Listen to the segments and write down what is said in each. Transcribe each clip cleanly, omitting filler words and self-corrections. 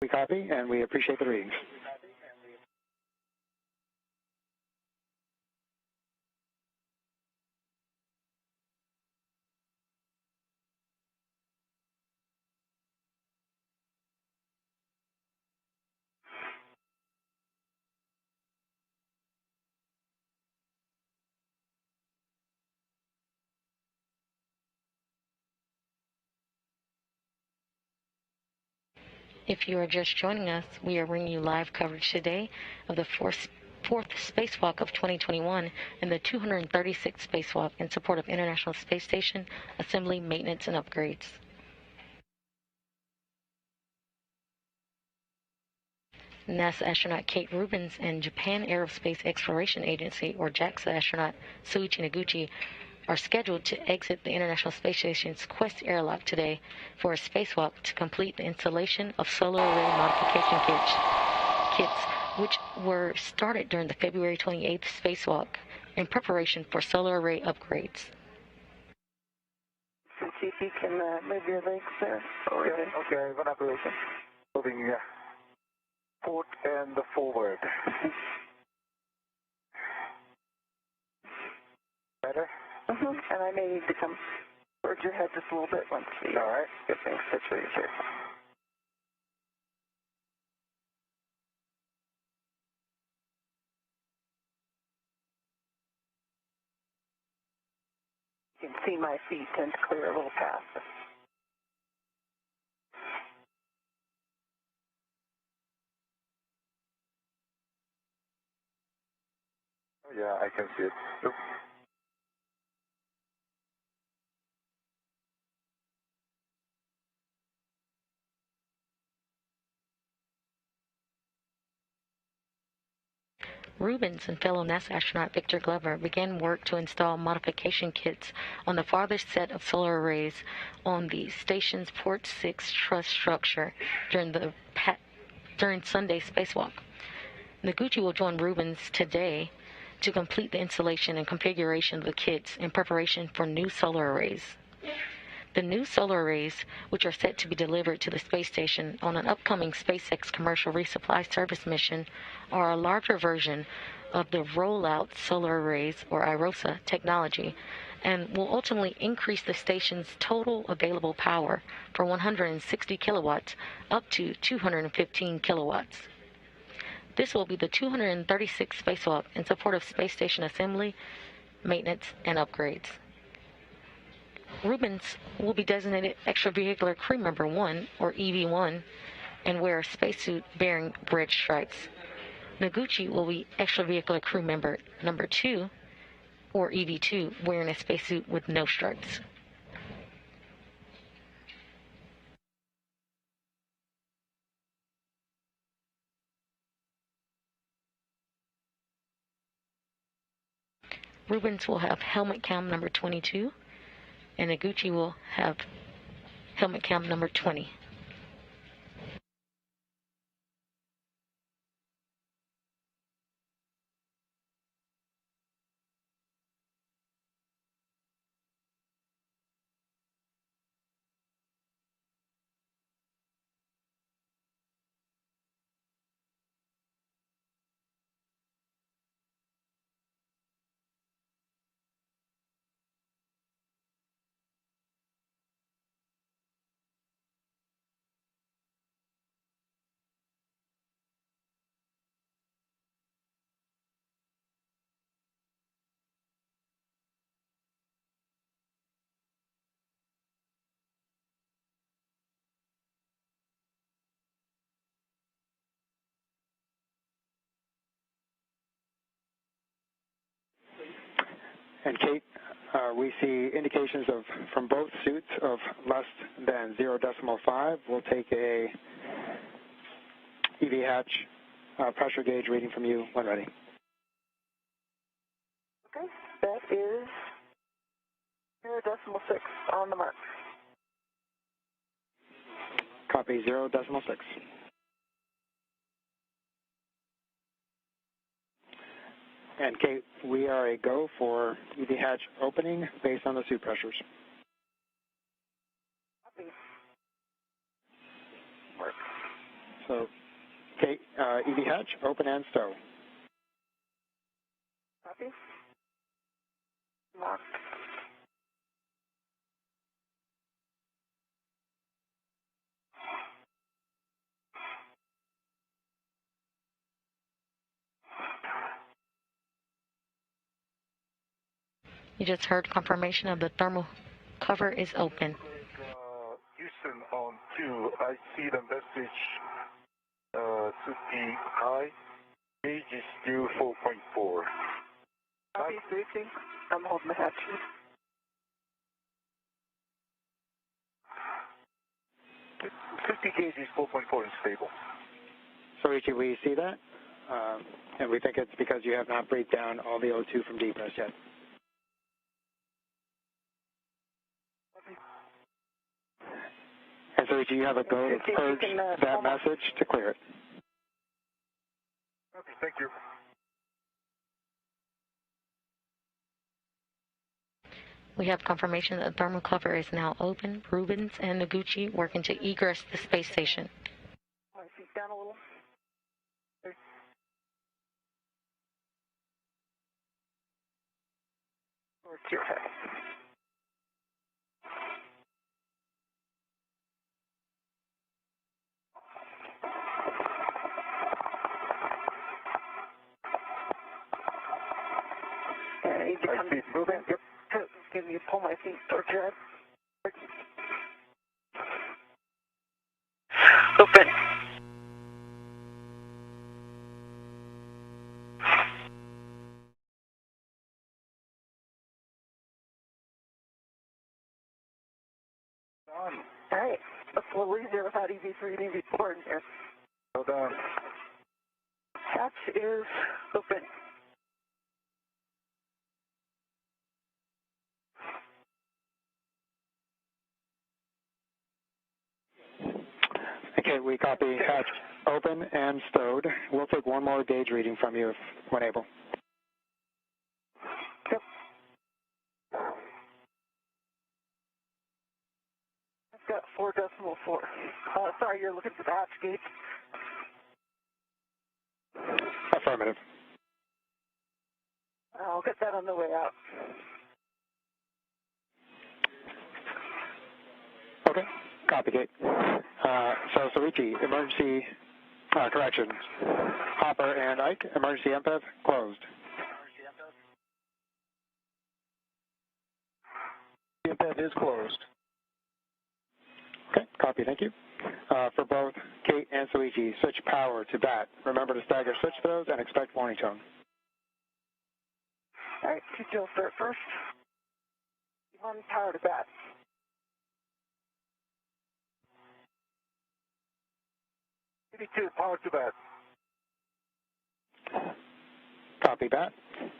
We copy, and we appreciate the readings. If you are just joining us, we are bringing you live coverage today of the fourth spacewalk of 2021 and the 236th spacewalk in support of International Space Station assembly, maintenance, and upgrades. NASA astronaut Kate Rubins and Japan Aerospace Exploration Agency, or JAXA astronaut Suichi Noguchi, are scheduled to exit the International Space Station's Quest airlock today for a spacewalk to complete the installation of solar array modification kits, which were started during the February 28th spacewalk in preparation for solar array upgrades. See if you can move your legs there. Okay, one operation. Moving port and forward. Better? And I may need to come towards your head just a little bit once the All right. get things situated here. You can see my feet tend to clear a little path. Oh, yeah, I can see it. Oop. Rubins and fellow NASA astronaut Victor Glover began work to install modification kits on the farthest set of solar arrays on the station's Port 6 truss structure during Sunday's spacewalk. Noguchi will join Rubins today to complete the installation and configuration of the kits in preparation for new solar arrays. The new solar arrays, which are set to be delivered to the space station on an upcoming SpaceX commercial resupply service mission, are a larger version of the rollout solar arrays, or IROSA, technology, and will ultimately increase the station's total available power from 160 kilowatts up to 215 kilowatts. This will be the 236th spacewalk in support of space station assembly, maintenance, and upgrades. Rubins will be designated Extravehicular Crew Member 1, or EV1, and wear a spacesuit bearing red stripes. Noguchi will be Extravehicular Crew Member number 2, or EV2, wearing a spacesuit with no stripes. Rubins will have helmet cam number 22, and Noguchi will have helmet cam number 20. And Kate, we see indications from both suits of less than 0.5. We'll take a EV hatch pressure gauge reading from you when ready. Okay, that is 0.6 on the mark. Copy 0.6. And Kate, we are a go for EV hatch opening based on the suit pressures. Copy. Work. So, Kate, EV hatch, open and stow. Copy. Locked. You just heard confirmation of the thermal cover is open. Houston on 2, I see the message should be high. Gauge is still 4.4. Copy, safety. I'm holding the hatch. 50 gauge is 4.4 and stable. So, Ichi, we see that, and we think it's because you have not breathed down all the O2 from depress yet. And so, Ichi, you have a go to purge that message to clear it. Okay, thank you. We have confirmation that the thermal cover is now open. Rubens and Noguchi working to egress the space station. My feet down a little. Towards your head. I need to come moving. Yep. Give me pull my feet towards your head. Open. All right. That's a little easier without EV3 and EV4 in here. Hold on. Hatch is open. Okay, we copy hatch open and stowed. We'll take one more gauge reading from you when able. Yep. I've got 4.4. Sorry, you're looking for the hatch gauge. Affirmative. I'll get that on the way out. Okay, copy, Kate. So, Soichi, emergency, correction. Hopper and Ike, emergency MPEV, closed. MPEV is closed. Okay, copy, thank you. For both Kate and Soichi, switch power to BAT. Remember to stagger switch those and expect warning tone. All right, T2 will start first. One power to BAT. EV2, power to BAT. Copy, BAT.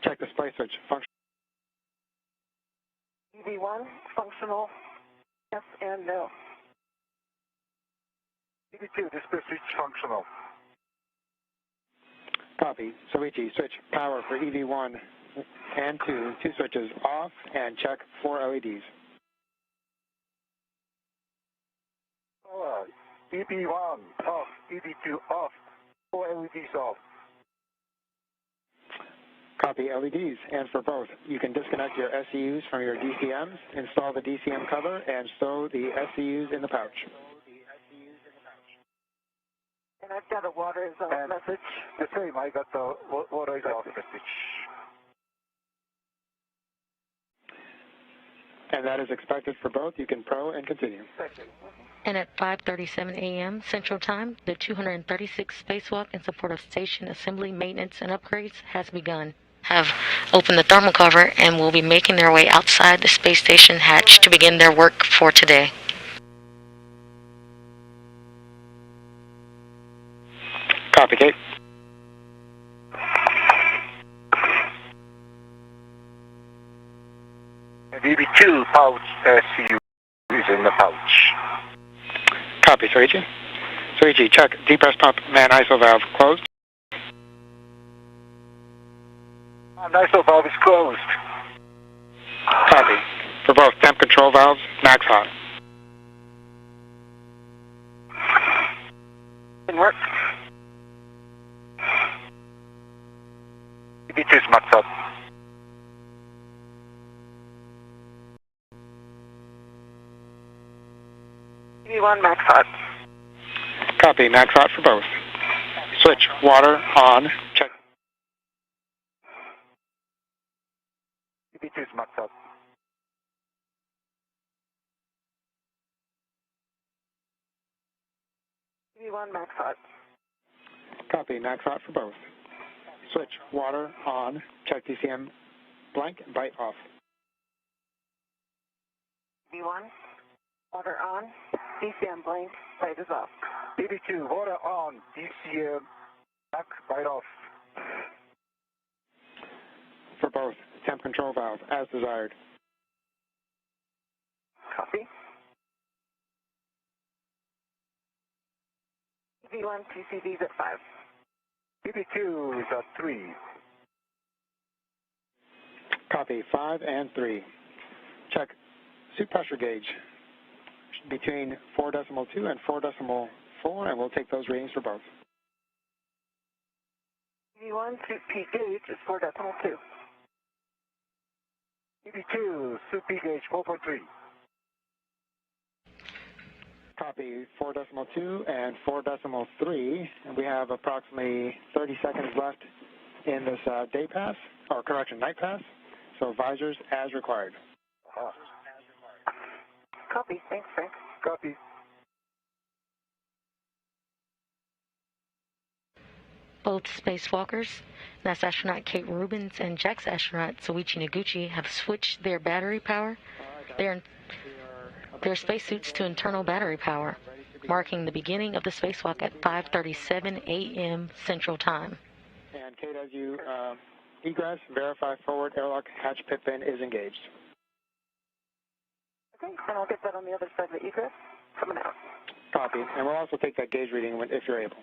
Check display switch function. EV1, functional, yes and no. EV2, display switch functional. Copy. Soichi, switch power for EV1 and 2 switches off and check 4 LEDs. EV1 off, EV2 off, 4 LEDs off. Copy LEDs, and for both, you can disconnect your SCUs from your DCMs, install the DCM cover, and stow the SCUs in the pouch. And I've got a water is off message. The same, I got the water is off message. And that is expected for both. You can pro and continue. And at 5:37 a.m. Central Time, the 236th spacewalk in support of station assembly, maintenance, and upgrades has begun. Have opened the thermal cover and will be making their way outside the space station hatch to begin their work for today. Copy, Kate. And EV2 pouch SCU is in the pouch. Copy, Soichi. Soichi, check depress pump man ISO valve closed. ISO valve is closed. Copy. For both temp control valves, max hot. Didn't work. EV2 is max out. EV1 max hot. Copy, max hot for both. Switch, water on, check. EV2 is max out. EV1 max hot. Copy, max hot for both. Switch, water on, check DCM blank, bite off. EV1, water on, DCM blank, light is off. EV2, water on, DCM, back, bite off. For both, temp control valve, as desired. Copy. EV1, TCV's at 5. EV2 is at 3. Copy, 5 and 3. Check suit pressure gauge between 4.2 and 4.4, and we'll take those readings for both. EV1, suit P gauge is 4.2. EV2, suit P gauge 4.3. Copy, 4.2 and 4.3, and we have approximately 30 seconds left in this day pass, or correction, night pass, so visors as required. Copy, thanks Frank. Copy. Both spacewalkers, NASA astronaut Kate Rubins and JAXA astronaut Soichi Noguchi, have switched their battery power, their spacesuits to internal battery power, marking the beginning of the spacewalk at 5:37 a.m. Central Time. And Kate, as you egress, verify forward airlock hatch pit bin is engaged. Okay, and I'll get that on the other side of the egress. Coming out. Copy, and we'll also take that gauge reading if you're able.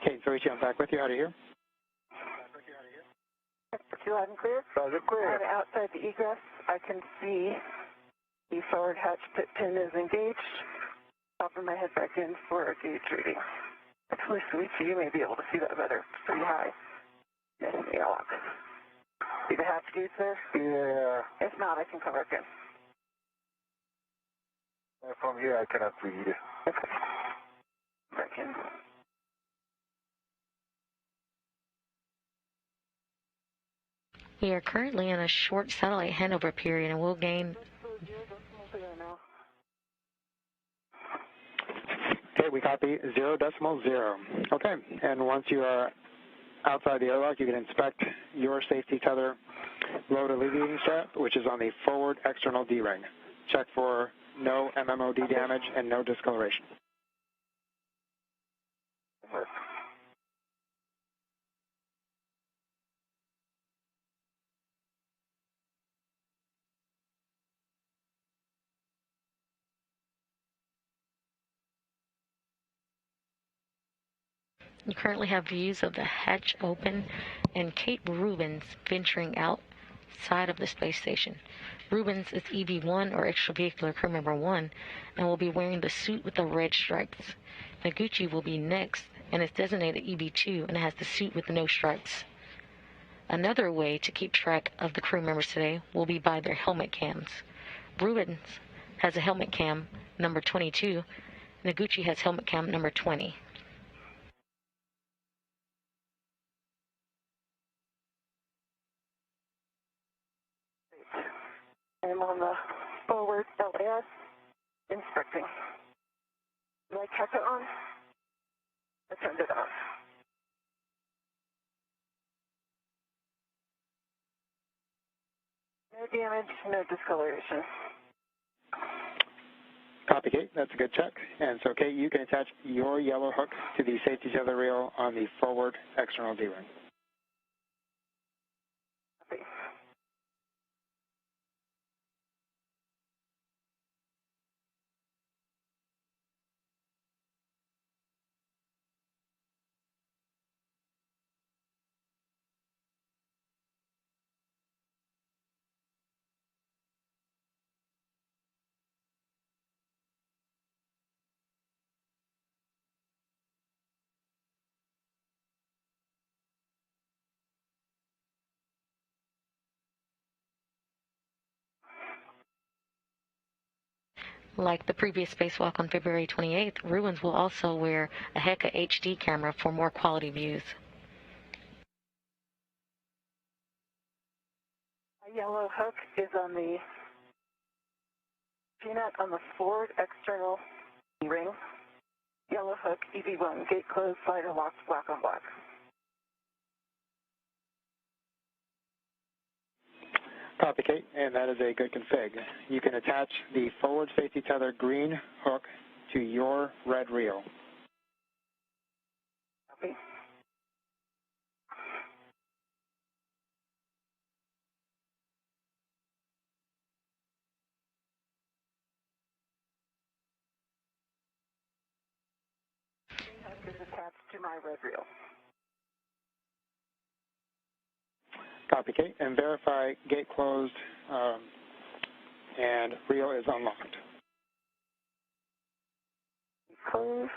Kate, Soichi, I'm back with you. How do you hear? Two loud and clear. Loud and clear. And outside the egress, I can see the forward hatch pit pin is engaged. Popping my head back in for a gauge reading. Actually, Soichi, you may be able to see that better. It's pretty high. Yes, in the airlock. See the hatch gauge there? Yeah. If not, I can come back in. From here, I cannot read. Okay. Back in. We are currently in a short satellite handover period and will gain. Okay, we copy 0.0. Okay, and once you are outside the airlock, you can inspect your safety tether load alleviating strap, which is on the forward external D-ring. Check for no MMOD damage and no discoloration. You currently have views of the hatch open and Kate Rubins venturing outside of the space station. Rubins is EV1 or extravehicular crew member 1 and will be wearing the suit with the red stripes. Noguchi will be next and is designated EV2 and has the suit with no stripes. Another way to keep track of the crew members today will be by their helmet cams. Rubins has a helmet cam number 22. Noguchi has helmet cam number 20. I'm on the forward LAS inspecting. Did I check it on? I turned it on. No damage, no discoloration. Copy, Kate. That's a good check. And so, Kate, you can attach your yellow hook to the safety tether reel on the forward external D-ring. Copy. Like the previous spacewalk on February 28th, Rubens will also wear a Heka HD camera for more quality views. My yellow hook is on the G-nut on the forward external ring. Yellow hook, EV1, gate closed, slider locked, black on black. Copy, Kate, and that is a good config. You can attach the forward safety tether green hook to your red reel. Copy. Green hook is attached to my red reel. Copy, Kate, and verify gate closed and reel is unlocked. Closed.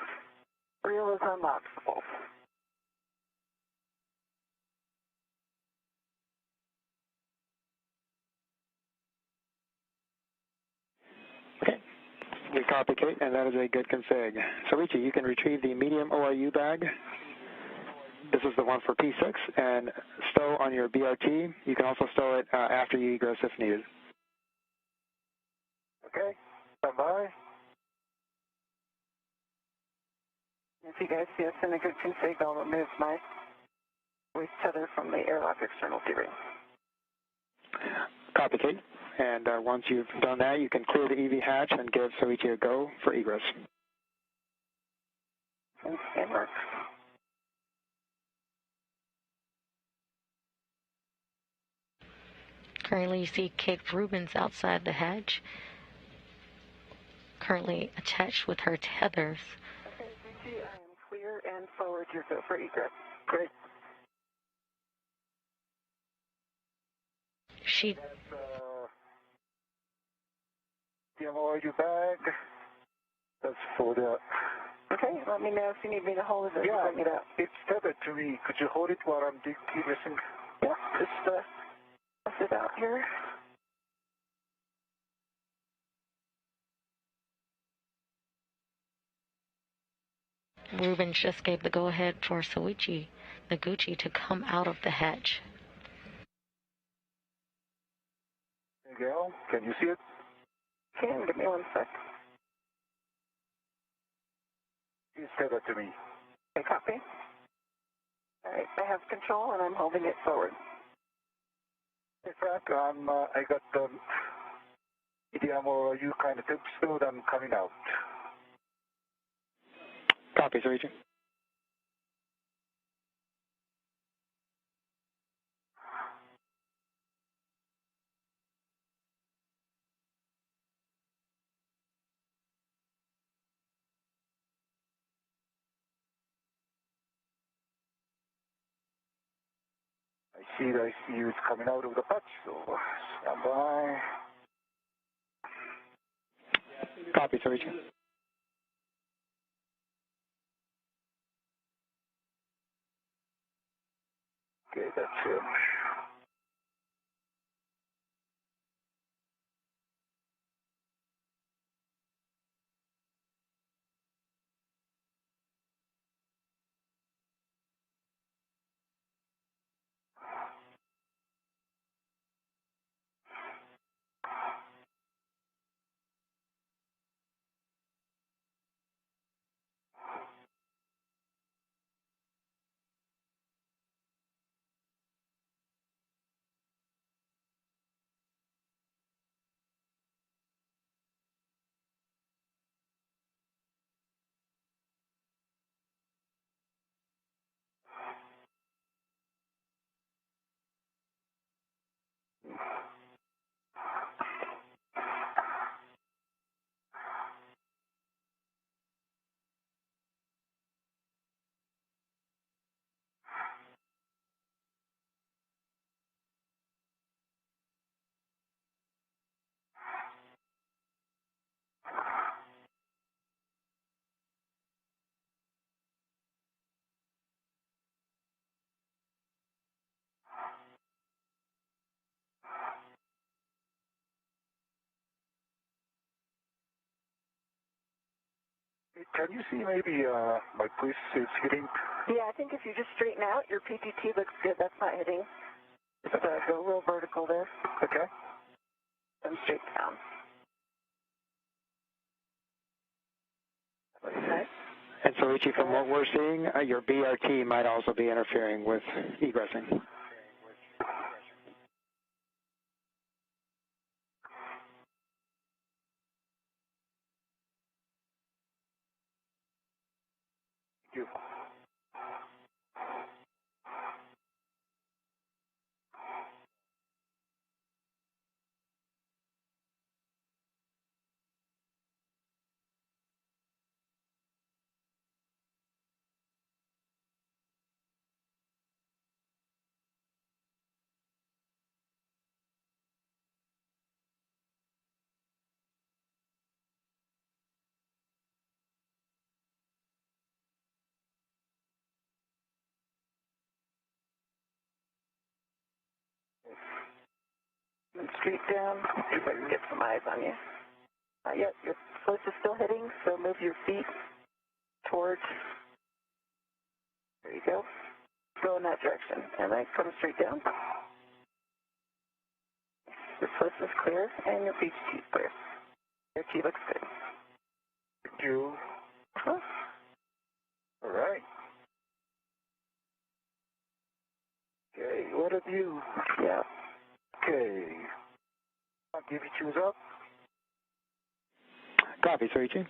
Reel is unlocked for both. Okay, we copy, Kate, and that is a good config. So, Richie, you can retrieve the medium ORU bag. This is the one for P6, and stow on your BRT. You can also stow it after you egress if needed. Okay, stand by. If you guys see us in a good config, I'll remove my waist tether from the airlock external D-ring. Copy, Kate. And once you've done that, you can clear the EV hatch and give Soichi a go for egress. And work. Currently, you see Kate Rubens outside the hatch, currently attached with her tethers. Okay, Gucci, I am clear and forward your go for egress. Great. She You bag. That's for the. Okay, let me know if you need me to hold it or Yeah, bring it up. it's tethered to me. Could you hold it while I'm egressing? Yeah, just bust it out here. Rubens just gave the go-ahead for Soichi Noguchi to come out of the hatch. There you go. Can you see it? Can give me one sec. It's tethered to me. Okay, copy. All right, I have control and I'm holding it forward. Hey, Frank, I got the medium or you kind of stowed. I'm coming out. Copy, Soichi. I see you. It's coming out of the patch, so stand by. Copy, Soichi. Okay, that's it. Can you see maybe my police suits hitting? Yeah, I think if you just straighten out, your PTT looks good. That's not hitting. Just go real vertical there. Okay. And straight down. Okay. And so, Ichi, from what we're seeing, your BRT might also be interfering with egressing. Thank you. And straight down. See if I can get some eyes on you. Yep, your foot is still hitting, so move your feet towards. There you go. Go in that direction, and then come straight down. Your foot is clear, and your PTT is clear. Your T looks good. Thank you. Uh-huh. All right. Okay, what have you? Yeah. Okay. I'll give you choose up. Copy, Soichi.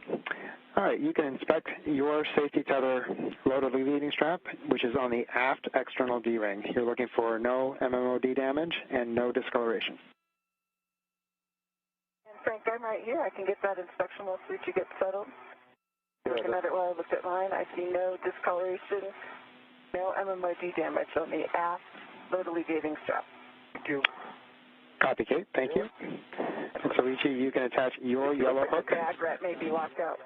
All right, you can inspect your safety tether load alleviating strap, which is on the aft external D-ring. You're looking for no MMOD damage and no discoloration. And Frank, I'm right here. I can get that inspection while Suchi gets settled. Looking at it while I looked at mine, I see no discoloration, no MMOD damage on the aft load alleviating strap. Thank you. Copy, Kate. Thank you. And Soichi, you can attach your yellow hook. The bag rat may be locked out.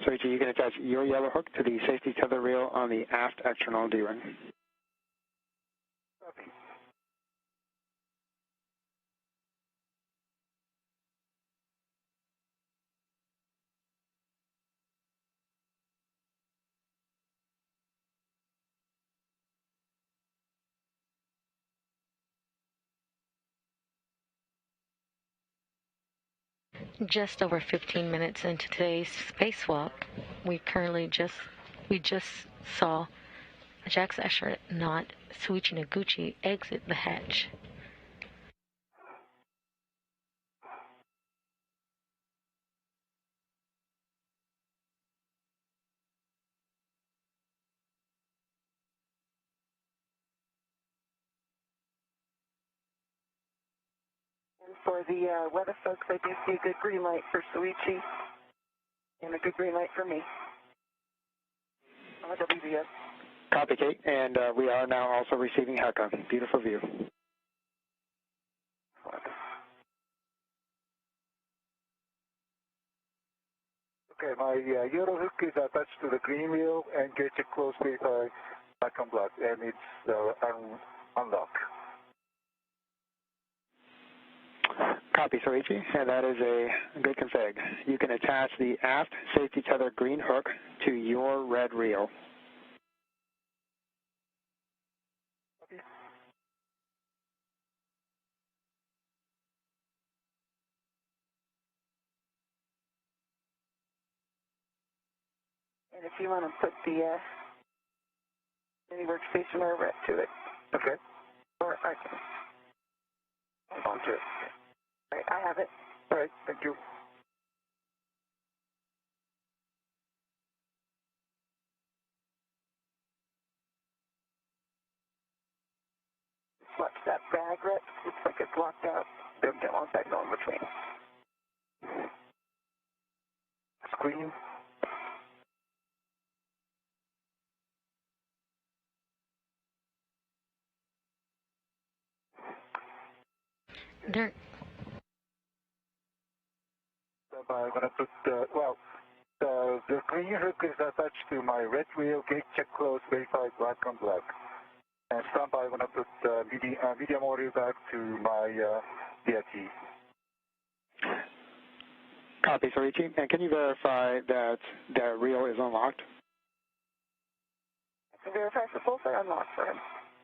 Soichi, you can attach your yellow hook to the safety tether reel on the aft external D-ring. Copy. Just over 15 minutes into today's spacewalk, we just saw a JAX astronaut Suichi Noguchi exit the hatch. And for the weather folks, I do see a good green light for Suichi and a good green light for me. On the WBS. Copy, Kate. And we are now also receiving HECA. Beautiful view. Okay, my yellow hook is attached to the green wheel and gets it close with black and black, and it's unlocked. Copy, Soichi, and that is a good config. You can attach the aft safety tether green hook to your red reel. And if you want to put the mini workstation or rep to it. Okay. Or I can hold on to it. All right, I have it. All right, thank you. Watch that bag rep. Looks like it's locked out. Don't want that going between. Screen. There, So I'm going to put, the green hook is attached to my red wheel, gate check close, verified black on black. And standby, I'm going to put medium audio back to my DIT. Copy, Soichi. And can you verify that that reel is unlocked? I can verify for both are unlocked for him.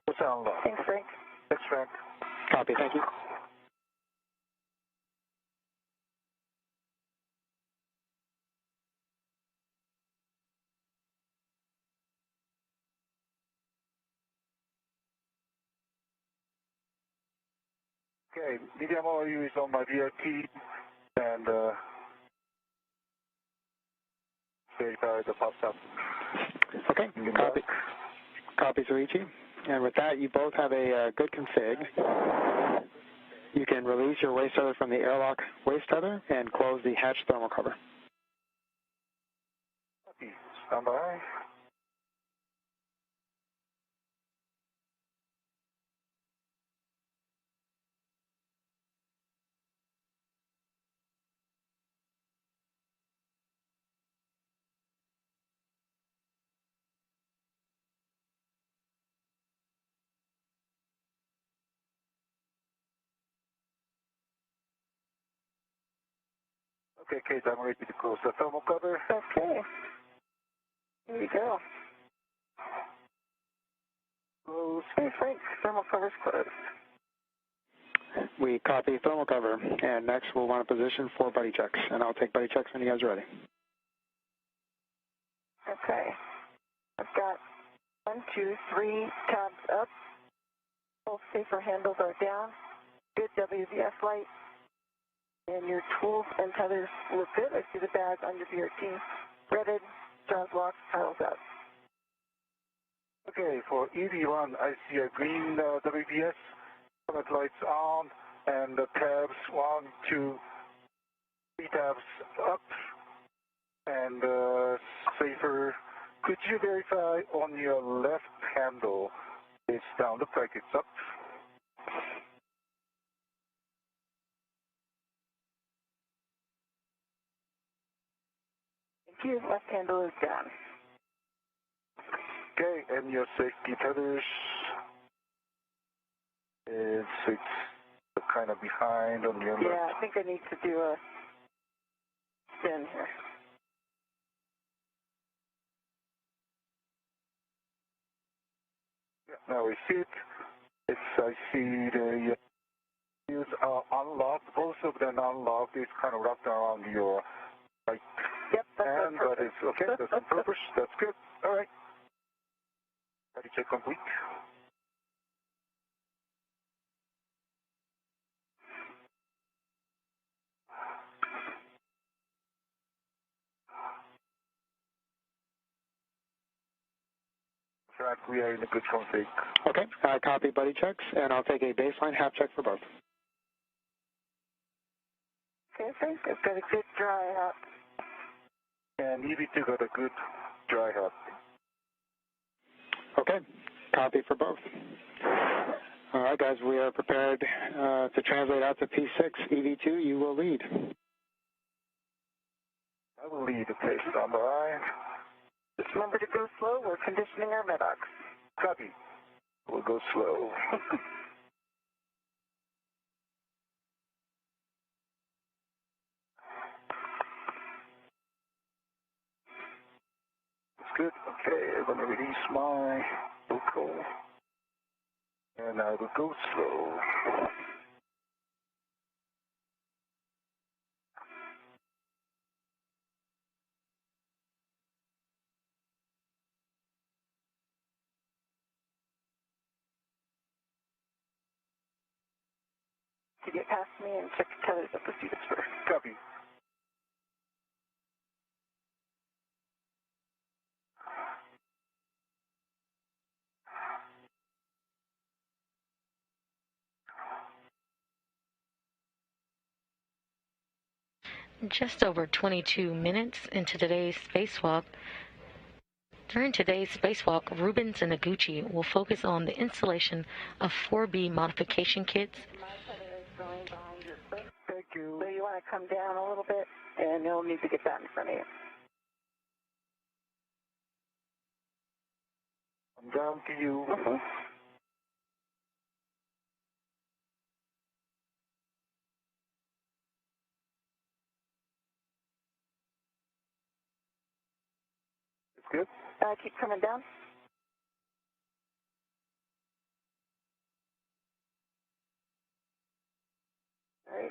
What's unlocked? Thanks, Frank. Thanks, Frank. Copy, thank you. Okay, medium OU is on my VRT, and verify the pops up. Okay, copy. Copy, Soichi. And with that, you both have a good config. You can release your waist tether from the airlock waist tether and close the hatch thermal cover. Copy. Stand by. Okay, Kate, I'm ready to close the thermal cover. Okay. Here we go. Close. Hey, Frank. Thermal cover's closed. We copy thermal cover, and next we'll want a position for buddy checks, and I'll take buddy checks when you guys are ready. Okay. I've got 1, 2, 3 tabs up. Both safer handles are down. Good WVS light. And your tools and tethers look good. I see the badge on your VRT. Threaded, jaws locked, paddles out. Okay, for EV1, I see a green WBS, summit lights on, and the tabs 1, 2, 3 tabs up, and safer. Could you verify on your left handle it's down? Looks like it's up. Thank you. Left handle is down. Okay, and your safety tethers it's kind of behind on your left. Yeah, I think I need to do a spin here. Yeah, now we see it. I see the is unlocked. Both of them unlocked. It's kind of wrapped around your right Yep, that's hand, on but purpose. it's okay. That's on purpose. That's good. All right. Ready check complete. Track, we are in a good config. Okay, I copy buddy checks, and I'll take a baseline half check for both. Okay, Frank. I've got a good dry out. And EV2 got a good dry hop. Okay, copy for both. All right, guys, we are prepared to translate out to P6. EV2, you will lead. I will lead. Okay, stand by. Just remember to go slow. We're conditioning our medox. Copy. We'll go slow. That's good. Okay, I'm going to release my vocal. And I will go slow. To get past me and check the tethers up the seats first. Copy. Just over 22 minutes into today's spacewalk. During today's spacewalk, Rubens and Noguchi will focus on the installation of 4B modification kits. Thank you. So you want to come down a little bit, and you'll need to get that in front of you. I'm down to you. good. Keep coming down. All right.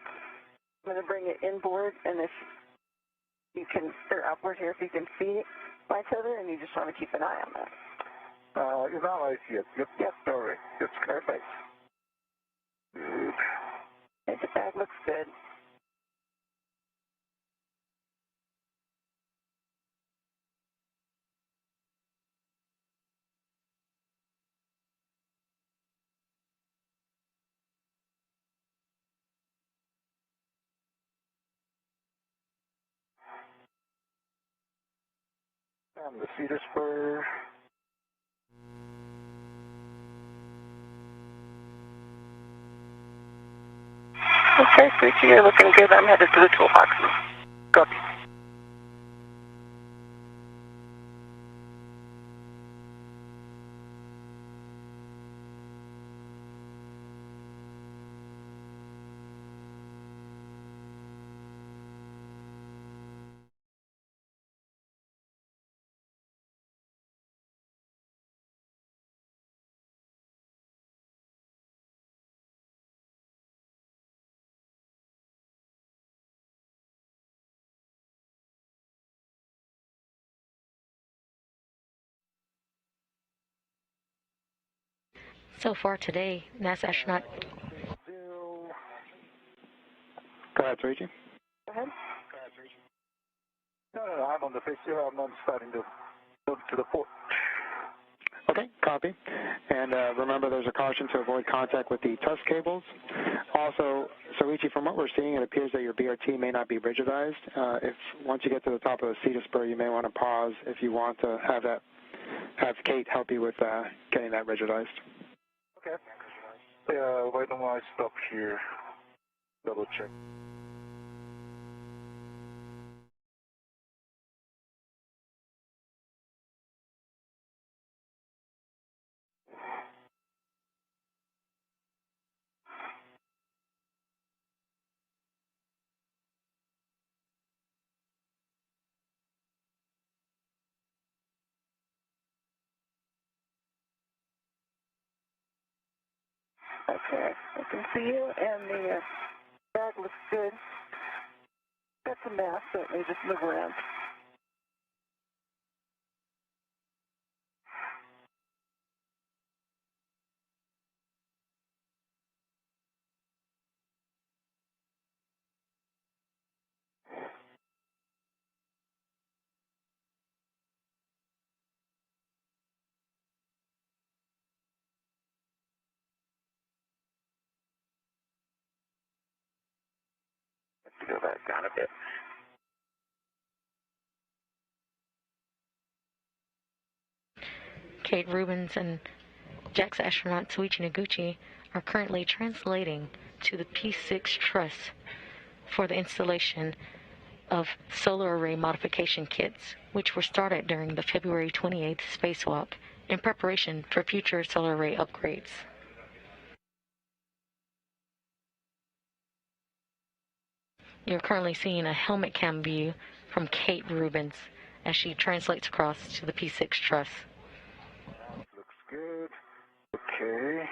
I'm going to bring it inboard, and if you can, or outboard here, if you can see my tether, and you just want to keep an eye on that. Now I see it. Yep. All right. That's perfect. Good. Okay, the bag looks good. And the cedar spur. Okay, Suchi, you're looking good. I'm headed to the toolbox. Copy. So far today, NASA astronaut. Go ahead, Suichi. Go ahead. No, I'm on the face here. I'm not starting to move to the port. Okay, copy. And remember, there's a caution to avoid contact with the tusk cables. Also, Soichi, from what we're seeing, it appears that your BRT may not be rigidized. If once you get to the top of the cedar spur, you may want to pause if you want to have Kate help you with getting that rigidized. Okay. Why don't I stop here? Double check. Okay, I can see you, and the bag looks good. Got some mass, so it may just move around. Let's go back down a bit. Kate Rubins and JAXA astronaut Soichi Noguchi are currently translating to the P6 truss for the installation of solar array modification kits, which were started during the February 28th spacewalk in preparation for future solar array upgrades. You're currently seeing a helmet cam view from Kate Rubins as she translates across to the P6 truss. Looks good. Okay.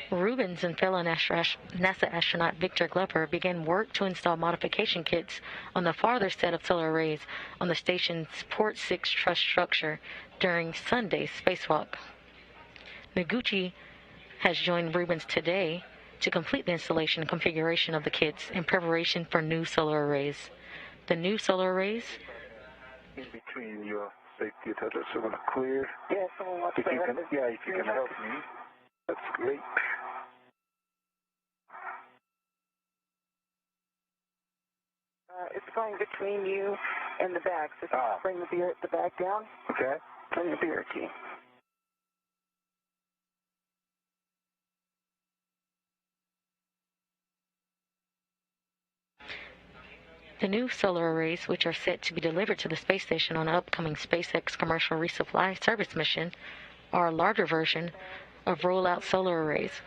Rubins and fellow NASA astronaut Victor Glover began work to install modification kits on the farther set of solar arrays on the station's Port 6 truss structure during Sunday's spacewalk. Noguchi has joined Rubins today to complete the installation and configuration of the kits in preparation for new solar arrays. The new solar arrays In between your safety tethers, so I'm going to clear. Yeah, someone wants If to you have can, this. if you can help me, that's great. It's going between you and the bag, so just bring the bag down. Okay. Bring the BRT. The new solar arrays, which are set to be delivered to the space station on an upcoming SpaceX commercial resupply service mission, are a larger version of rollout solar arrays.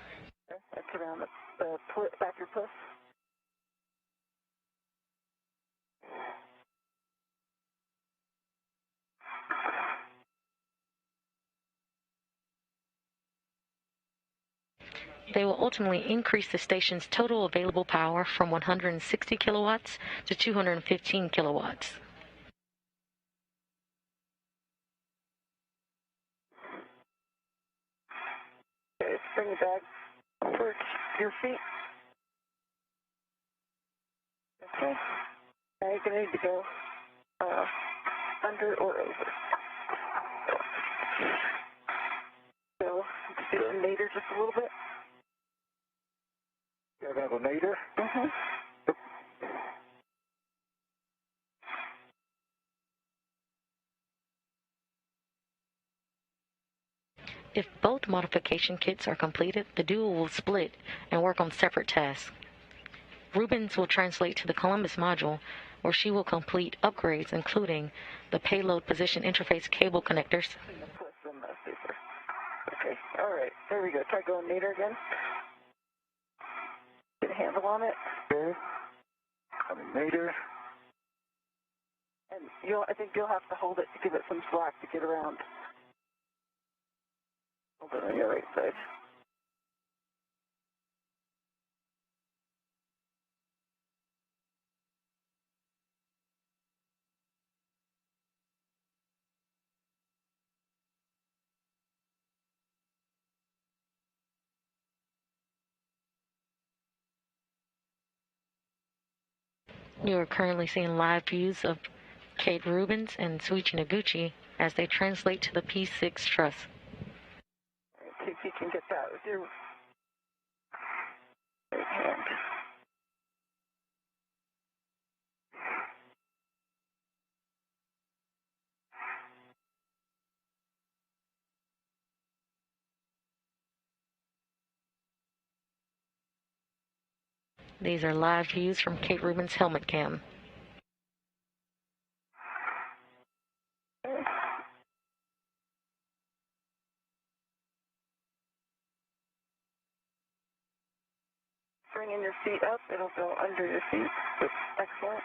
That's around the backer push. They will ultimately increase the station's total available power from 160 kilowatts to 215 kilowatts. Okay, bring it back towards your feet. Okay. Now you're going to need to go under or over. So, just do a nadir just a little bit. Yeah, I'm going to go nadir. Mm-hmm. If both modification kits are completed, the duo will split and work on separate tasks. Rubens will translate to the Columbus module, where she will complete upgrades including the payload position interface cable connectors. Okay, all right, there we go. Try going nadir again. Get a handle on it. Okay. Coming nadir. And I think you'll have to hold it to give it some slack to get around. Hold it on your right side. You are currently seeing live views of Kate Rubens and Suichi Noguchi as they translate to the P6 truss. See if you can get that with your right hand. These are live views from Kate Rubens' helmet cam. Bringing your feet up, it'll go under your feet. Excellent.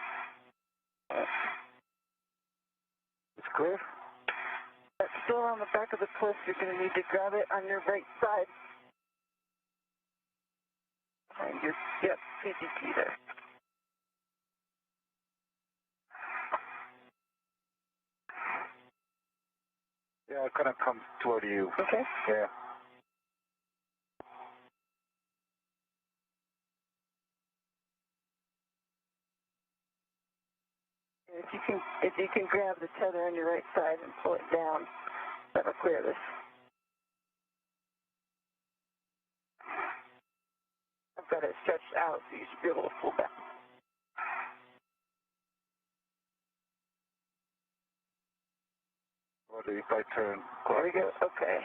It's clear. That's still on the back of the cliff. You're going to need to grab it on your right side. Behind your, yep, PGT there. Yeah, it kind of comes toward you. Okay. Yeah. If you can grab the tether on your right side and pull it down, that'll clear this. I've got it stretched out, so you should be able to pull back. What if I turn? There we go. Okay.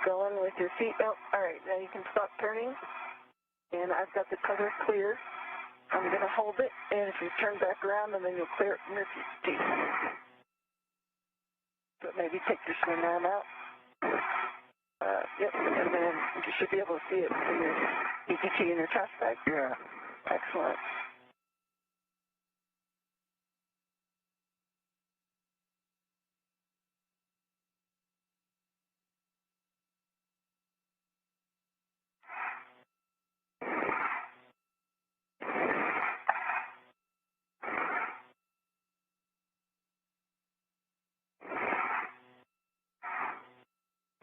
Going with your feet. Oh, all right. Now you can stop turning. And I've got the tether clear. I'm going to hold it, and if you turn back around, and then you'll clear it from your feet. So maybe take your swing arm out. Yep, and then you should be able to see it in your EPT in your chest bag. Yeah. Excellent.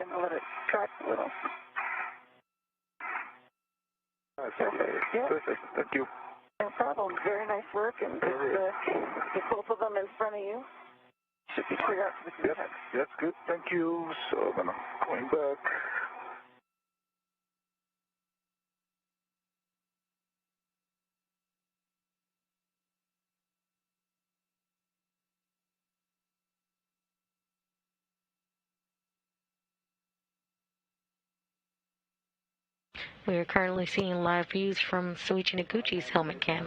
And let it track a little. Perfect. Yep. Perfect. Thank you. No problem. Very nice work, and just get both of them in front of you. Should be clear out to the Yep, that's good. Thank you. So I'm going back. We are currently seeing live views from Suichi Noguchi's helmet cam.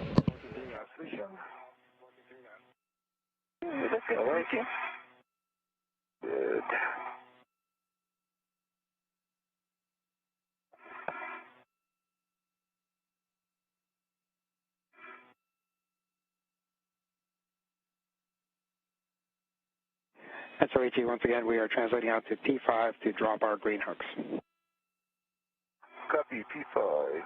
good to meet you. Good. And so AT, once again, we are translating out to P5 to drop our green hooks. Copy, P5.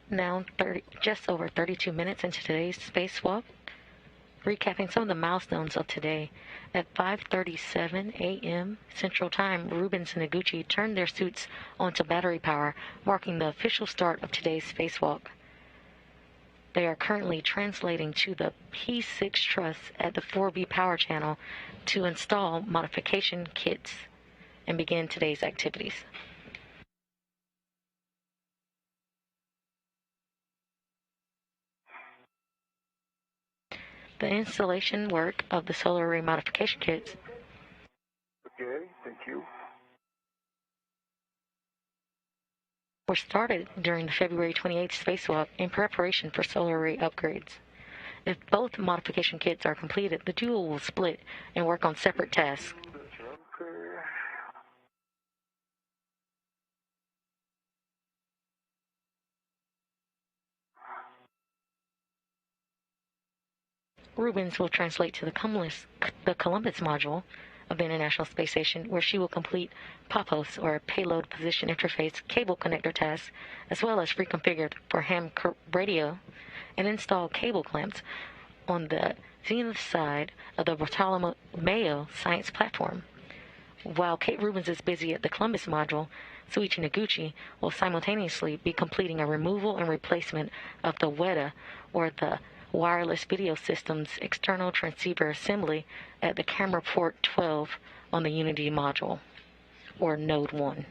Now, just over 32 minutes into today's spacewalk, recapping some of the milestones of today. At 5:37 a.m. Central Time, Rubens and Noguchi turned their suits onto battery power, marking the official start of today's spacewalk. They are currently translating to the P6 truss at the 4B power channel to install modification kits and begin today's activities. The installation work of the solar array modification kits Okay, thank you. were started during the February 28th spacewalk in preparation for solar array upgrades. If both modification kits are completed, the duo will split and work on separate tasks. Okay. Rubens will translate to the Columbus module of the International Space Station, where she will complete POPOS, or Payload Position Interface cable connector tasks, as well as reconfigure for ham radio and install cable clamps on the zenith side of the Bartolomeo science platform. While Kate Rubens is busy at the Columbus module, Suichi Noguchi will simultaneously be completing a removal and replacement of the WEDA, or the Wireless Video Systems external transceiver assembly, at the camera port 12 on the Unity module, or Node 1.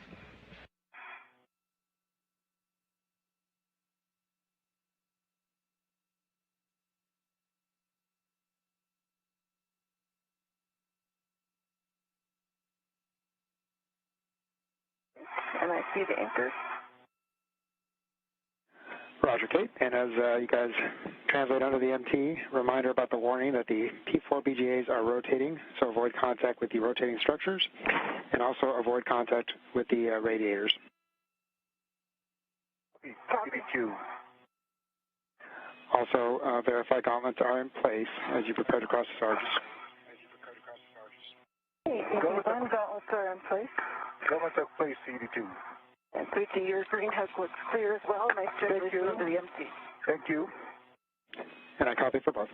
And I see the anchors. Roger, Kate. And as you guys translate under the MT, reminder about the warning that the P4 BGAs are rotating, so avoid contact with the rotating structures, and also avoid contact with the radiators. Copy, Q. Also, verify gauntlets are in place as you prepare to cross the Sarges. Hey, gauntlets are in place. Gauntlets are placed, CD2. And Suichi, your green hook looks clear as well. Nice translation into the MT. Thank you. And I copy for both.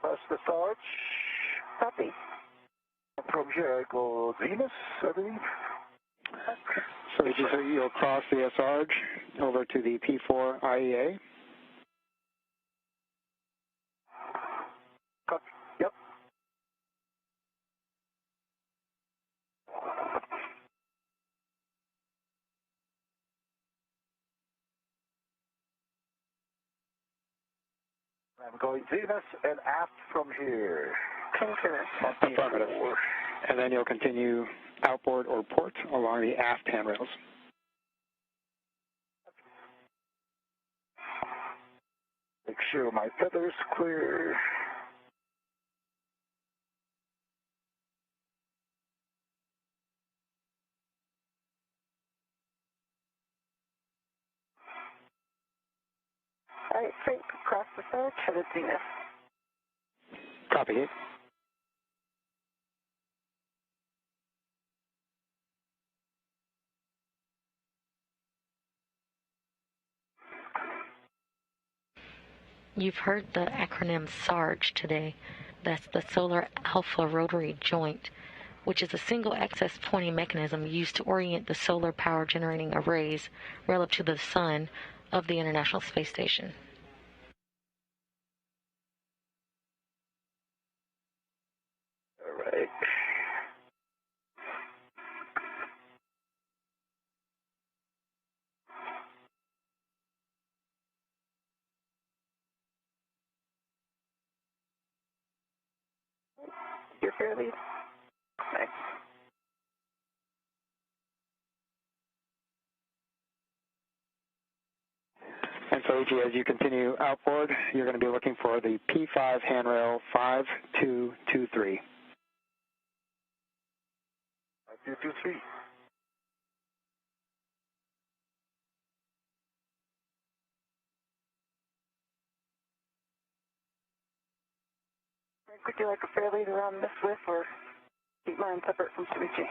Pass the Sarge. Copy. From here I go Venus, I believe. So you'll cross the Sarge over to the P4 IEA. Copy. Yep. I'm going zenith and aft from here. Concur. Affirmative. And then you'll continue outboard or port along the aft handrails. Make sure my feather's clear. All right, straight across the side, headed zenith. Copy it. You've heard the acronym SARJ today. That's the Solar Alpha Rotary Joint, which is a single access pointing mechanism used to orient the solar power generating arrays relative to the sun of the International Space Station. All right. You're fairly nice. And so, as you continue outboard, you're going to be looking for the P5 handrail 5223. 5223. Would you like a fair lead around this with, or keep mine separate from Suichi?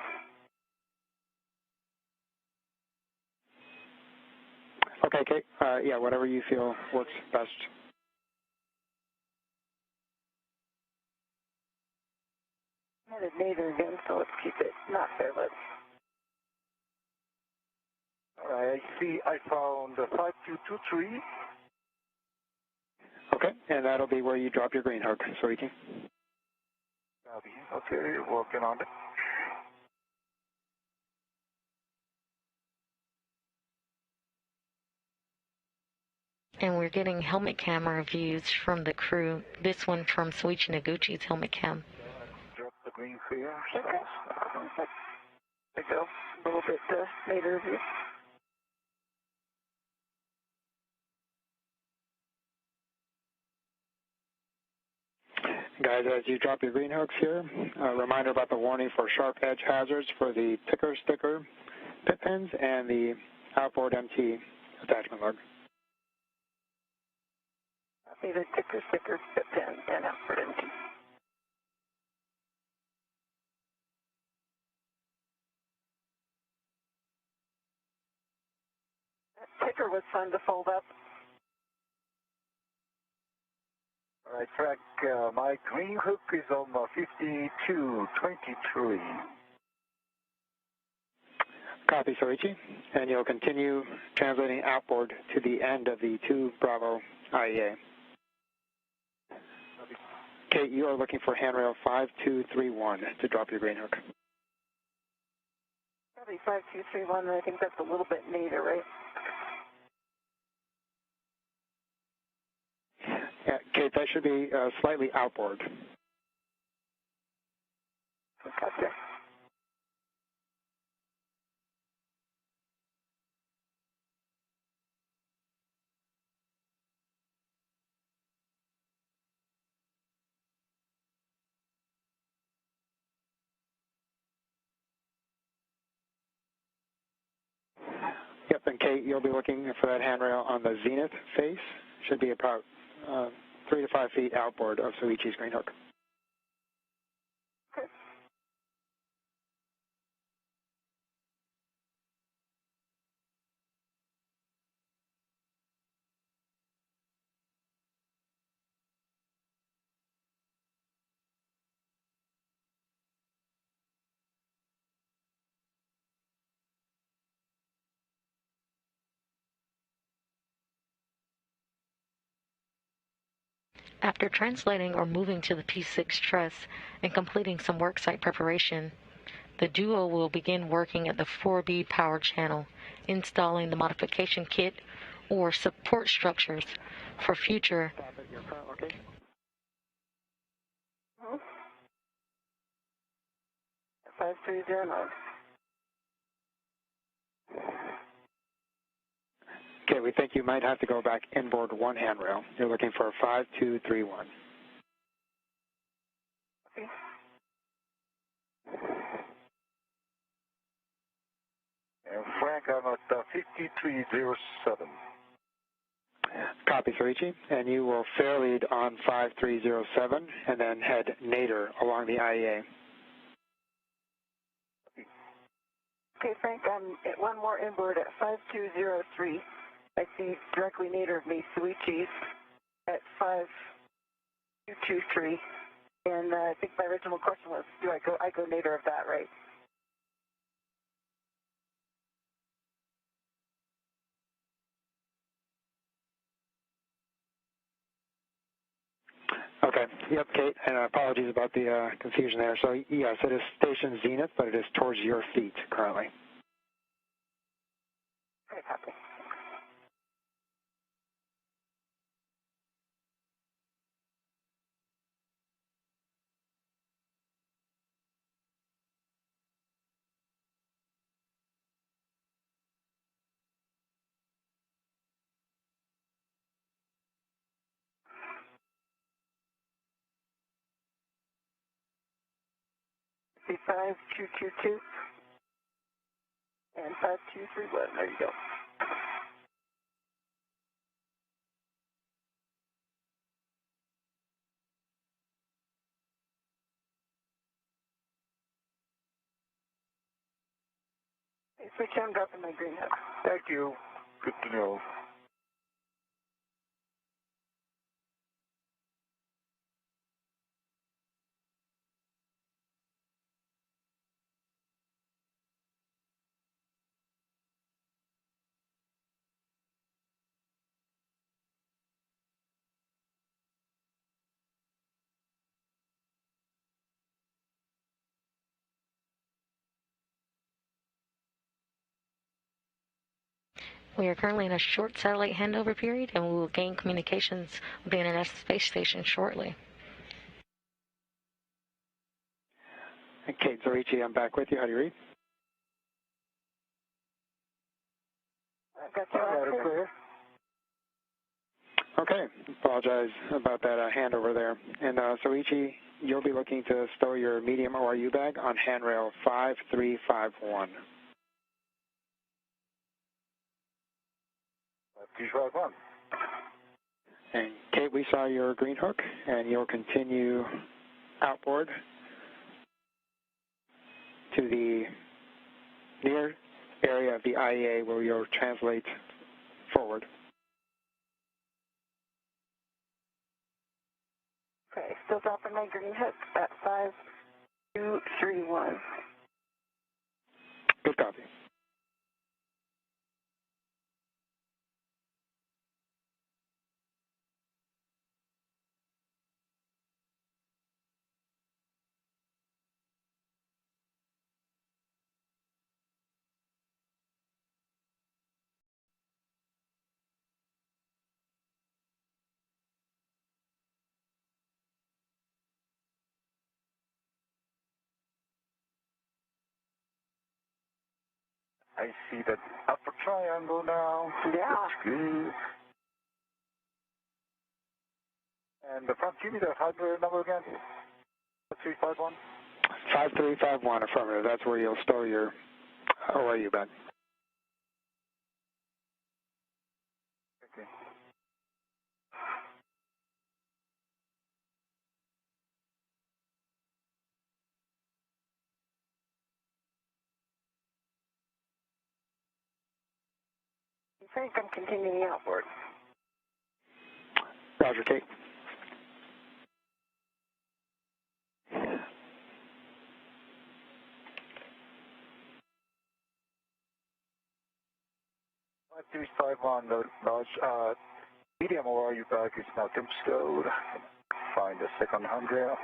Okay, Kate. Yeah, whatever you feel works best. Headed nadir again, so let's keep it not fair lit. All right, I see I found 5223. Okay, and that'll be where you drop your green hook, Soichi. Copy. Okay, working on it. And we're getting helmet camera views from the crew. This one from Soichi Noguchi's helmet cam. Drop the green clear. Okay. There we go. A little bit nadir view. Guys, as you drop your green hooks here, a reminder about the warning for sharp edge hazards for the ticker sticker pit pins and the outboard MT attachment lug. See the ticker, sticker, pit pin, and outward empty. That ticker was fun to fold up. All right, Frank, my green hook is on 5223. Copy, Soichi. And you'll continue translating outboard to the end of the 2 Bravo IEA. Kate, you are looking for handrail 5231 to drop your green hook. Probably 5231, I think that's a little bit nadir, right? Yeah, Kate, that should be slightly outboard. Gotcha. Yep, and Kate, you'll be looking for that handrail on the zenith face. Should be about 3 to 5 feet outboard of Soichi's green hook. Okay. After translating or moving to the P6 truss and completing some worksite preparation, the duo will begin working at the 4B power channel, installing the modification kit, or support structures for future. Stop at your current location. Hmm? 5309. Okay, we think you might have to go back inboard one handrail. You're looking for 5231. Okay. And Frank, I'm at 5307. Copy, Sorichi. And you will fair lead on 5307 and then head nadir along the IEA. Okay, Frank, I'm at one more inboard at 5203. I see directly nadir of me, Suichi's at 5223. And I think my original question was, do I go nadir of that, right? Okay. Yep, Kate, and apologies about the confusion there. So, yes, it is station zenith, but it is towards your feet currently. Okay, copy. See 5222 and 5231. There you go. Hey, switch, I'm dropping my green hook. Thank you. Good to know. We are currently in a short satellite handover period, and we will gain communications with the International Space Station shortly. And Kate, Zorichi, I'm back with you. How do you read? I've got you all clear. Okay. Apologize about that handover there. And Soichi, you'll be looking to stow your medium ORU bag on handrail 5351. 5351. And Kate, we saw your green hook, and you'll continue outboard to the near area of the IEA where you'll translate forward. Okay, still dropping my green hook at 5231. Good copy. I see that upper triangle now. Yeah. Looks good. And the front, give me the hardware number again. 351. 5351, affirmative. That's where you'll stow your ORU bag. Okay. Frank, I'm continuing outboard. Roger, Kate. Three five one. The large medium ORU bag is now temp stowed. Find the second handrail.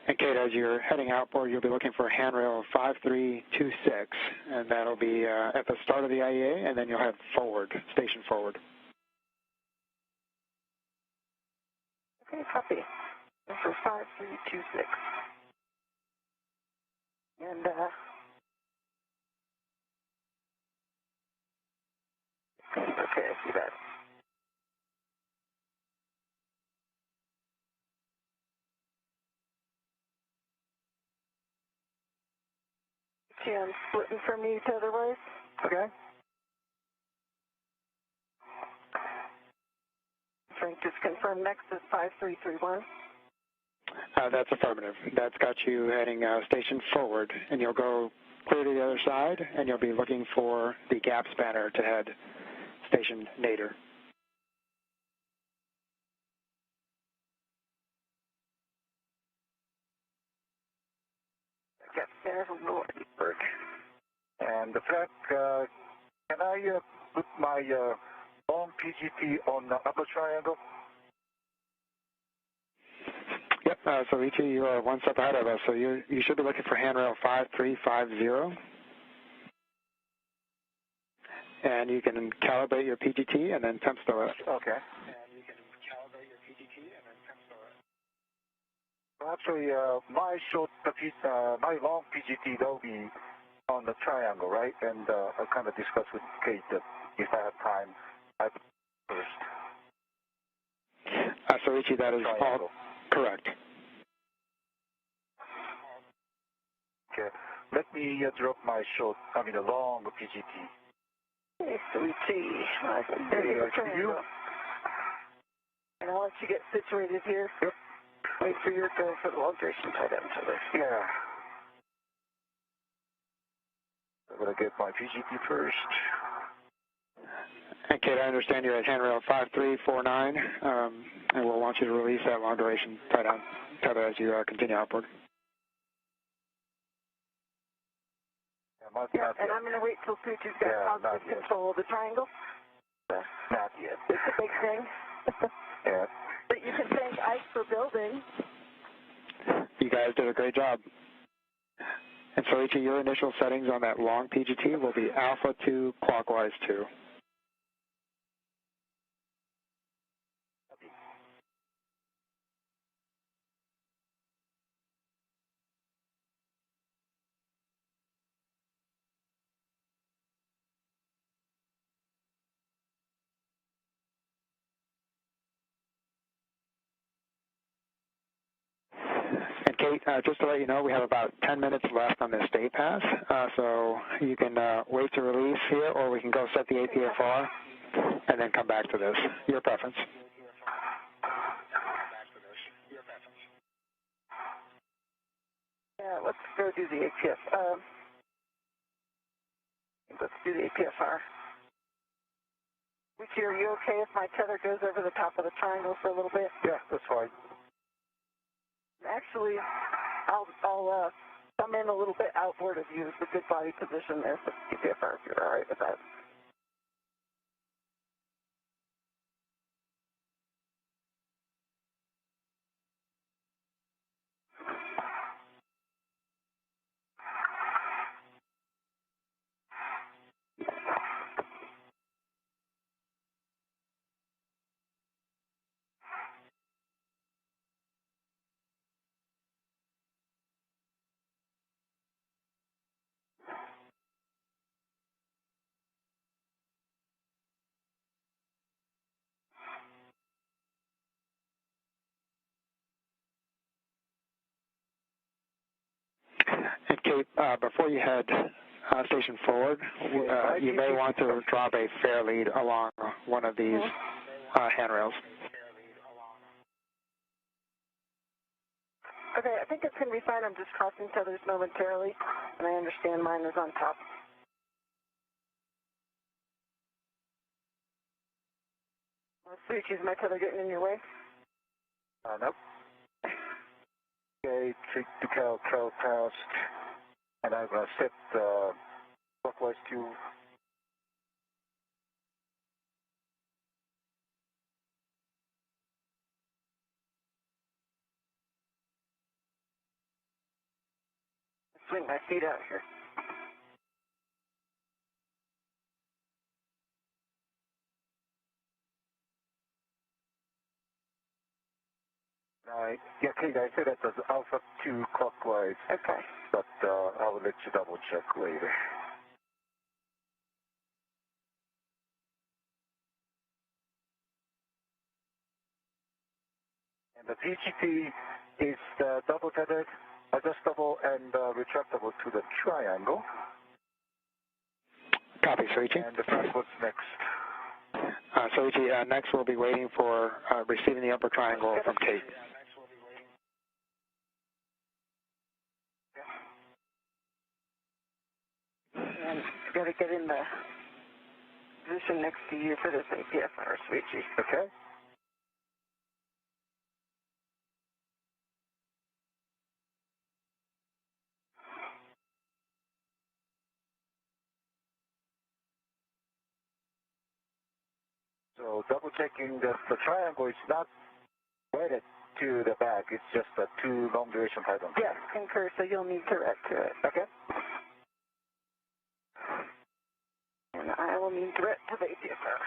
And And Kate, as you're heading outboard, you'll be looking for handrail 5326, and that'll be at the start of the IEA, and then you'll have forward, station forward. Okay, copy. For 5326. And, okay, I see that. I'm splitting from you tether-wise. Okay. Frank, just confirm next is 5331. That's affirmative. That's got you heading station forward, and you'll go clear to the other side, and you'll be looking for the gap spanner to head station nadir. Gap spanner from Northburg. And Frank, can I put my long PGT on the upper triangle? Yep, so Ichi, you are one step ahead of us, so you should be looking for handrail 5350. And you can calibrate your PGT and then temp stow it. Okay. And you can calibrate your PGT and then temp stow it. Actually, my long PGT, that'll be on the triangle, right? And I kind of discussed with Kate that if I have time, I first. So Ichi, that is all correct. Okay. Let me drop my the long PGT. Okay, sweetie. You? And I'll let you get situated here. Yep. Wait for your go for the long duration tied down to this. Yeah. I'm going to get my PGT first. And Kate, I understand you're at handrail 5349, and we'll want you to release that long duration tie-down tether as you continue outboard. Yeah, and I'm going to wait till Suchi's got positive control of the triangle. Not yet. It's a big thing. Yeah. But you can thank Ike for building. You guys did a great job. And so, Ichi, your initial settings on that long PGT will be alpha 2, clockwise 2. And Kate, just to let you know, we have about 10 minutes left on this day pass, so you can wait to release here, or we can go set the APFR and then come back to this. Your preference. Yeah, let's go do the APF. Let's do the APFR. Richie, are you okay if my tether goes over the top of the triangle for a little bit? Yeah, that's fine. Actually, I'll come in a little bit outboard of you. It's a good body position there for APFR if you're all right with that. And Kate, before you head station forward, you may want to drop a fair lead along one of these handrails. Okay, I think it's going to be fine. I'm just crossing tethers momentarily, and I understand mine is on top. Switch, is my tether getting in your way? Nope. Okay, to Cal past, and I'm going to set clockwise 2. swing my feet out here. Yeah, Kate, I said that was Alpha 2 clockwise. Okay. But I will let you double check later. And the PGT is double tethered, adjustable, and retractable to the triangle. Copy, Soichi. And the front was next. Soichi, next we'll be waiting for receiving the upper triangle from Kate. And got to get in the position next to you for this APFR, Sweetie. Okay. So double checking that the triangle is not wedded to the back, it's just a two long duration pattern. Yes, concur, so you'll need to ret to it. Okay. And I will need to ret to the APFR.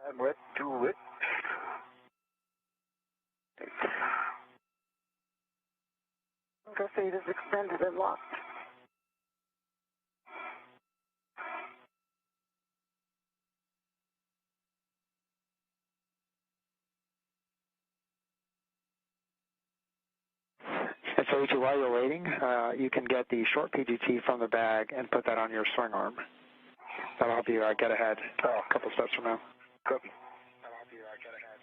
I'm ready to it. Go feet is extended and locked. And Soichi, while you're waiting, you can get the short PGT from the bag and put that on your swing arm. That'll help you get ahead a couple steps from now. Copy. That'll help you get ahead.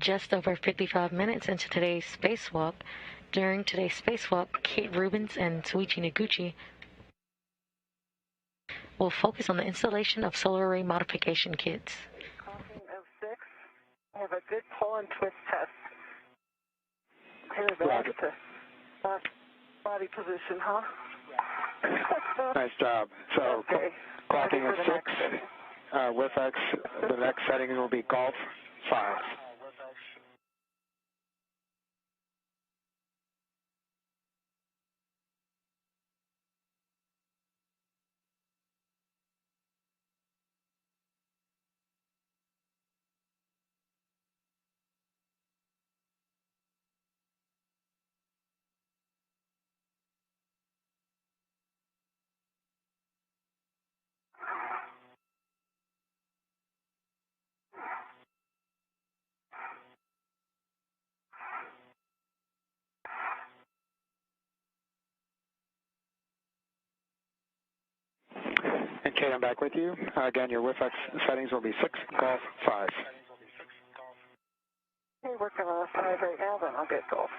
Just over 55 minutes into today's spacewalk. During today's spacewalk, Kate Rubins and Soichi Noguchi will focus on the installation of solar array modification kits. Crossing of 6. I have a good pull and twist test. Here's that to body position, huh? Nice job. So Okay. clocking at 6, with X, the next setting will be Golf 5. And Kate, I'm back with you. Again, your WIFX settings will be 6, Golf 5. Okay, working on a 5 right now, then I'll get golf.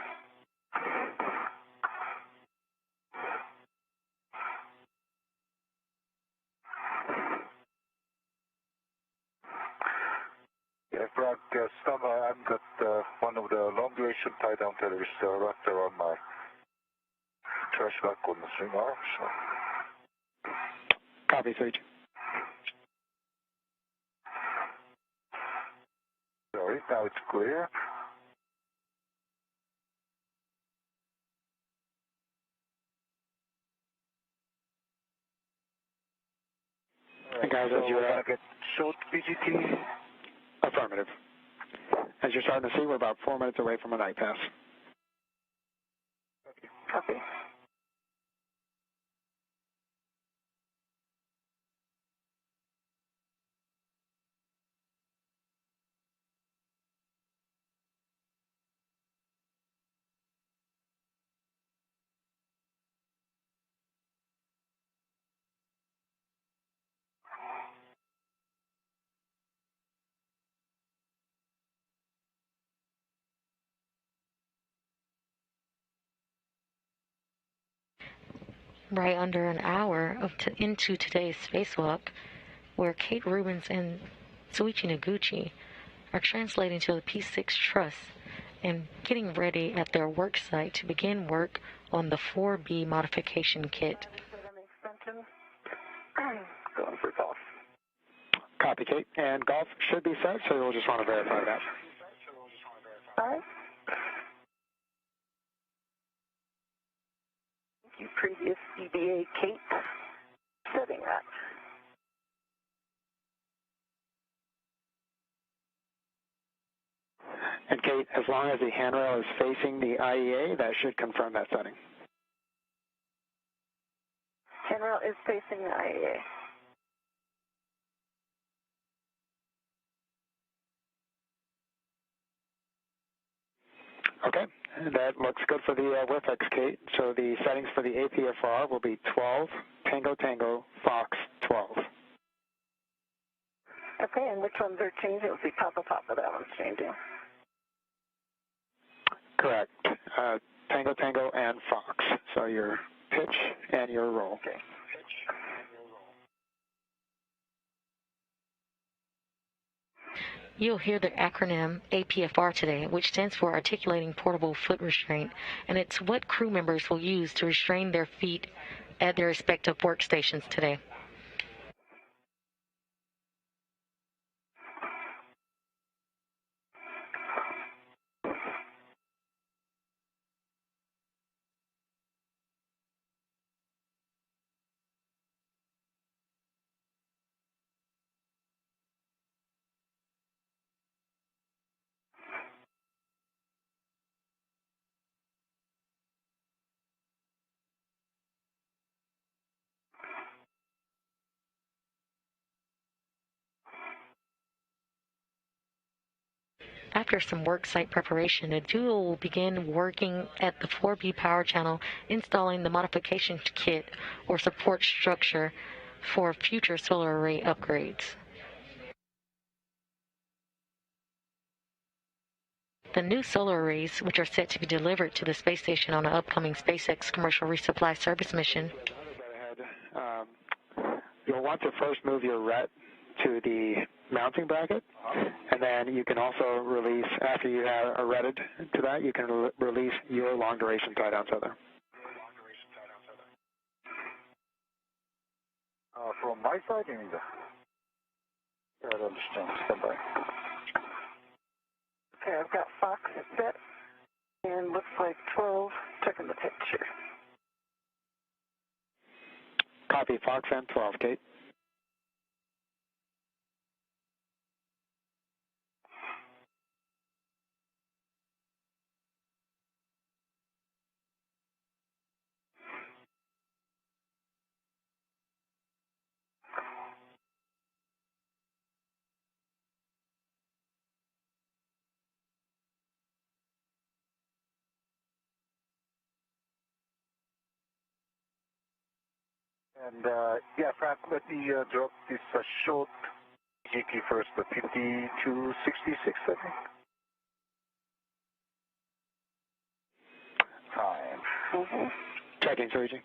Yeah, Brad, I've got one of the long duration tie down tethers wrapped around my trash back on the swing arm, so. Copy, Soichi. Sorry, now it's clear. And guys, as you're going to get short PGT. affirmative. As you're starting to see, we're about 4 minutes away from a night pass. Copy. right under an hour into today's spacewalk, where Kate Rubins and Suichi Noguchi are translating to the P6 truss and getting ready at their work site to begin work on the 4B modification kit. Going for golf. Copy, Kate. And golf should be set, so we'll just want to verify that. All right. Thank you, previous CBA Kate. Setting that. And Kate, as long as the handrail is facing the IEA, that should confirm that setting. Handrail is facing the IEA. Okay, that looks good for the WIFX, Kate. So the settings for the APFR will be 12, Tango Tango, Fox 12. Okay, and which ones are changing? Let's see, Papa Papa, that one's changing. Correct. Tango Tango and Fox. So your pitch and your roll. Okay. You'll hear the acronym APFR today, which stands for Articulating Portable Foot Restraint, and it's what crew members will use to restrain their feet at their respective workstations today. After some work site preparation, the duo will begin working at the 4B power channel, installing the modification kit or support structure for future solar array upgrades. The new solar arrays, which are set to be delivered to the space station on an upcoming SpaceX commercial resupply service mission. You'll want to first move your RET to the mounting bracket, and then you can also release, after you have retted to that, you can release your long-duration tie-down tether. From my side, you mean? I don't understand. Stand by. Okay, I've got Fox set, and looks like 12, checking the pitch here. Copy, Fox and 12, Kate. And yeah, Frank, let me drop this short GT first, the 5266, I think. Time. Checking, Suichi.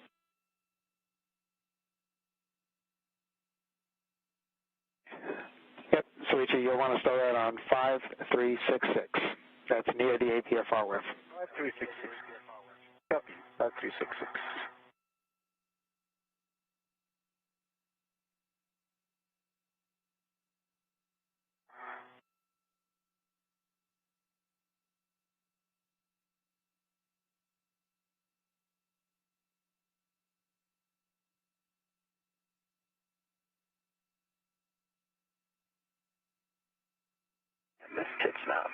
Yep, Suichi, you'll want to start that on 5366. That's near the APFR WIF. 5366. Copy. 5366. And this pitch knob.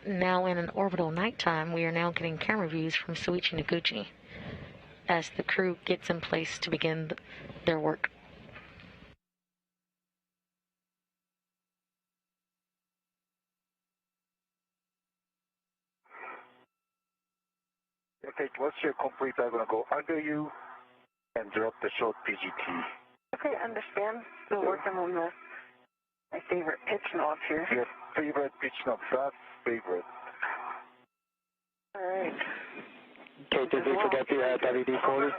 Now in an orbital nighttime, we are now getting camera views from Suichi Noguchi as the crew gets in place to begin their work. Okay, once you're complete, I'm going to go under you and drop the short PGT. Okay, I understand. Still working on my favorite pitch knob here. Your favorite pitch knob, that's favorite. All right. Kate, did we forget the WD-40?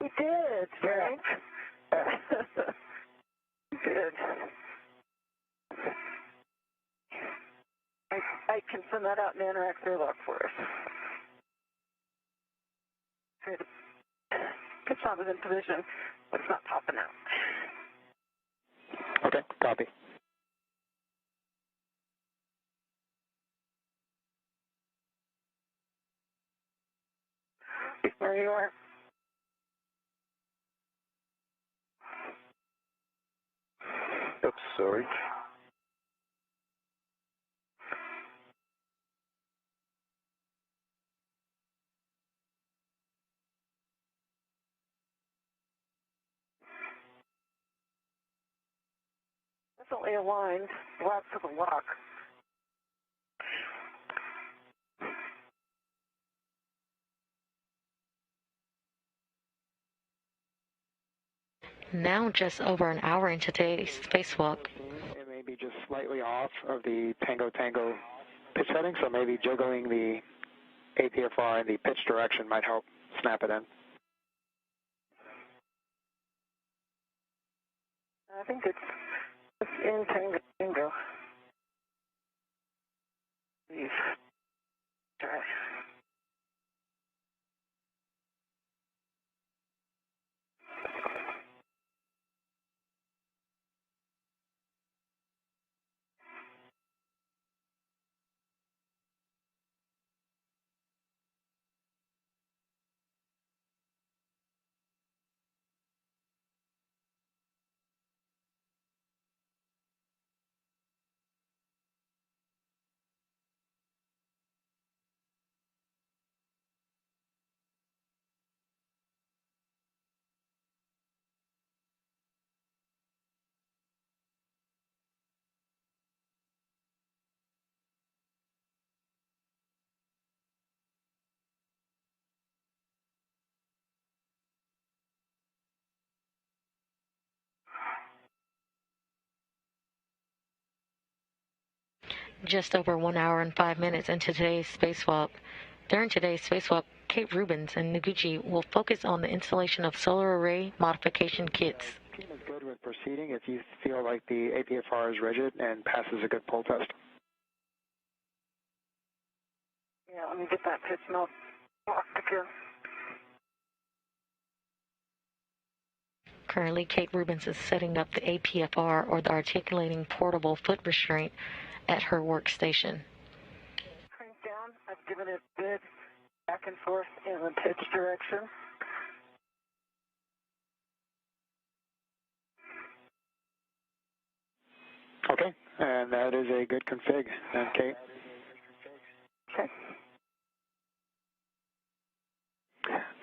We did, Frank. Good. I can send that out in Interact Airlock for us. Good. Pitch knob is in position, but it's not popping out. Okay, copy. There you are. Oops, sorry. Definitely aligned. Left to the lock. Now just over an hour into today's spacewalk. It may be just slightly off of the Tango pitch setting, so maybe jiggling the APFR in the pitch direction might help snap it in. I think it's in Tango. Please. Try. Just over 1 hour and 5 minutes into today's spacewalk. During today's spacewalk, Kate Rubens and Noguchi will focus on the installation of solar array modification kits. Team is good with proceeding if you feel like the APFR is rigid and passes a good pull test. Yeah, let me get that pitch knob locked again. Currently, Kate Rubens is setting up the APFR, or the articulating portable foot restraint, at her workstation. Crank down. I've given it good back and forth in the pitch direction. Okay, and that is a good config, then, Kate. Okay.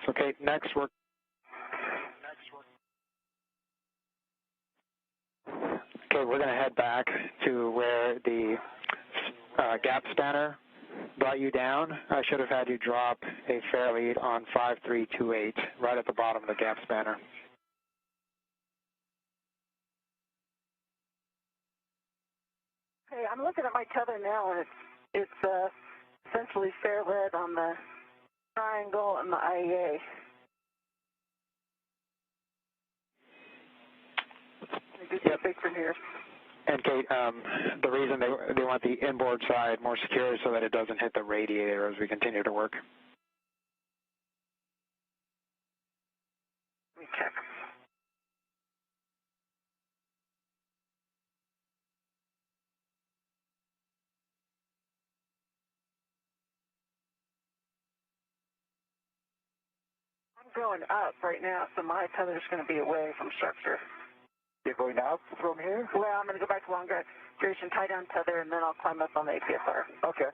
So, Kate, next we're going to head back to where the gap spanner brought you down. I should have had you drop a fair lead on 5328, right at the bottom of the gap spanner. Hey, I'm looking at my tether now, and it's essentially fair lead on the triangle and the IEA. Yep. Big from here. And Kate, the reason they want the inboard side more secure is so that it doesn't hit the radiator as we continue to work. Let me check. I'm going up right now, so my tether's going to be away from structure. You're going up from here? Well, I'm going to go back to long duration, tie down tether, and then I'll climb up on the APFR. Okay.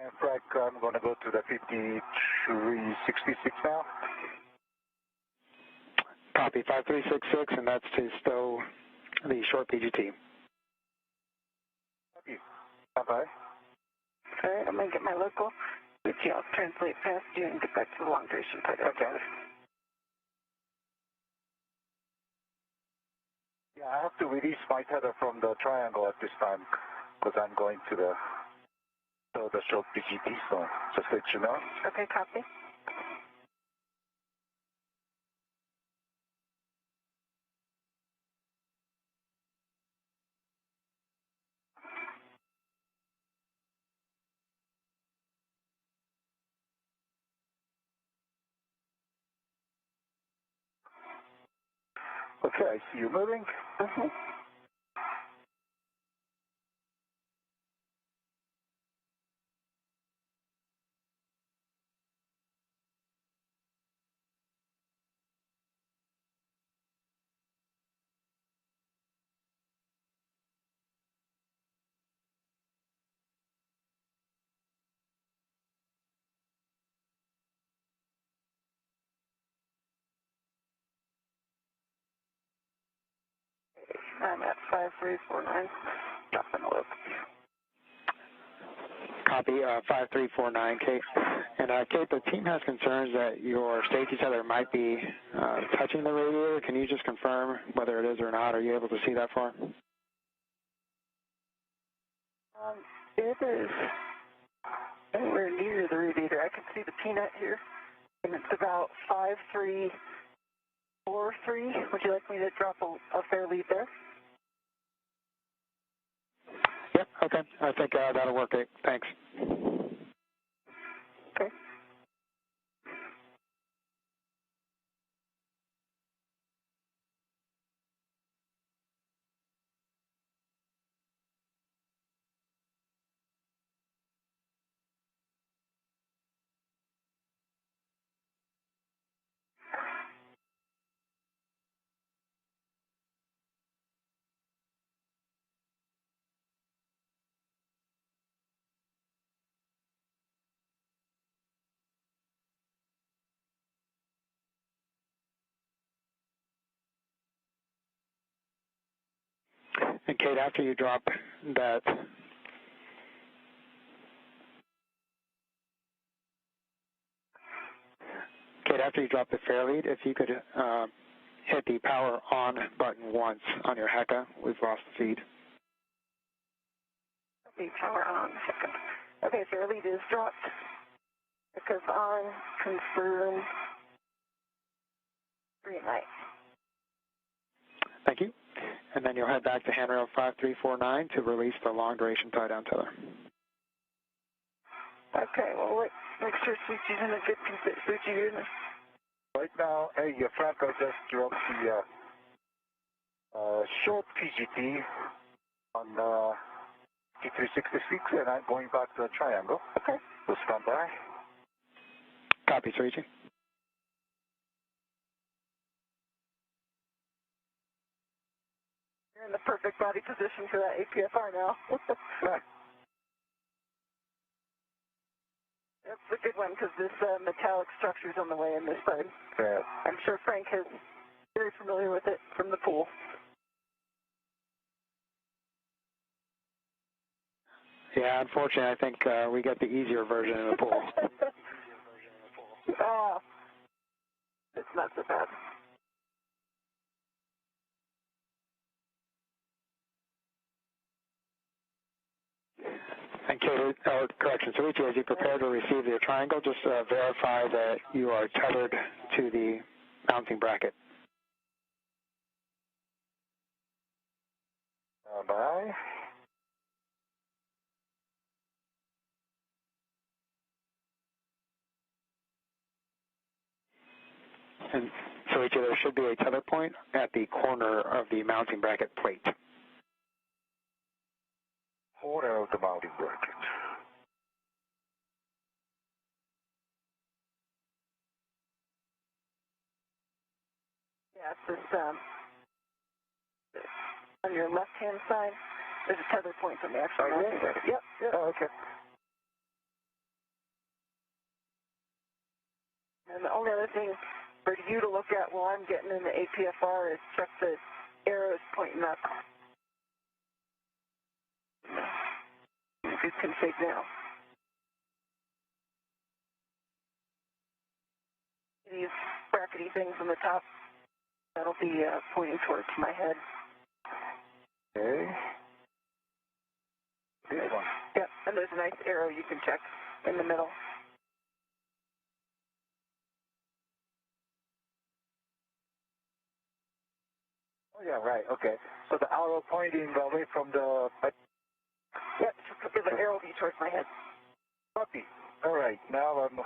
And Frank, I'm going to go to the 5366 now. Copy 5366, and that's to stow the short PGT. Copy. Bye-bye. All right, I'm going to get my local. I'll translate past you and get back to the long duration part. Okay. Yeah, I have to release my tether from the triangle at this time because I'm going to the short PGT, so just let you know. Okay, copy. Okay, I see you moving. Mm-hmm. I'm at 5349. Dropping a loop. Copy 5349, Kate. And Kate, the team has concerns that your safety tether might be touching the radiator. Can you just confirm whether it is or not? Are you able to see that far? It is anywhere near the radiator. I can see the peanut here, and it's about 5343. Would you like me to drop a fair lead there? Yep, okay. I think that'll work, Kate. Thanks. Okay. And Kate, after you drop that, the fair lead, if you could hit the power on button once on your HECA, we've lost the feed. The power on. Okay, fair lead is dropped. Because on, confirm, green light. Thank you. And then you'll head back to handrail 5349 to release the long duration tie down tether. Okay, well, make sure Suchi's in a good condition. Suchi, you're in a... Right now, hey, Franco just dropped the short PGT on 5366, and I'm going back to the triangle. Okay. So stand by. Copy, Suchi. You're in the perfect body position for that APFR now. That's a good one because this metallic structure is on the way in this side. Yeah. I'm sure Frank is very familiar with it from the pool. Yeah, unfortunately, I think we get the easier version in the pool. It's not so bad. And Kate, correction, Suichi, as you prepare to receive your triangle, just verify that you are tethered to the mounting bracket. Bye. And Suichi, there should be a tether point at the corner of the mounting bracket plate. Corner of the mounting bracket. Yeah, it's just on your left-hand side, there's a tether point on the actual mounting bracket. Yep. Oh, okay. And the only other thing for you to look at while I'm getting in the APFR is check the arrows pointing up. Good config now. These brackety things on the top, that'll be pointing towards my head. Okay. This one. Yep, and there's a nice arrow you can check in the middle. Oh, yeah, right, okay. So the arrow pointing away from the... Yep, the arrow will be towards my head. Copy. All right, now I'm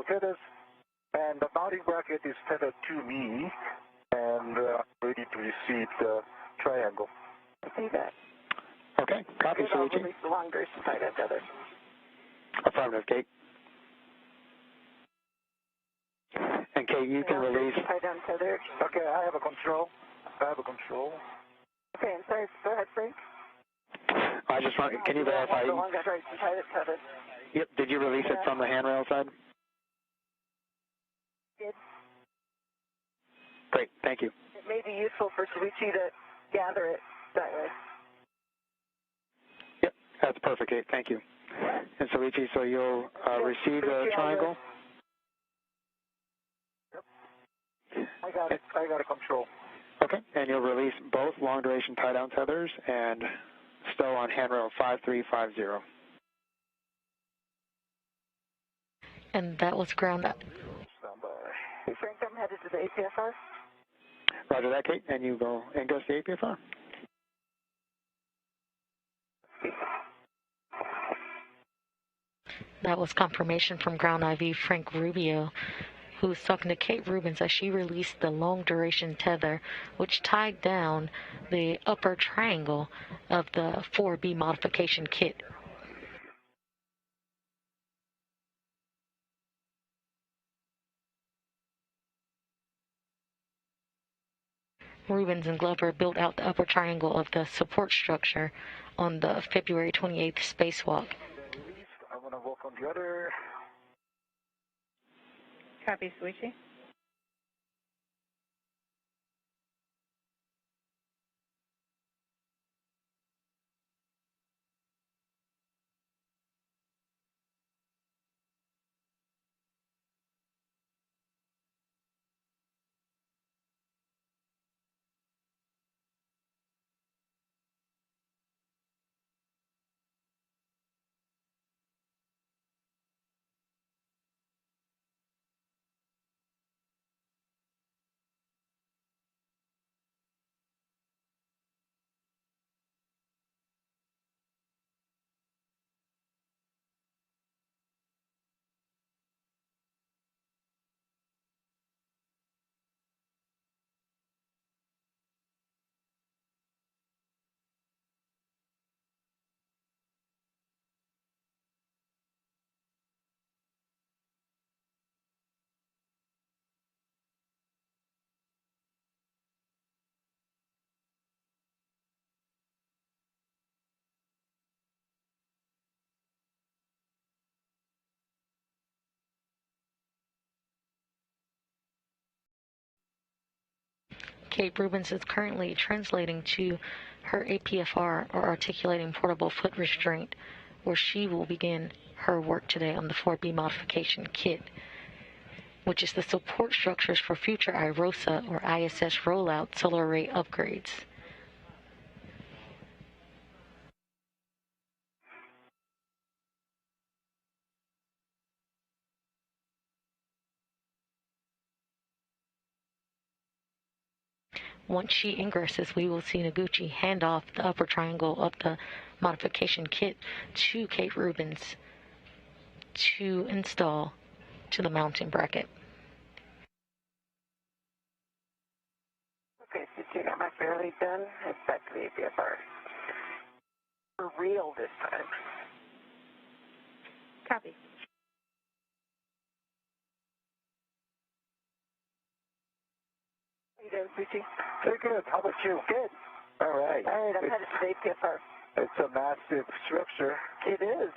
tethered, and the mounting bracket is tethered to me, and ready to receive the triangle. I see that. Okay, copy, I'll Soichi. release the long duration tie-down tether. Affirmative, Kate. And Kate, you can release... Tie-down tether. Okay, I have a control. Okay, and sorry, go ahead, Frank. I just want... Can you verify... The long duration tether. Yep, did you release it from the handrail side? Did. Great, thank you. It may be useful for Soichi to gather it that way. Yep, that's perfect, Kate, thank you. And Soichi, so you'll receive the triangle? Yep. I got a control. Okay, and you'll release both long-duration tie-down tethers and stow on handrail 5350. And that was ground up. Stand by. Hey, Frank, I'm headed to the APFR. Roger that, Kate, and you go and go to the APFR. That was confirmation from Ground IV Frank Rubio, who was talking to Kate Rubens as she released the long duration tether, which tied down the upper triangle of the 4B modification kit. Rubens and Glover built out the upper triangle of the support structure on the February 28th spacewalk. I want to work on the other. Copy, Soichi. Kate Rubens is currently translating to her APFR, or articulating portable foot restraint, where she will begin her work today on the 4B modification kit, which is the support structures for future IROSA or ISS rollout solar array upgrades. Once she ingresses, we will see Noguchi hand off the upper triangle of the modification kit to Kate Rubens to install to the mounting bracket. Okay, so you got my fairly done. Head back to the APFR. For real this time. Copy. How you doing, Suchi? Very good. How about you? Good. All right. All right, I'm headed to the APFR. It's a massive structure. It is.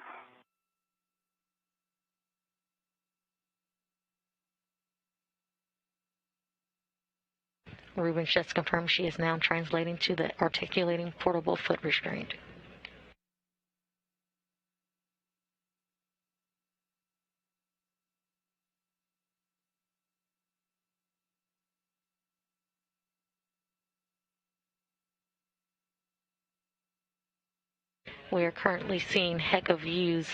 Rubens just confirmed she is now translating to the articulating portable foot restraint. We are currently seeing heck of views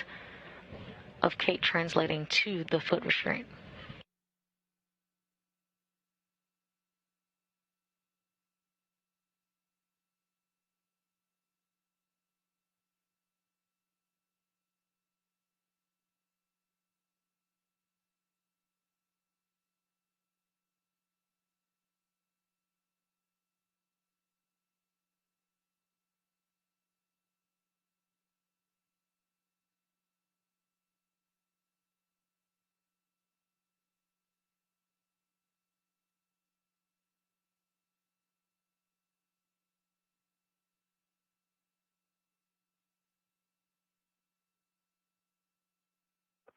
of Kate translating to the foot restraint.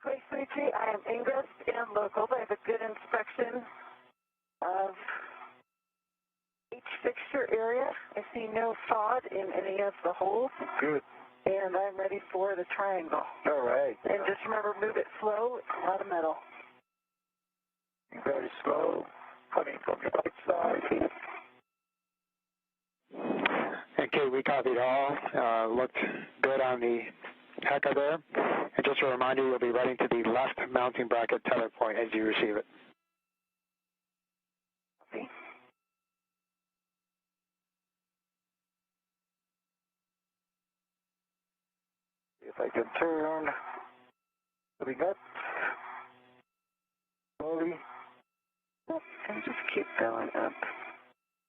Okay, sweetie, I am ingressed and local. I have a good inspection of each fixture area. I see no FOD in any of the holes. Good. And I'm ready for the triangle. All right. And just remember, move it slow. It's a lot of metal. Very slow. Coming from your right side. And Kate, we copied all. Looked good on the hecker there. And just a reminder, you'll be running to the left mounting bracket tether point as you receive it. Okay. If I can turn, coming up, slowly. And just keep going up.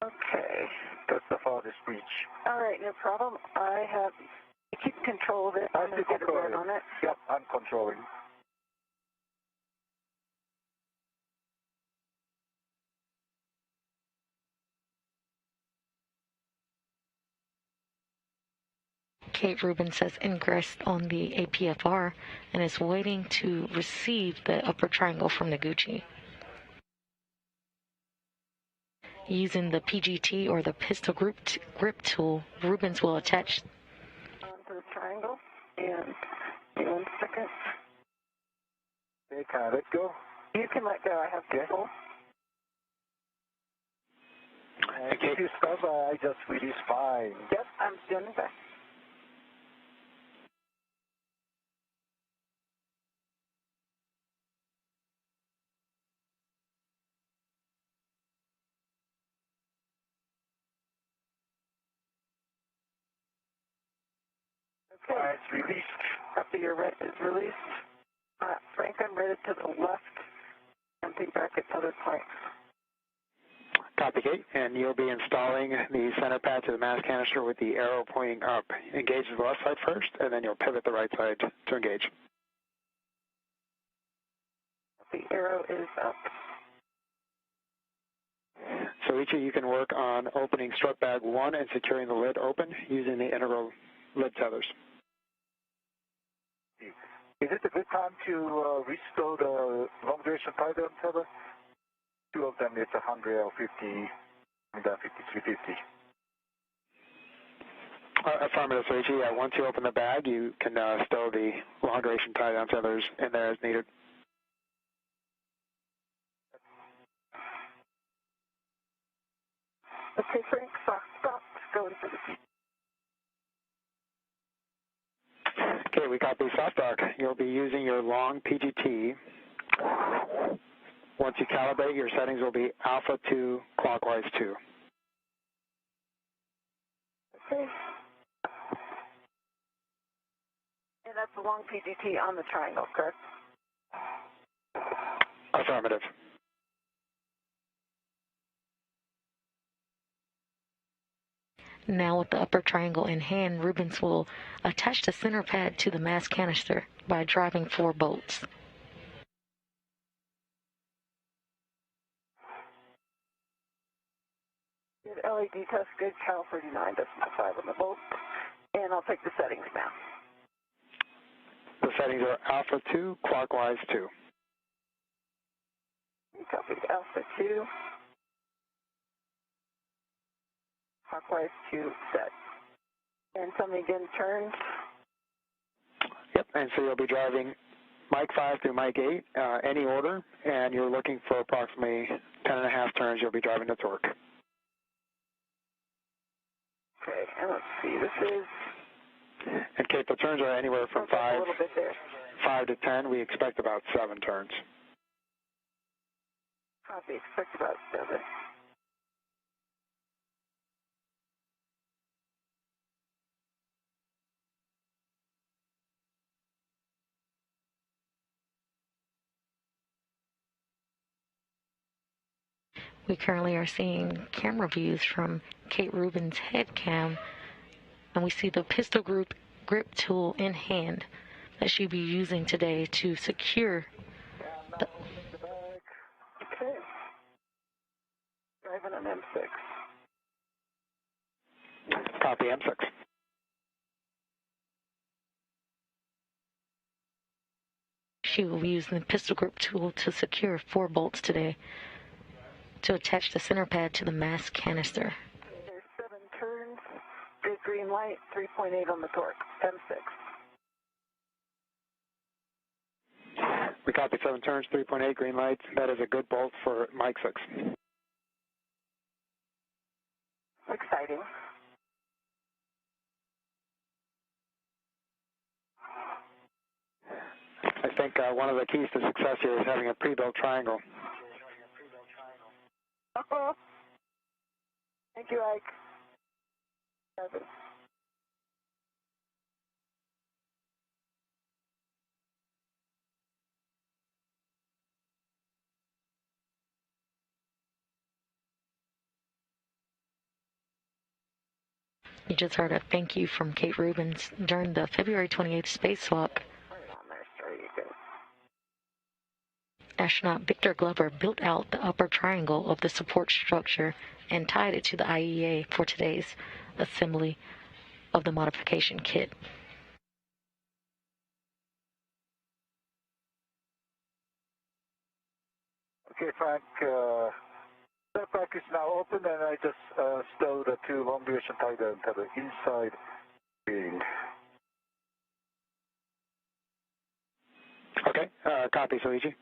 Okay. That's the farthest reach. All right, no problem. I have to keep control of it. I'm going to get a controlling. word on it. Yep, I'm controlling. Kate Rubens says ingressed on the APFR and is waiting to receive the upper triangle from Noguchi. Using the PGT or the pistol grip tool, Rubens will attach Onto the triangle. And 1 second. Okay, can I let go? You can let go. I have control. And if you stop, I just release fine. Yep, I'm standing back. Okay. It's released. After your right is released, Frank, I'm ready to the left. Empty bracket to the point. Copy, Kate. And you'll be installing the center pad to the mass canister with the arrow pointing up. Engage the left side first, and then you'll pivot the right side to engage. The arrow is up. So each of you can work on opening strut bag 1 and securing the lid open using the integral lid tethers. Is it a good time to restore the long duration tie-down tether? Two of them, it's 100 or 50, and 5350. Affirmative, so once you open the bag, you can stow the long duration tie-down tethers in there as needed. Okay, Frank, stop. Going for the seat. Okay, we got the soft arc. You'll be using your long PGT. Once you calibrate, your settings will be alpha 2, clockwise 2. Okay. And that's the long PGT on the triangle, correct? Affirmative. Now with the upper triangle in hand, Rubens will attach the center pad to the mass canister by driving 4 bolts. Good LED test, good Cal 39.5 on the bolt. And I'll take the settings now. The settings are alpha 2, clockwise 2. Copy alpha 2. clockwise to set. And tell me again, turns. Yep, and so you'll be driving Mike 5 through Mike 8, any order, and you're looking for approximately 10.5 turns. You'll be driving the torque. Okay, and let's see, this is... And Kate, the turns are anywhere from a little bit there. 5 to 10. We expect about 7 turns. Copy, expect about 7. We currently are seeing camera views from Kate Rubin's head cam, and we see the pistol grip tool in hand that she'll be using today to secure the... Okay. Driving on M6. Copy, M6. She will be using the pistol grip tool to secure 4 bolts today to attach the center pad to the mass canister. There's 7 turns, big green light, 3.8 on the torque, M6. We copy 7 turns, 3.8 green lights. That is a good bolt for Mike 6. Exciting. I think one of the keys to success here is having a pre-built triangle. Thank you, Ike. 7. You just heard a thank you from Kate Rubins during the February 28th spacewalk. Astronaut Victor Glover built out the upper triangle of the support structure and tied it to the IEA for today's assembly of the modification kit. Okay, Frank, setback is now open, and I just stowed the 2 long duration tighter into the inside being. Okay, copy, Soichi.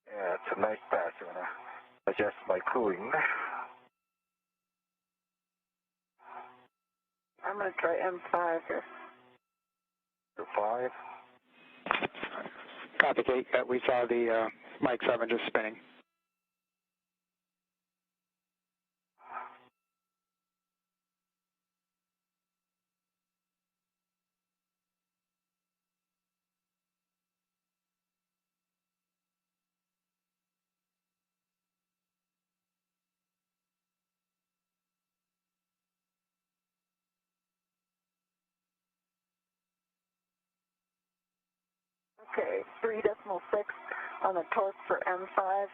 Yeah, it's a nice pass. I'm going to adjust my cooling. I'm going to try M5 here. 5. Copy, Kate. We saw the Mike 7 just spinning. Okay, 3.6 on the torque for M5.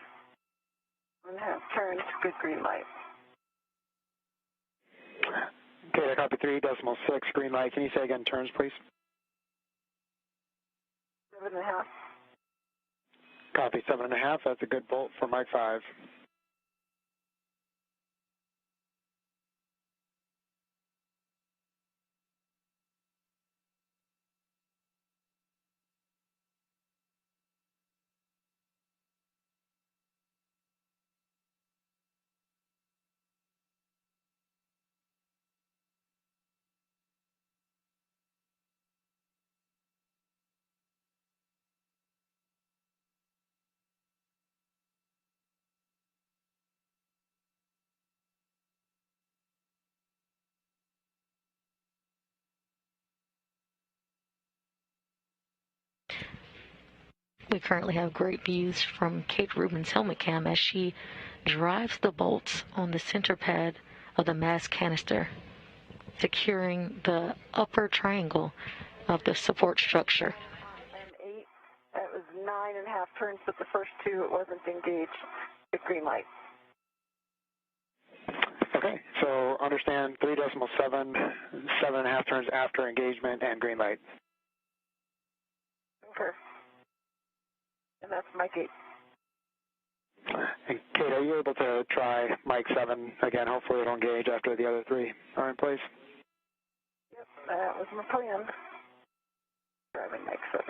1.5 turns, good green light. Okay, I copy 3.6 green light. Can you say again turns, please? 7.5. Copy 7.5. That's a good bolt for Mike 5. We currently have great views from Kate Rubin's helmet cam as she drives the bolts on the center pad of the mass canister, securing the upper triangle of the support structure. M8, half turns, but the first two it wasn't engaged at green light. Okay, so understand 3.7, 7.5 turns after engagement and green light. Okay. And that's Mike 8. And Kate, are you able to try Mike 7 again? Hopefully it'll engage after the other three are in place. Yep, that was my plan. Driving Mike 7.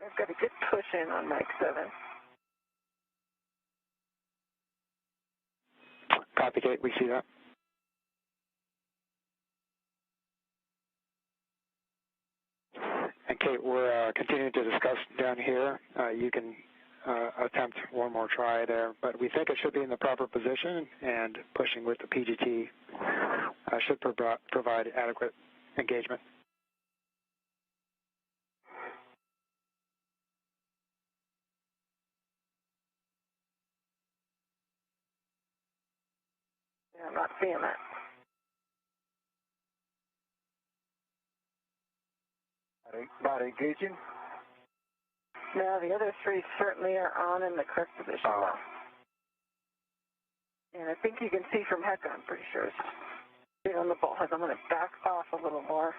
I've got a good push in on Mike 7. Copy, Kate, we see that. And Kate, we're continuing to discuss down here. You can attempt one more try there, but we think it should be in the proper position, and pushing with the PGT should provide adequate engagement. Yeah, I'm not seeing that. Not engaging? No, the other three certainly are on in the correct position now. And I think you can see from Hecka, I'm pretty sure it's being on the bullhead. I'm going to back off a little more.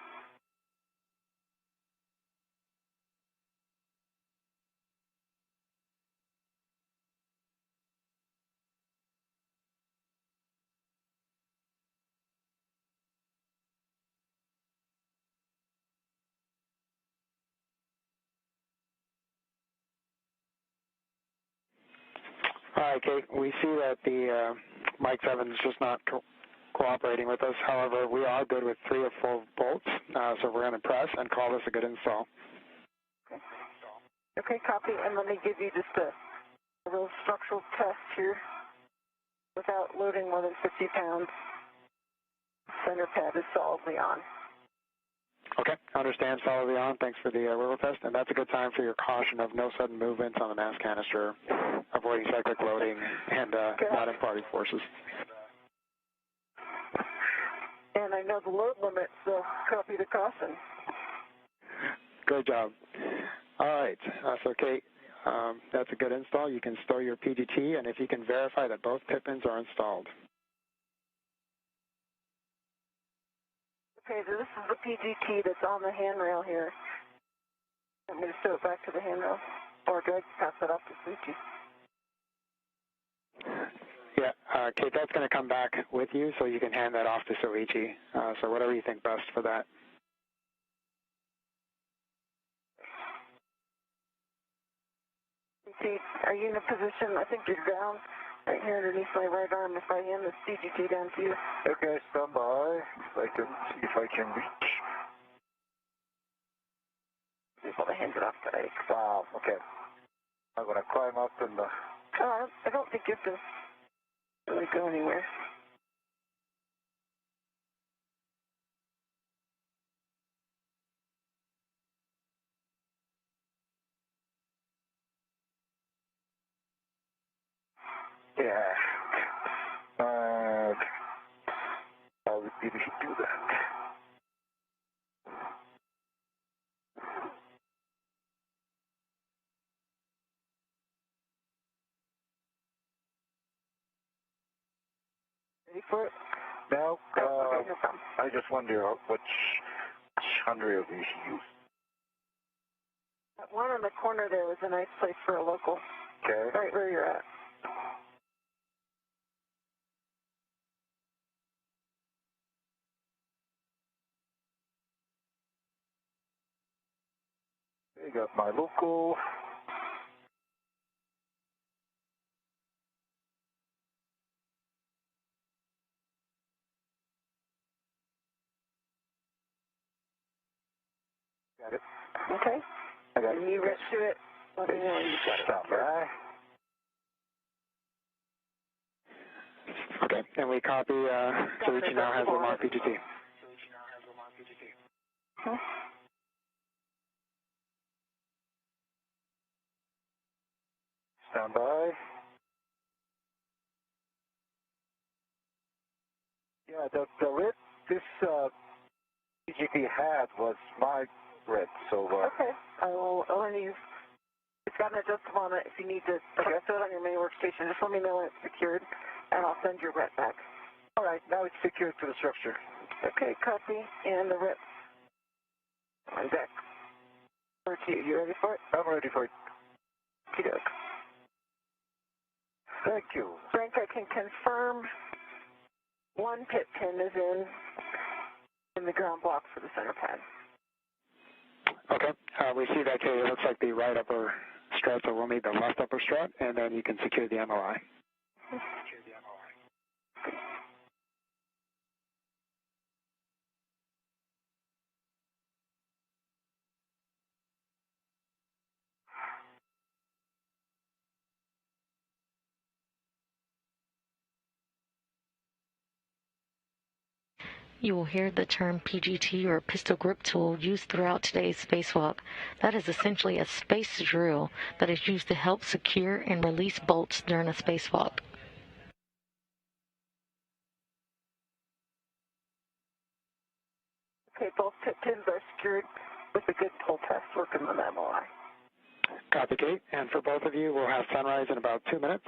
All right, Kate, we see that the Mike 7 is just not cooperating with us. However, we are good with 3 or 4 volts, so we're going to press and call this a good install. Okay, okay, copy. And let me give you just a little structural test here without loading more than 50 pounds. Center pad is solidly on. Okay, understand, solidly on. Thanks for the wiggle test. And that's a good time for your caution of no sudden movements on the mass canister, avoiding cyclic loading, and not imparting forces. And I know the load limit, so copy the caution. Good job. All right, so Kate, that's a good install. You can store your PGT, and if you can verify that both pit pins are installed. Okay, so this is the PGT that's on the handrail here. I'm going to stow it back to the handrail, or do I pass it off to Suchi? Yeah, Kate, that's going to come back with you, so you can hand that off to Soichi. So whatever you think best for that. See, are you in a position? I think you're down right here underneath my right arm. If I hand this PGT down to you. Okay, stand by. If I can reach. Able to hand it off to Ike. Wow, okay. I'm going to climb up and... I don't think you have to really go anywhere. Yeah. I would maybe should do that. Ready for it? Now, Okay, no problem. I just wonder which handrail we should use. That one on the corner there was a nice place for a local. Okay. Right where you're at. I got my local. Got it. Okay. I got And you reach to it. Let me know when you've got it. Stand by. Okay, and we copy, Soichi now has Lamar PGT. Hmm? Stand by. Yeah, the red this PGT had was my red, so Okay. I will only use. It's got an adjustable on it. If you need to adjust it on your main workstation, just let me know when it's secured, and I'll send your rep back. all right, now it's secured to the structure. Okay, copy, and the rep on deck. Over to you. You ready for it? I'm ready for it. Okey-doke. Thank you. Frank, I can confirm one pit pin is in the ground block for the center pad. Okay, we see that it looks like the right upper strut, so we'll need the left upper strut, and then you can secure the MOI. You will hear the term PGT or pistol grip tool used throughout today's spacewalk. That is essentially a space drill that is used to help secure and release bolts during a spacewalk. Okay, both pit pins are secured with a good pull test working on the MOI. Copy, Kate, and for both of you, we'll have sunrise in about 2 minutes,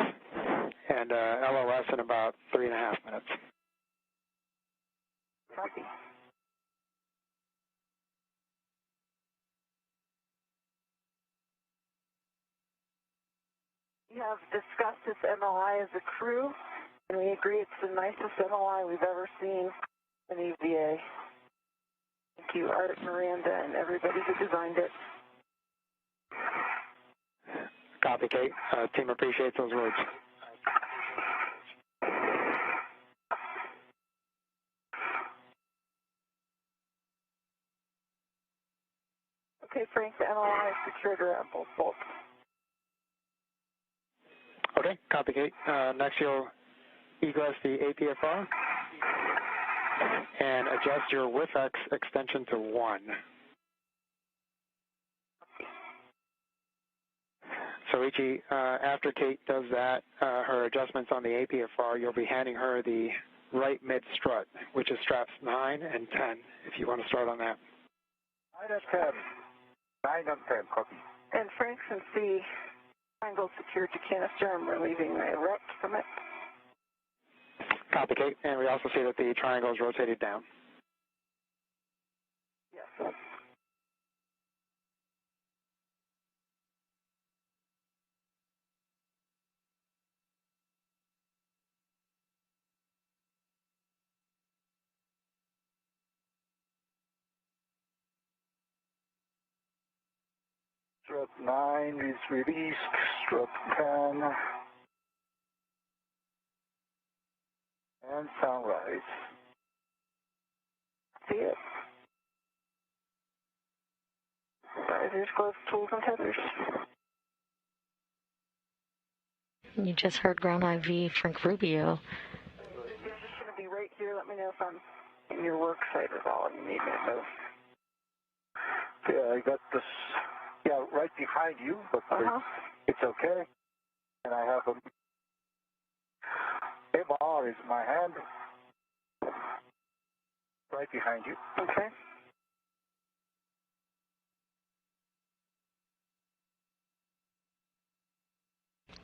and LOS in about 3.5 minutes. Copy. We have discussed this MOI as a crew, and we agree it's the nicest MOI we've ever seen in EVA. Thank you, Art, Miranda, and everybody who designed it. Copy, Kate. Team appreciates those words. Okay, Frank, the MOI is secured around both bolts. Okay, copy, Kate. Next, you'll egress the APFR and adjust your WIFX extension to 1. Soichi, after Kate does that, her adjustments on the APFR, you'll be handing her the right mid strut, which is straps 9 and 10, if you want to start on that. 9 and 10. 9 and 10, copy. And Frank, since the triangle secured to canister, I'm relieving my rep from it. Copy, Kate. And we also see that the triangle is rotated down. Yes. Strut 9 is released. Strut 10. And sunrise. See it. Risers, gloves, tools, and tethers. You just heard Ground IV Frank Rubio. You're just going to be right here. Let me know if I'm in your work site at all and you need me to move. Yeah, I got this. Yeah, right behind you, but it's okay. And I have a MR is my hand. Right behind you. Okay.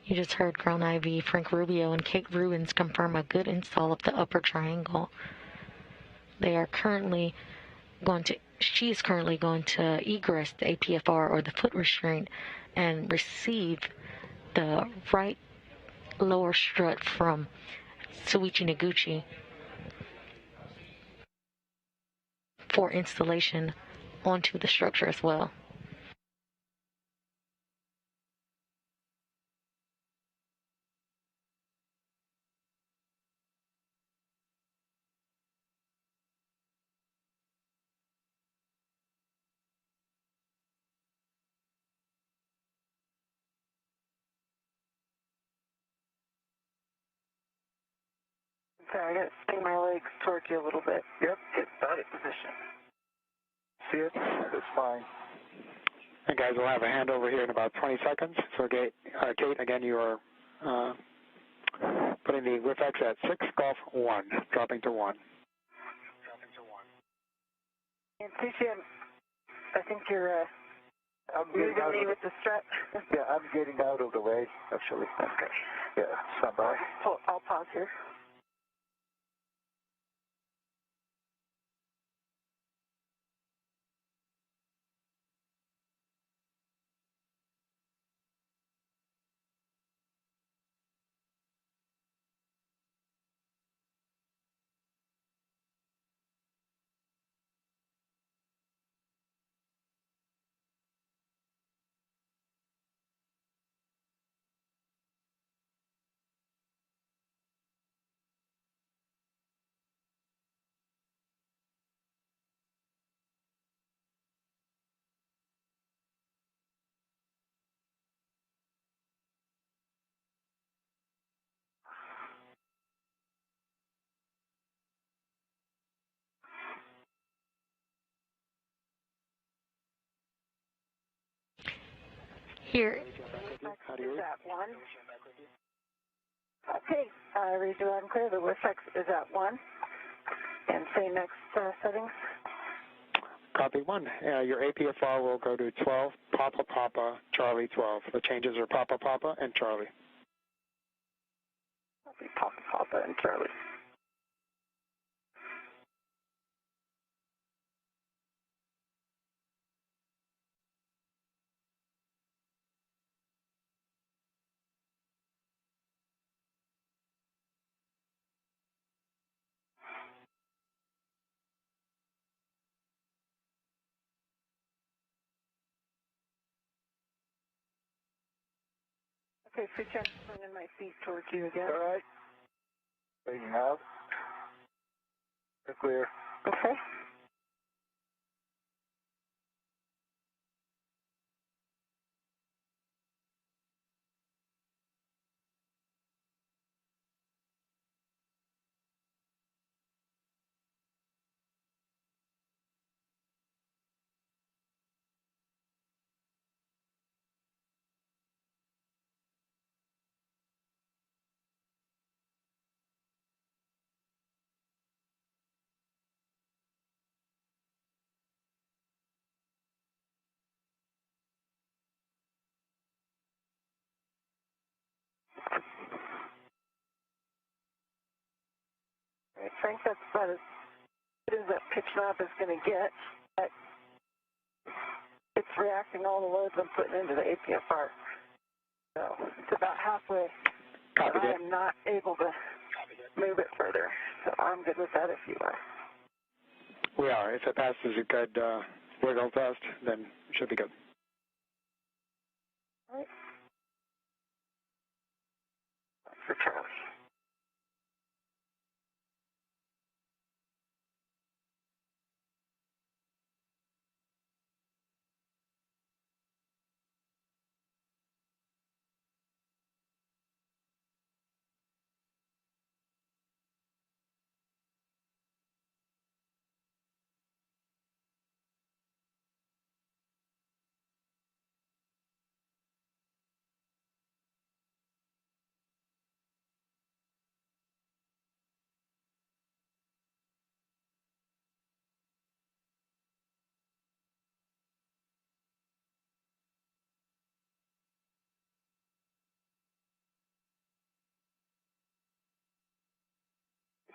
You just heard Ground IV Frank Rubio and Kate Rubens confirm a good install of the upper triangle. They are currently she is currently going to egress the APFR or the foot restraint and receive the right lower strut from Soichi Noguchi for installation onto the structure as well. Okay, I got to swing my legs towards you a little bit. Yep. Get body position. See it? It's fine. And guys, we'll have a handover here in about 20 seconds. So, Kate, again, you are putting the WIFX at 6 Golf 1, dropping to 1. And Sushi, I think you're I'm getting moving out me of with the strap. Yeah, I'm getting out of the way, actually. Okay. Yeah, stand by. I'll pause here. Here, How do you read? Is at 1. Okay, read you loud and clear. The WIFX is at 1. And say next settings. Copy 1. Your APFR will go to 12, Papa Papa, Charlie 12. The changes are Papa Papa and Charlie. Copy Papa Papa and Charlie. Okay, Suchi, I'm swinging my feet towards you again. All right. Waiting out. Clear. Okay. I think that's about as good as that pitch knob is going to get. But it's reacting all the loads I'm putting into the APFR. So it's about halfway. Copy I that. am not able to move it further. So I'm good with that if you are. We are. If it passes a good wiggle test, then it should be good. All right. For Charlie.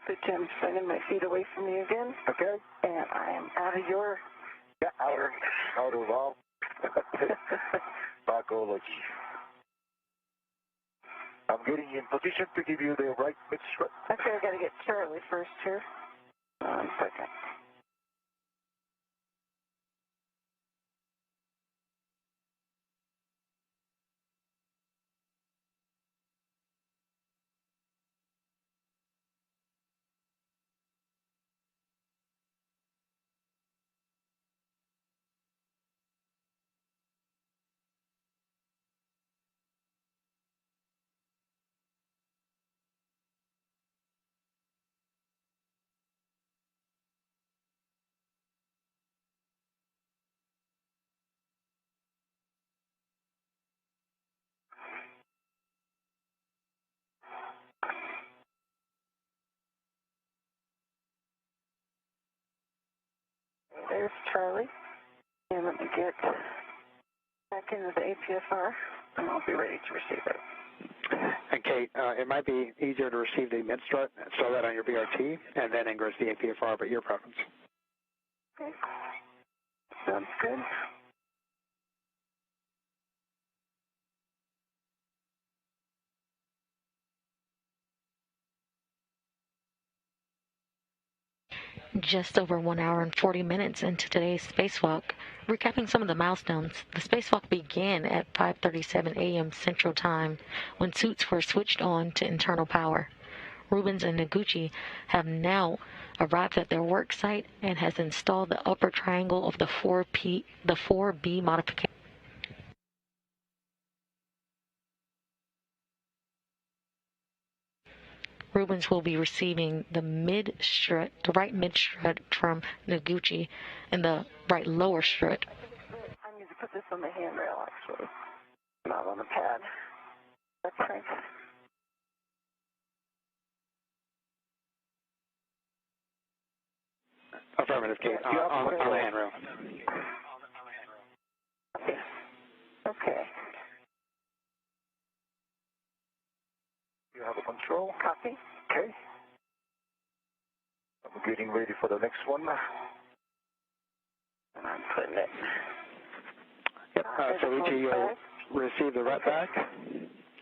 So Jim, swinging my feet away from you again. Okay. And I am out of your Yeah, out of all. Bacology. I'm getting in position to give you the right mid strut. Okay, I got to get Charlie first here. 1 second. There's Charlie. And let me get back into the APFR, and I'll be ready to receive it. And Kate, it might be easier to receive the mid-strut, so that on your BRT, and then ingress the APFR, but your preference. Okay. Sounds good. Just over 1 hour and 40 minutes into today's spacewalk. Recapping some of the milestones, the spacewalk began at 5:37 a.m. Central Time when suits were switched on to internal power. Rubens and Noguchi have now arrived at their work site and has installed the upper triangle of the 4B modification. Rubens will be receiving the right mid strut from Noguchi and the right lower strut. I need to put this on the handrail, actually, not on the pad. That's right. Affirmative, Kate, on the handrail. Okay. You have a control. Copy. Okay. I'm getting ready for the next one. And I'm putting it. Yep, so you'll receive the right back,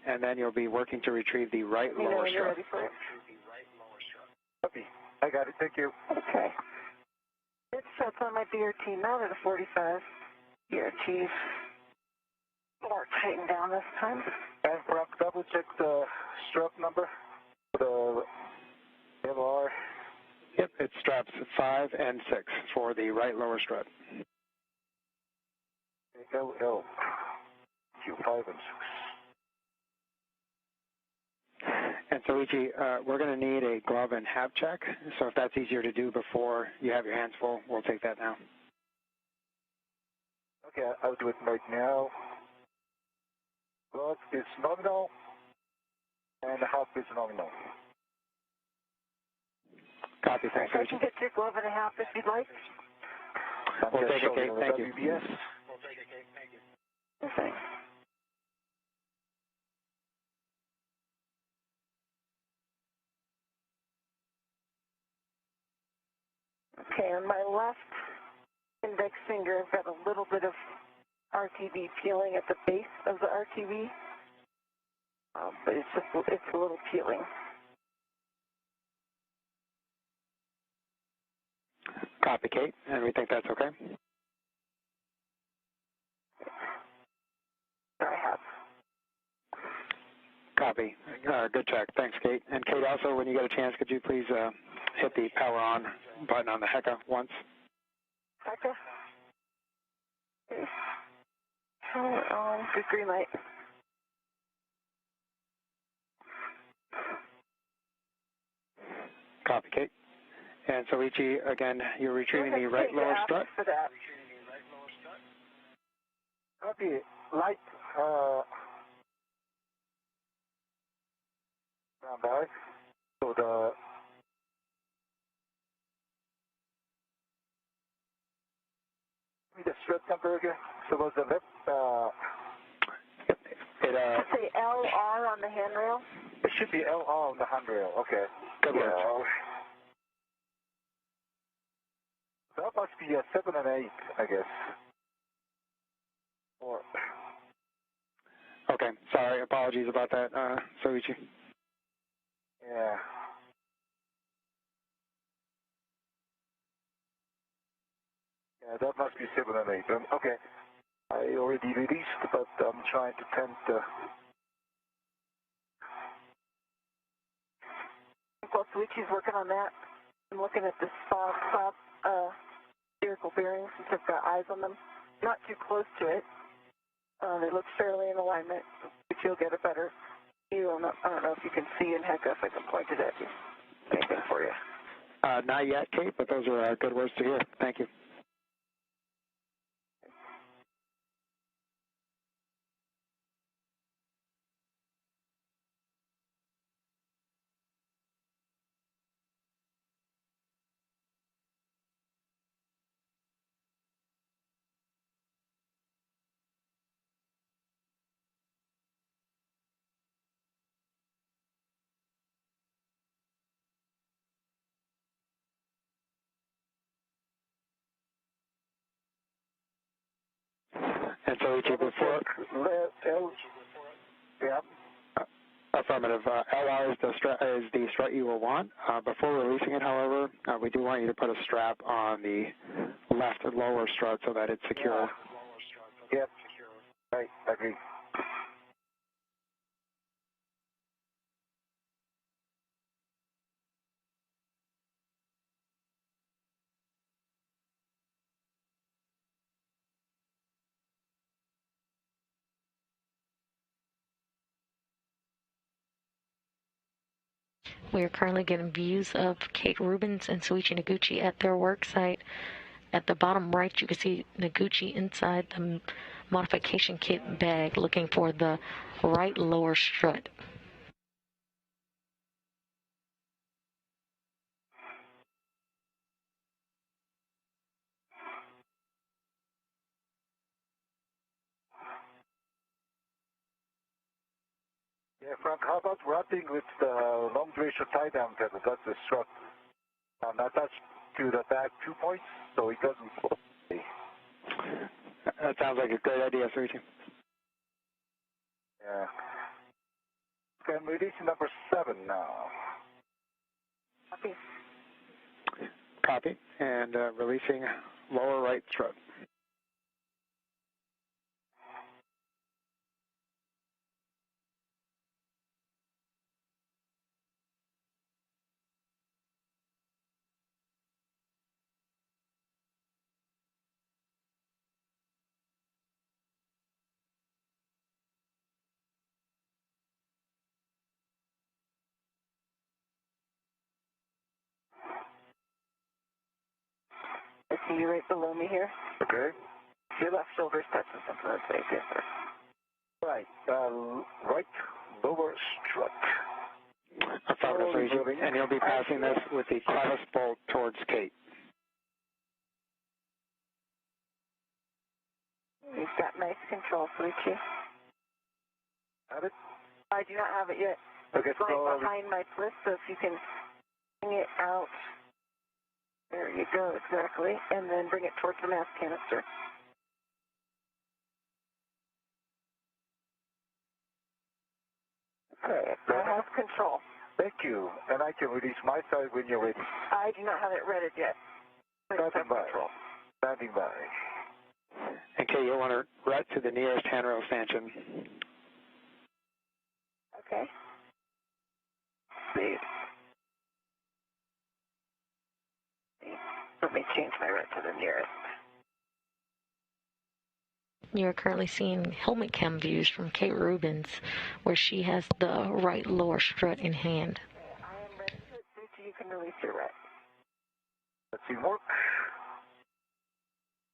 and then you'll be working to retrieve the right lower you're strut. ready for it. Copy. I got it. Thank you. Okay. It sets on my BRT now at a 45. BRT's more tightened down this time. And Frank, double check the strap number for the LR. Yep, it's straps 5 and 6 for the right lower strut. LL. Q5 and 6. And so, Ichi, we're going to need a glove and hab check. So if that's easier to do before you have your hands full, we'll take that now. Okay, I'll do it right now. Glove is nominal, and the hab is nominal. Copy, thanks, I Ichi. can get your glove and a half if you'd like. We'll take it, Kate. Thank you. WBS. Okay. Okay, on my left index finger, I've got a little bit of RTV peeling at the base of the RTV, but it's a little peeling. Copy, Kate, and we think that's okay. I have. Copy. Good check. Thanks, Kate. And Kate, also, when you get a chance, could you please hit the power on button on the HECA once? HECA? Okay. Power on. Good green light. Copy, Kate. And so, Ichi, again, you're retrieving the right lower strut? For that. Copy. Light. Stand by. So the strut number again. So was the left. It say LR on the handrail. It should be LR on the handrail. Okay. Good work. That must be a 7 and 8, I guess. Or. Okay. Sorry. Apologies about that, Soichi. Yeah. Yeah, that must be 7 and 8. Okay. I already released, but I'm trying to tempt the. While Soichi's working on that, I'm looking at the soft spherical bearings since I've got eyes on them. Not too close to it. They look fairly in alignment, but you'll get a better view. I don't know if you can see in HECA if I can point it at you. Anything for you? Not yet, Kate, but those are good words to hear. Thank you. Soichi, before... Yeah. Affirmative. LR is the strut you will want. Before releasing it, however, we do want you to put a strap on the left lower strut so that it's secure. Yep. Right, I agree. We are currently getting views of Kate Rubins and Soichi Noguchi at their work site. At the bottom right, you can see Noguchi inside the modification kit bag looking for the right lower strut. Yeah, Frank, how about wrapping with the long duration tie down tether? That's the strut. Attached to the back 2 points so it doesn't fall. That sounds like a great idea, Soichi. Yeah. Okay, release number 7 now. Copy. Copy. And releasing lower right strut. I see you right below me here. Okay. Your left shoulder's touching something that's right there. Right. Right lower strut. Affirmative, Soichi. And you'll be passing this with the clevis bolt towards Kate. You've got nice control, Soichi. Have it? I do not have it yet. Okay, It's right behind my twist, so if you can bring it out. There you go, exactly. And then bring it towards the mass canister. Okay, I have control. Thank you. And I can release my side when you're ready. I do not have it readied yet. Standing by. Control. Standing by. And Kate, you'll want to ret to the nearest handrail stanchion. Okay. See. Let me change my ret to the nearest. You're currently seeing helmet cam views from Kate Rubins, where she has the right lower strut in hand. I am ready to Soichi, you can release your ret. Let's see work.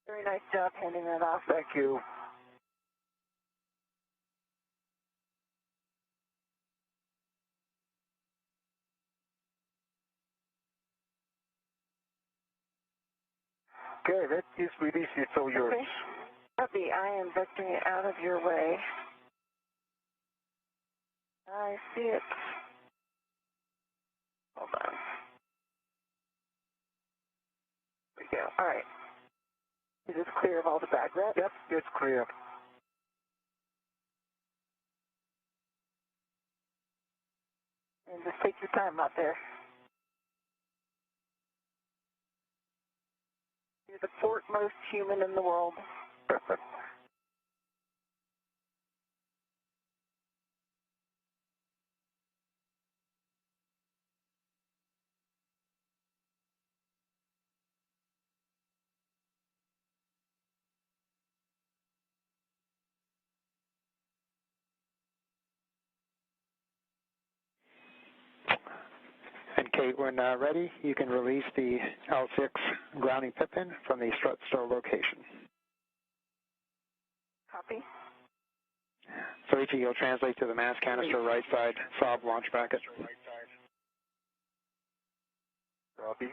Very nice job handing that off. Thank you. Okay, that is released. It's all yours. Okay. Copy. I am vectoring it out of your way. I see it. Hold on. There we go. All right. Is this clear of all the bag reps? Yep, it's clear. And just take your time out there. You're the fourth-most human in the world. And Kate, when ready, you can release the L6 grounding pit pin from the strut store location. Copy. Soichi, you'll translate to the mass canister right side sob launch bracket. Copy.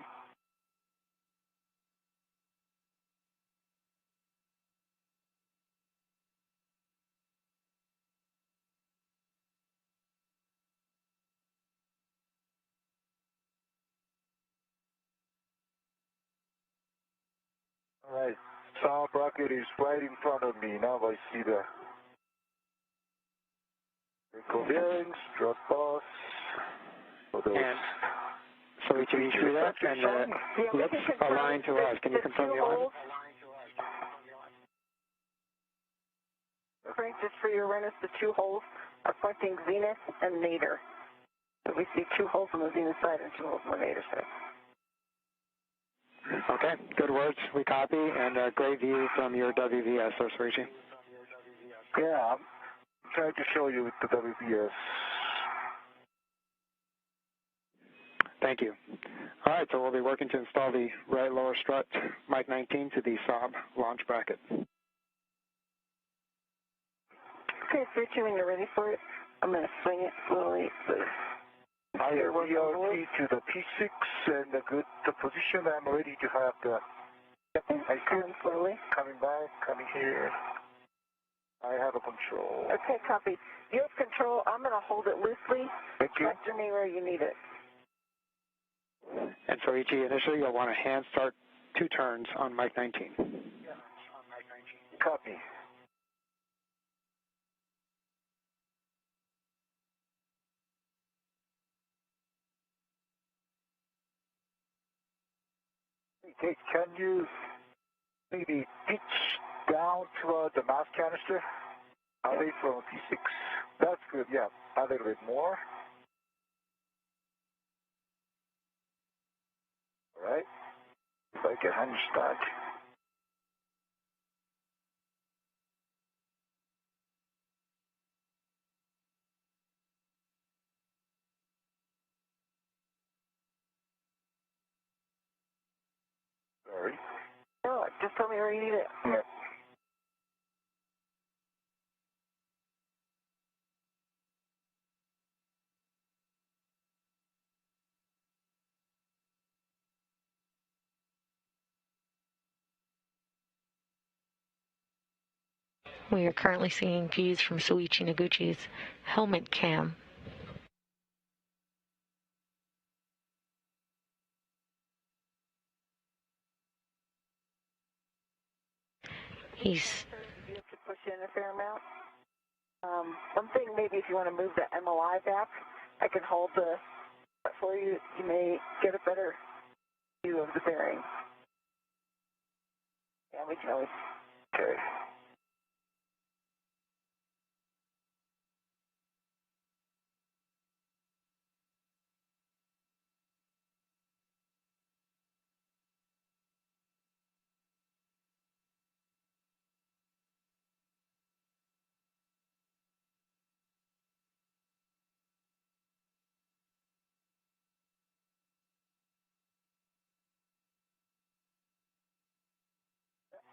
All right. sound bracket is right in front of me. Now I see the vehicle bearings, strut bus. And so we can see that, and let's align to us. Can you confirm the alignment? Frank, just for your awareness, the two holes are pointing zenith and nadir. So we see two holes on the zenith side and two holes on the nadir side. Okay, good words. We copy, and a great view from your WVS, Sorichi. Yeah, I'm trying to show you with the WBS. Thank you. All right, so we'll be working to install the right lower strut Mike 19 to the Saab launch bracket. Okay, Sorichi, when you're ready for it, I'm going to swing it slowly. I have VRT to the P6 and a good position. I'm ready to have the coming slowly. Coming back, coming here. I have a control. Okay, copy. You have control. I'm going to hold it loosely. Thank you. Back to me where you need it. And Sorichi, initially you'll want to hand start 2 turns on Mike 19. Copy. Okay, can you maybe pitch down toward the mass canister away from P6? That's good, yeah. A little bit more. All right. If I can hand start. Sorry. No, just tell me where you need it. Yeah. We are currently seeing views from Soichi Noguchi's helmet cam. He's You have to push in a fair amount. One thing, maybe if you want to move the MOI back, I can hold the for you. You may get a better view of the bearing. Yeah, we can always. Okay.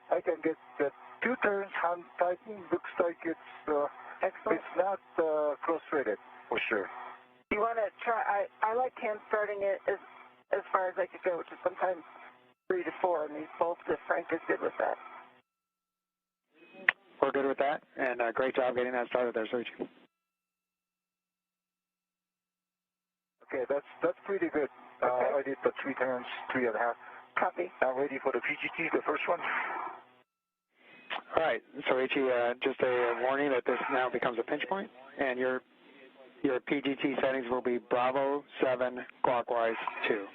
I can get the 2 turns hand tightened. Looks like it's Excellent. it's not cross-threaded for sure. You want to try? I like hand starting it as far as I could go, which is sometimes 3 to 4, and these bolts. If Frank is good with that. We're good with that, and great job getting that started there, Sorichi. Okay, that's pretty good. Okay. I did the 3 turns, 3.5. Copy. Now ready for the PGT, the first one. All right, Sorichi, just a warning that this now becomes a pinch point, and your PGT settings will be Bravo 7 clockwise 2.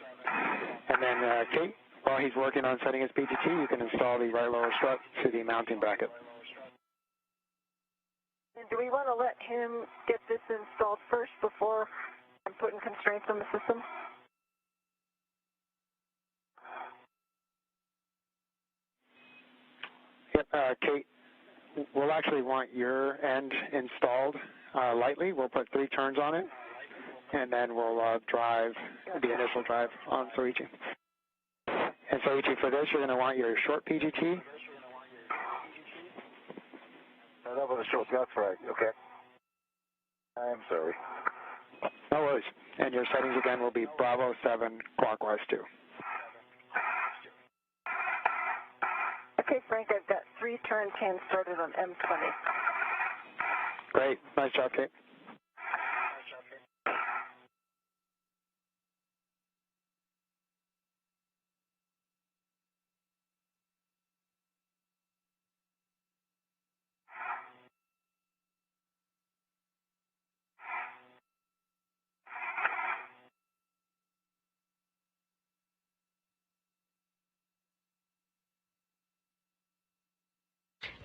And then Kate, while he's working on setting his PGT, you can install the right lower strut to the mounting bracket. And do we want to let him get this installed first before I'm putting constraints on the system? Yep, Kate, we'll actually want your end installed lightly. We'll put 3 turns on it, and then we'll drive the initial drive on Sorichi. And Sorichi, for this, you're going to want your short PGT. That was a short, that's right, okay. I'm sorry. No worries. And your settings again will be Bravo 7 clockwise 2. Okay, Frank, I've got 3 turns hand started on M20. Great. Nice job, Kate.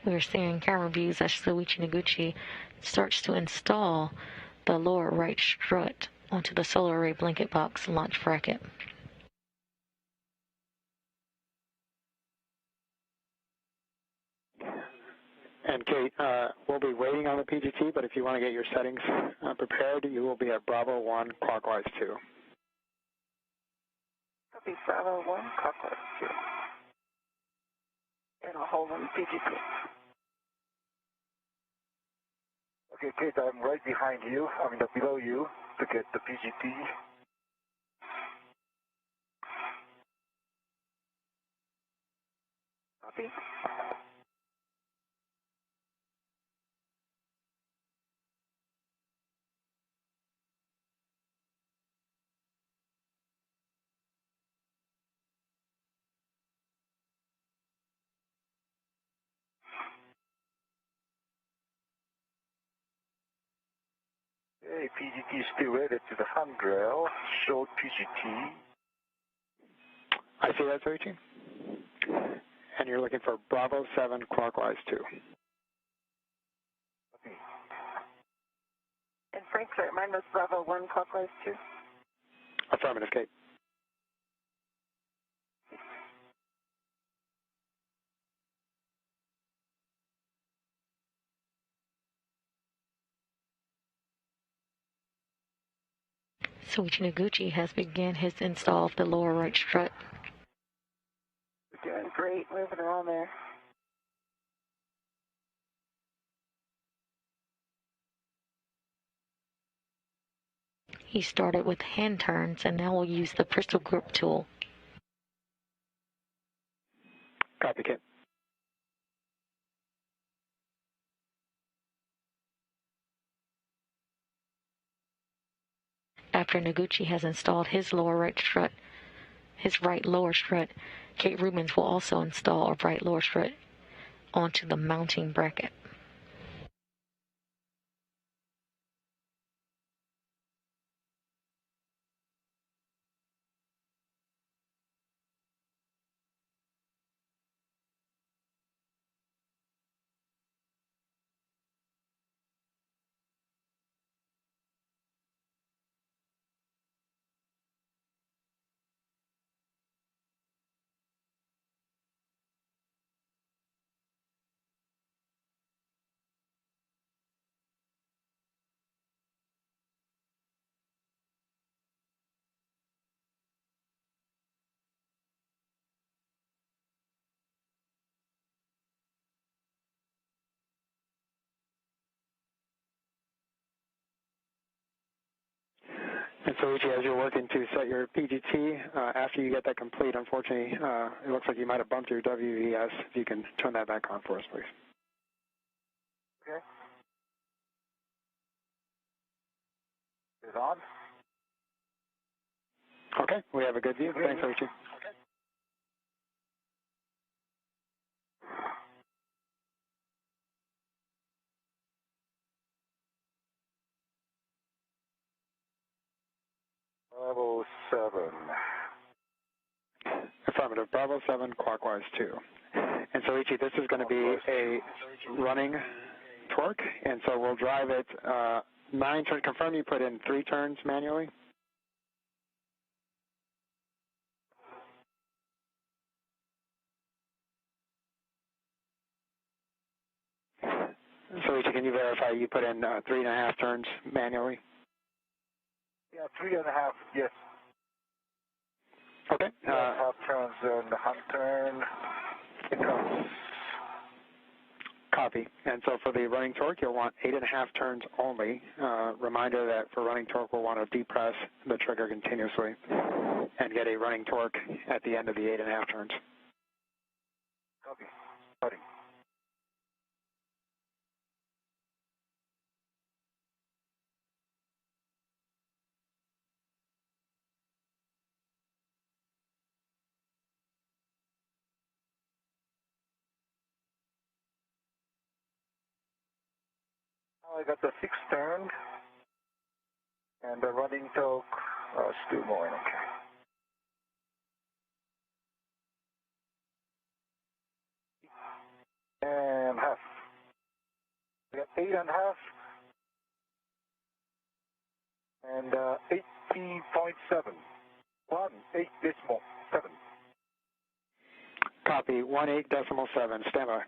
We're seeing camera views as Soichi Noguchi starts to install the lower right strut onto the solar array blanket box launch bracket. And Kate, we'll be waiting on the PGT, but if you want to get your settings prepared, you will be at Bravo 1, clockwise 2. Copy Bravo 1, clockwise 2. And I'll hold on the PGT. Okay, Kate, I'm right behind you. I mean, below you to get the PGT. Copy. Okay, PGT is still rated to the handrail. Short PGT. I see that, Soichi. And you're looking for Bravo 7, clockwise 2. Okay. And Frank, sorry, mine was Bravo 1, clockwise 2. Affirmative, Kate. Soichi Noguchi has begun his install of the lower right strut. We're doing great, moving around there. He started with hand turns and now will use the pistol grip tool. Copy, Kate. After Noguchi has installed his right lower strut, Kate Rubens will also install a right lower strut onto the mounting bracket. And Soichi, as you're working to set your PGT, after you get that complete, unfortunately, it looks like you might have bumped your WES. If you can turn that back on for us, please. Okay. Is it on? Okay, we have a good view. Thanks, Soichi. Bravo 7. Affirmative. Bravo 7, clockwise 2. And Soichi, this is going to be a running torque, and so we'll drive it 9 turns. Confirm you put in 3 turns manually. Soichi, can you verify you put in 3.5 turns manually? Yeah, 3.5, yes. Okay. Half turns and the half turn. It comes. Copy. And so for the running torque, you'll want 8.5 turns only. Reminder that for running torque, we'll want to depress the trigger continuously and get a running torque at the end of the 8.5 turns. Copy. Cutting. Now I got the 6th turn and the running torque still going okay. And half. 8.5 and 18.7. 18.7. Copy, 18.7, stand by.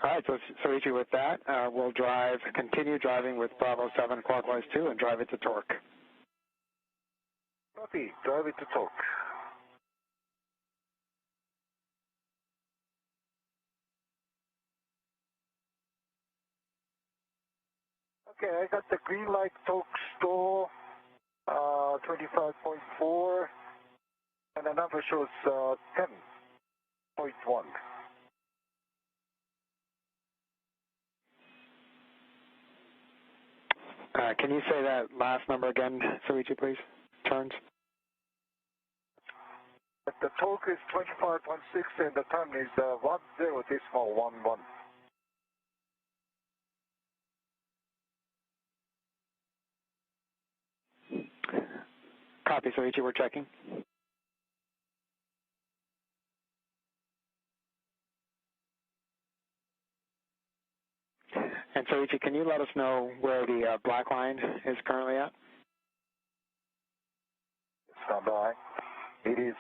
All right, so Soichi, with that, we'll continue driving with Bravo 7 clockwise 2 and drive it to torque. Copy, drive it to torque. Okay, I got the green light torque stall, 25.4, and the number shows 10.1. Can you say that last number again, Soichi, please? Turns? The torque is 25.6 and the time is 10.11. Copy, Soichi, we're checking. And Soichi, can you let us know where the black line is currently at? Stand by. It is,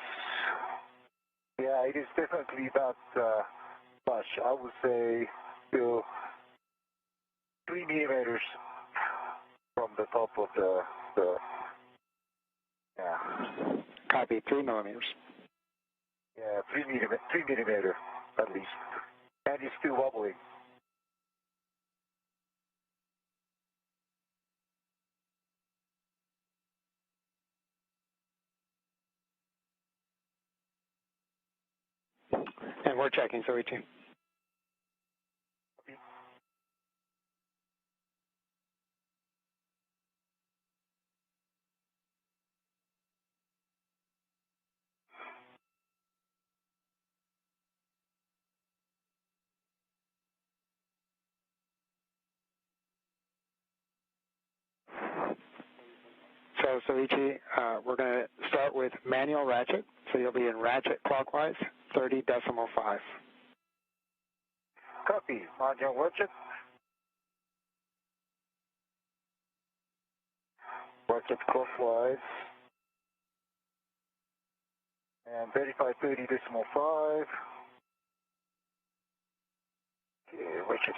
yeah, it is definitely not much. I would say still 3 millimeters from the top of the yeah. Copy, 3 millimeters. Yeah, 3 millimeter at least. And it's still wobbling. And we're checking, Soichi. So, Soichi, we're going to start with manual ratchet. So you'll be in ratchet clockwise, 30.5. Copy. Manual ratchet. Ratchet clockwise. And verify 30.5. Okay, ratchet.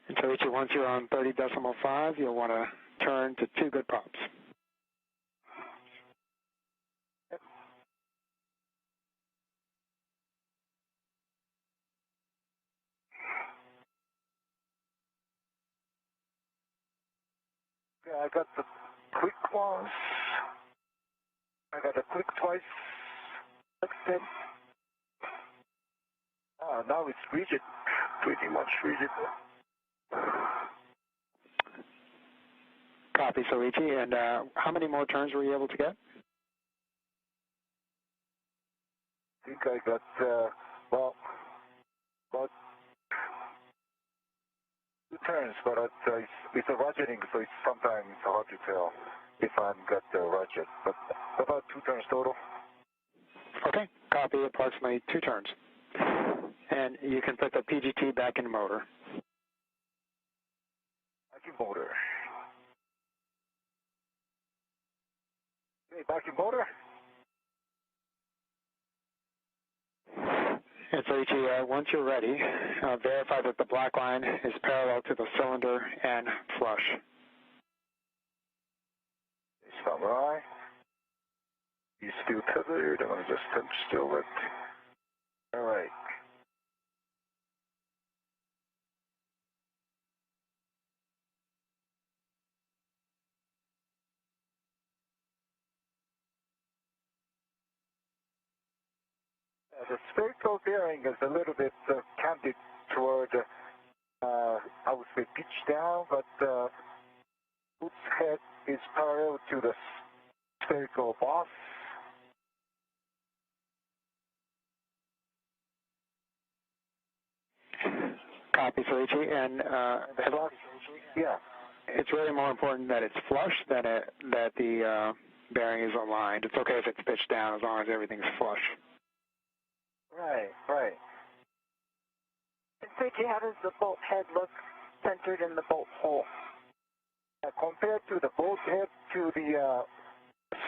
And Soichi, once you're on 30.5, you'll want to turn to 2 good pops. Yeah, I got the quick once. I got a quick twice. Like now it's rigid. Pretty much rigid. Copy, Soichi. And how many more turns were you able to get? I think I got, well, about 2 turns, but it's a ratcheting, so it's sometimes hard to tell if I've got the ratchet. But about 2 turns total. Okay, copy, approximately 2 turns. And you can put the PGT back in the motor. Back in motor. Okay, back in motor. And so, once you're ready, verify that the black line is parallel to the cylinder and flush. Stand by. He's still tethered. I'm going to just still it. All right. The spherical bearing is a little bit canted toward, I would say, pitch down, but its head is parallel to the spherical boss. Copy, Soichi. And yeah, it's really more important that it's flush than that the bearing is aligned. It's okay if it's pitched down as long as everything's flush. Right. And Soichi, how does the bolt head look centered in the bolt hole? Compared to the bolt head to the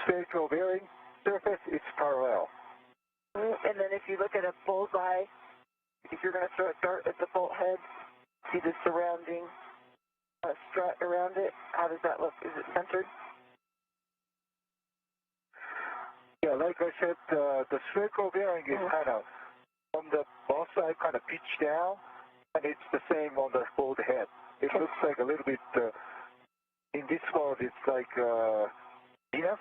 spherical bearing surface, it's parallel. And then if you look at a bullseye, if you're going to throw a dart at the bolt head, see the surrounding strut around it, how does that look? Is it centered? Yeah, like I said, the spherical bearing is kind of on the both side, kind of pitched down, and it's the same on the bolt head. It looks like a little bit, in this world, it's like Venus.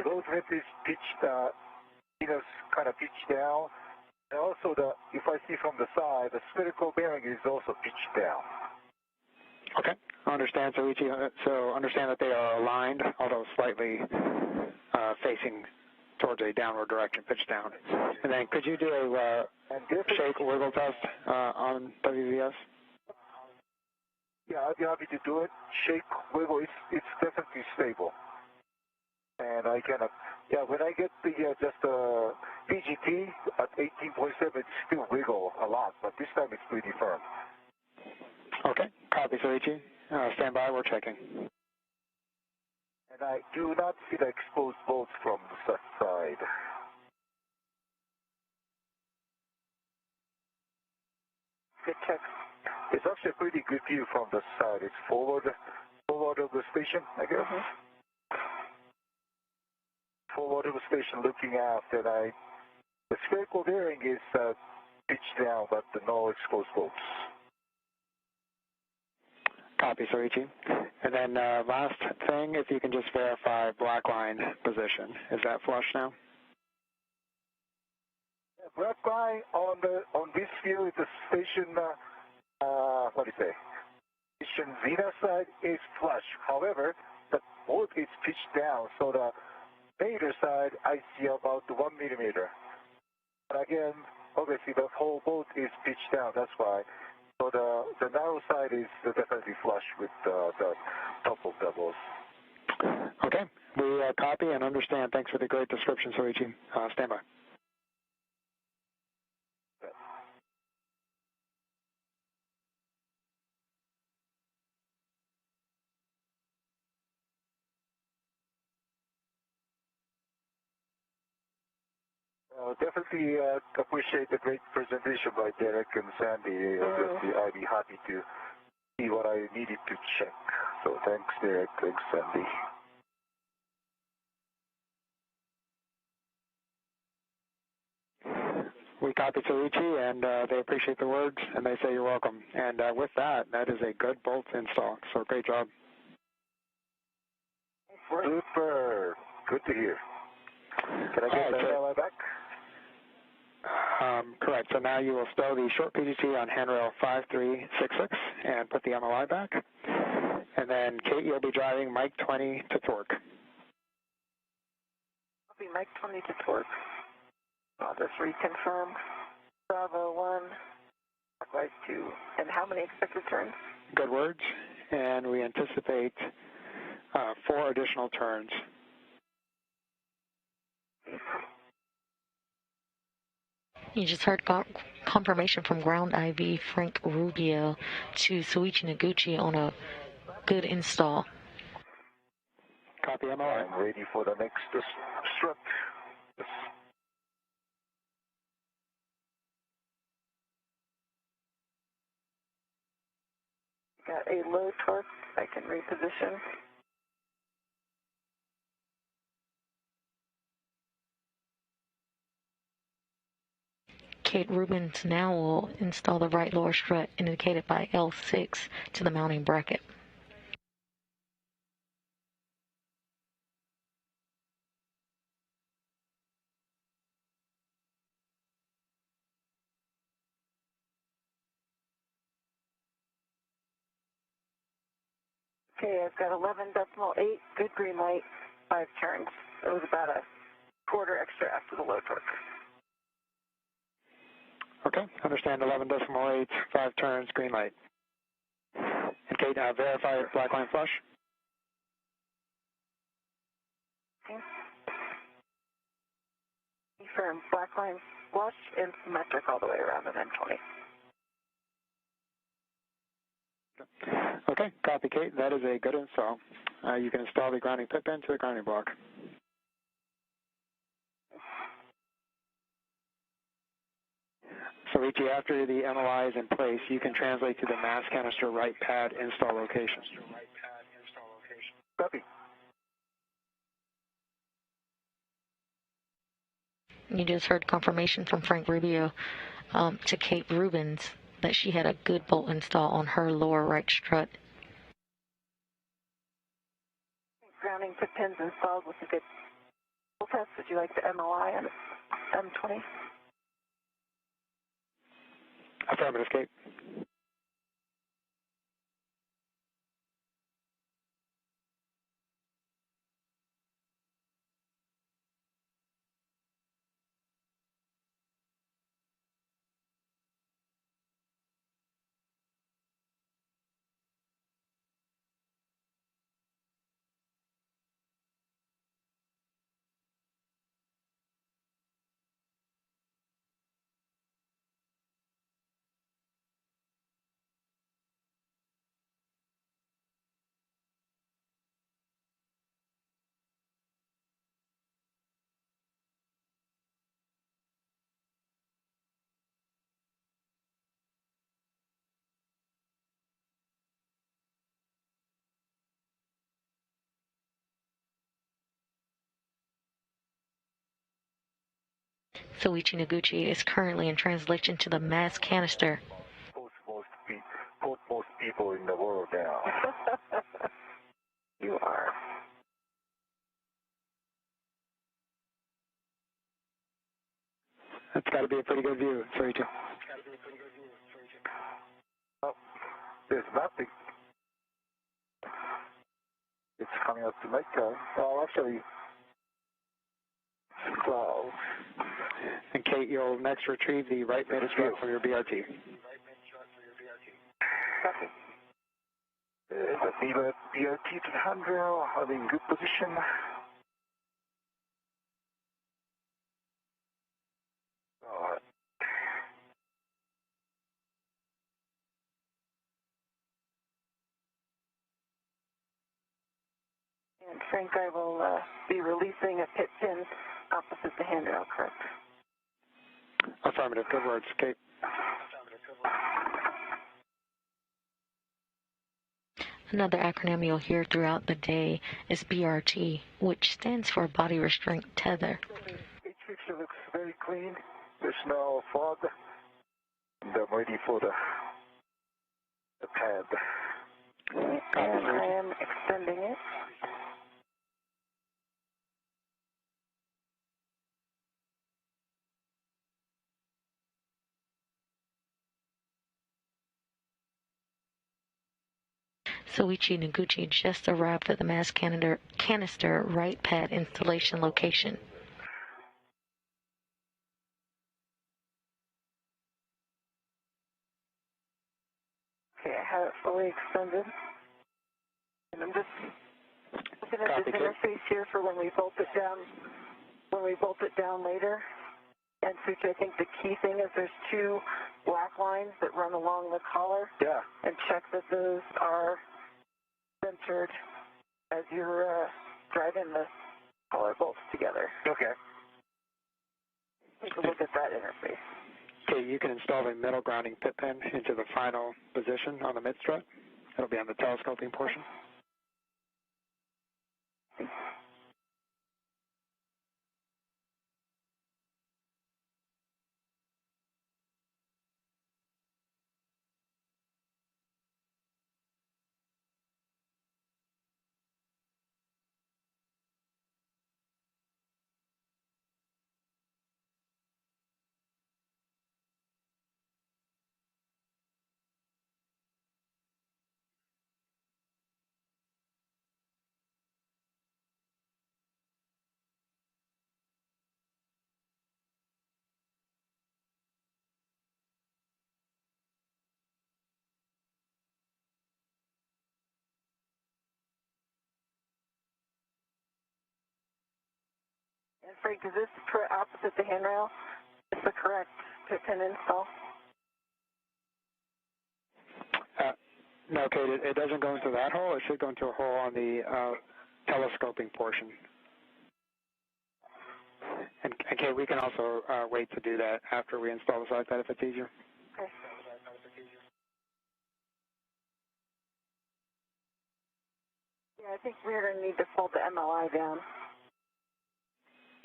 Both head is pitched, Venus kind of pitched down. And also, if I see from the side, the spherical bearing is also pitched down. Okay, I understand, Soichi. So understand that they are aligned, although slightly facing towards a downward direction, pitched down. And then could you do a shake wiggle test on WVS? Yeah, I'd be happy to do it. Shake, wiggle, it's definitely stable. And I cannot, when I get the just PGT at 18.7, it still wiggle a lot, but this time it's pretty firm. Okay, copy, Soichi. Stand by, we're checking. And I do not see the exposed bolts from the side. Good check. It's actually a pretty good view from the side. It's forward of the station, I guess. Forward of the station looking out, and the spherical bearing is pitched down, but no exposed bolts. Copy, Soichi. And then last thing, if you can just verify black line position. Is that flush now? Black line on this view is the station, what do you say? Station Venus side is flush. However, the bolt is pitched down, so the major side I see about 1 millimeter. But again, obviously the whole bolt is pitched down. That's why. So the narrow side is definitely flush with the top of the bolts. Okay, we copy and understand. Thanks for the great description, Soichi. Stand by. Definitely appreciate the great presentation by Derek and Sandy. Obviously, I'd be happy to see what I needed to check. So thanks, Derek. Thanks, Sandy. We copy Soichi, and they appreciate the words, and they say you're welcome. And with that, that is a good bolt install. So great job. Super. Good to hear. Can I get that LI back? Correct. So now you will stow the short PGT on handrail 5366 and put the MLI back. And then, Kate, you'll be driving Mike 20 to torque. I'll be Mike 20 to torque. I'll just reconfirm. Bravo 1, clockwise 2. And how many expected turns? Good words. And we anticipate 4 additional turns. You just heard confirmation from Ground IV Frank Rubio to Soichi Noguchi on a good install. Copy MLI. I'm ready for the next strut. a low torque, I can reposition. Kate Rubens now will install the right lower strut indicated by L6 to the mounting bracket. Okay, I've got 11.8, good green light, 5 turns. It was about a quarter extra after the low torque. Okay, understand 11.8, 5 turns, green light. And Kate, verify black line flush. Okay. Confirm black line flush and symmetric all the way around an M20. Okay, copy, Kate. That is a good install. You can install the grounding pit pin to the grounding block. So, Richie, after the MOI is in place, you can translate to the mass canister right pad install location. Copy. You just heard confirmation from Frank Rubio to Kate Rubens that she had a good bolt install on her lower right strut. Grounding pit pins installed with a good bolt test. Would you like the MOI on M20? Affirmative, Kate. Soichi Noguchi is currently in translation to the mass canister. Put most people in the world down. You are. That's got to be a pretty good view, Soichi. Oh, there's nothing. It's coming up to Mecca. Well, actually, clouds. And Kate, you'll next retrieve the right mid strut from your BRT. Copy. The BRT to the handrail are in good position. And Frank, I will be releasing a pit pin opposite the handrail, correct? Affirmative. Good words, Kate. Another acronym you'll hear throughout the day is BRT, which stands for Body Restraint Tether. Each picture looks very clean. There's no fog. And I'm ready for the pad. And I am extending it. Soichi Noguchi just arrived at the mass canister right pad installation location. Okay, I have it fully extended. And I'm just looking at this interface here for when we bolt it down later. And Suchi, I think the key thing is there's 2 black lines that run along the collar. Yeah. And check that those are centered as you're driving the collar bolts together. Okay. Take a look at that interface. Okay, you can install the middle grounding pit pin into the final position on the mid strut. It'll be on the telescoping portion. And Frank, is this opposite the handrail? Is the correct pin install? No, Kate, it doesn't go into that hole. It should go into a hole on the telescoping portion. And Kate, we can also wait to do that after we install the side pad if it's easier. Okay. Yeah, I think we're going to need to fold the MLI down.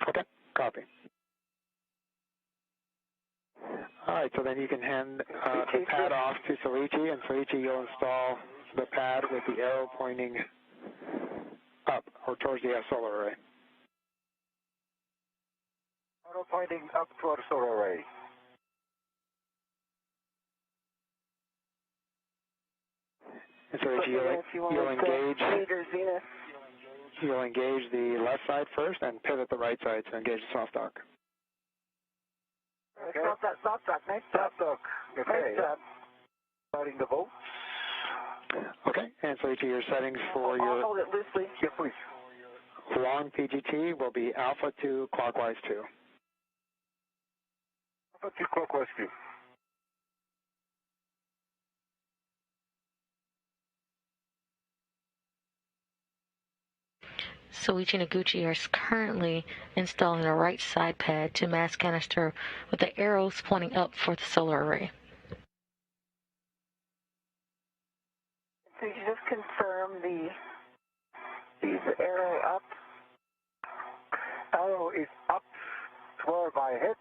Okay, copy. All right, so then you can hand the pad off to Soichi, and Soichi, you'll install the pad with the arrow pointing up or towards the solar array. Arrow pointing up toward solar array. And Soichi, you'll engage the left side first and pivot the right side to engage the soft dock. Okay. That soft dock, nice job. Soft dock, okay. Nice job. Starting the bolt. Okay, and Soichi, your settings for I'll hold it loosely. Yeah, please. Long PGT will be alpha 2, clockwise 2. Alpha 2, clockwise 2. Soichi Noguchi is currently installing a right side pad to mass canister with the arrows pointing up for the solar array. So you just confirm the arrow up? Arrow is up toward my head.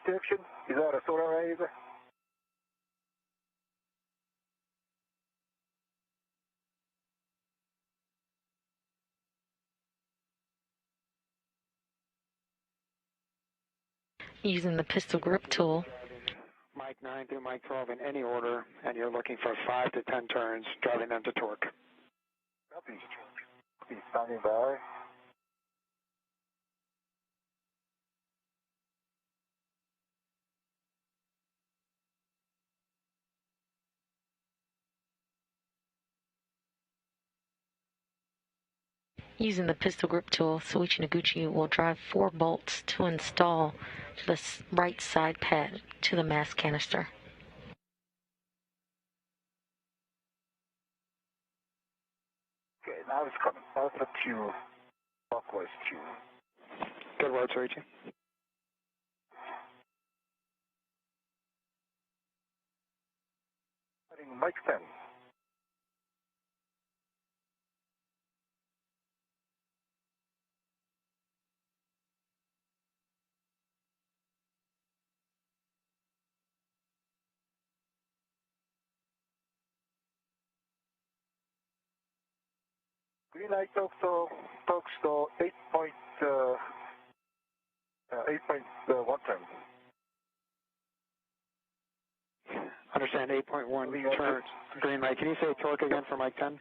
Direction, is that a solar array? Using the pistol grip tool, Mike 9 through Mike 12 in any order, and you're looking for 5 to 10 turns, driving them to torque. Copy. He's standing by. using the pistol grip tool, Soichi Noguchi will drive 4 bolts to install to the right side pad to the mass canister. Okay, now it's coming. Alpha 2, clockwise 2. Good work, Soichi. Mike 10. Green light talks to 8.1 turn. Understand 8.1 turn. Green light. Can you say torque again for Mike 10?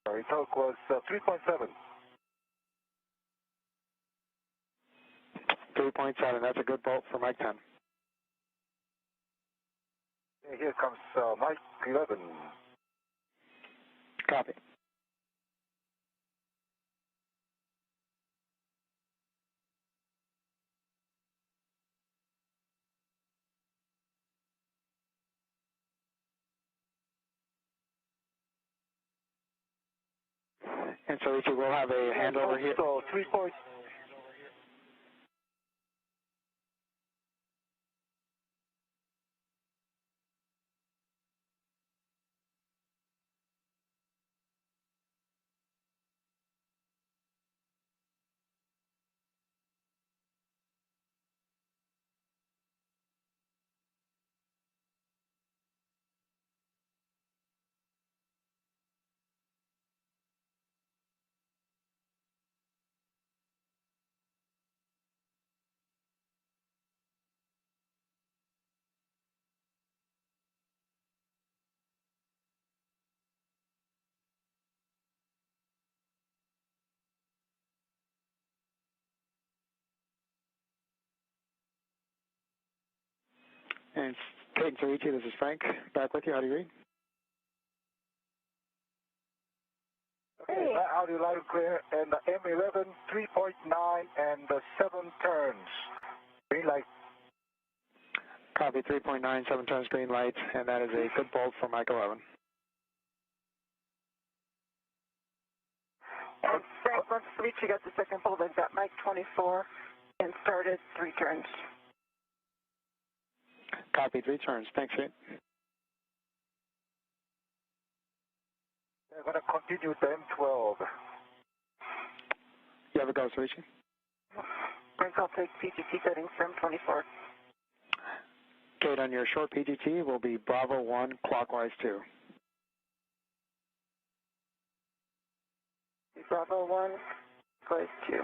Sorry, torque was 3.7. 3.7. That's a good bolt for Mike 10. Okay, here comes Mike 11. Copy. And so Richie, we'll have a handover here. So 3 point. And Kate and Soichi, this is Frank. Back with you. How do you read? Okay, audio loud and clear, and the M11, 3.9, and the 7 turns. Green light. Copy, 3.9, 7 turns, green light, and that is a good bolt for Mike 11. And Frank, once Soichi got the second bolt, I've got Mike 24 and started 3 turns. Copy, 3 turns. Thanks, Kate. We're going to continue with the M12. You have a go, Soichi. Frank, I'll take PGT settings from 24. Kate, on your short PGT will be Bravo 1, clockwise 2. Bravo 1, clockwise 2.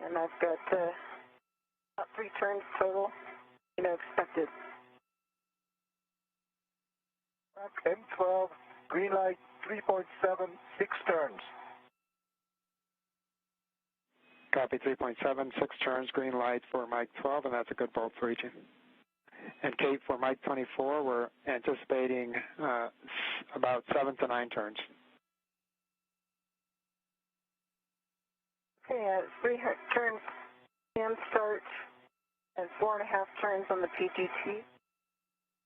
And I've got about 3 turns total, expected. M12, green light, 3.7, 6 turns. Copy, 3.7, 6 turns, green light for Mike 12, and that's a good bolt for each. And Kate, for Mike 24, we're anticipating about 7 to 9 turns. Okay, 3 turns and start, and 4.5 turns on the PGT.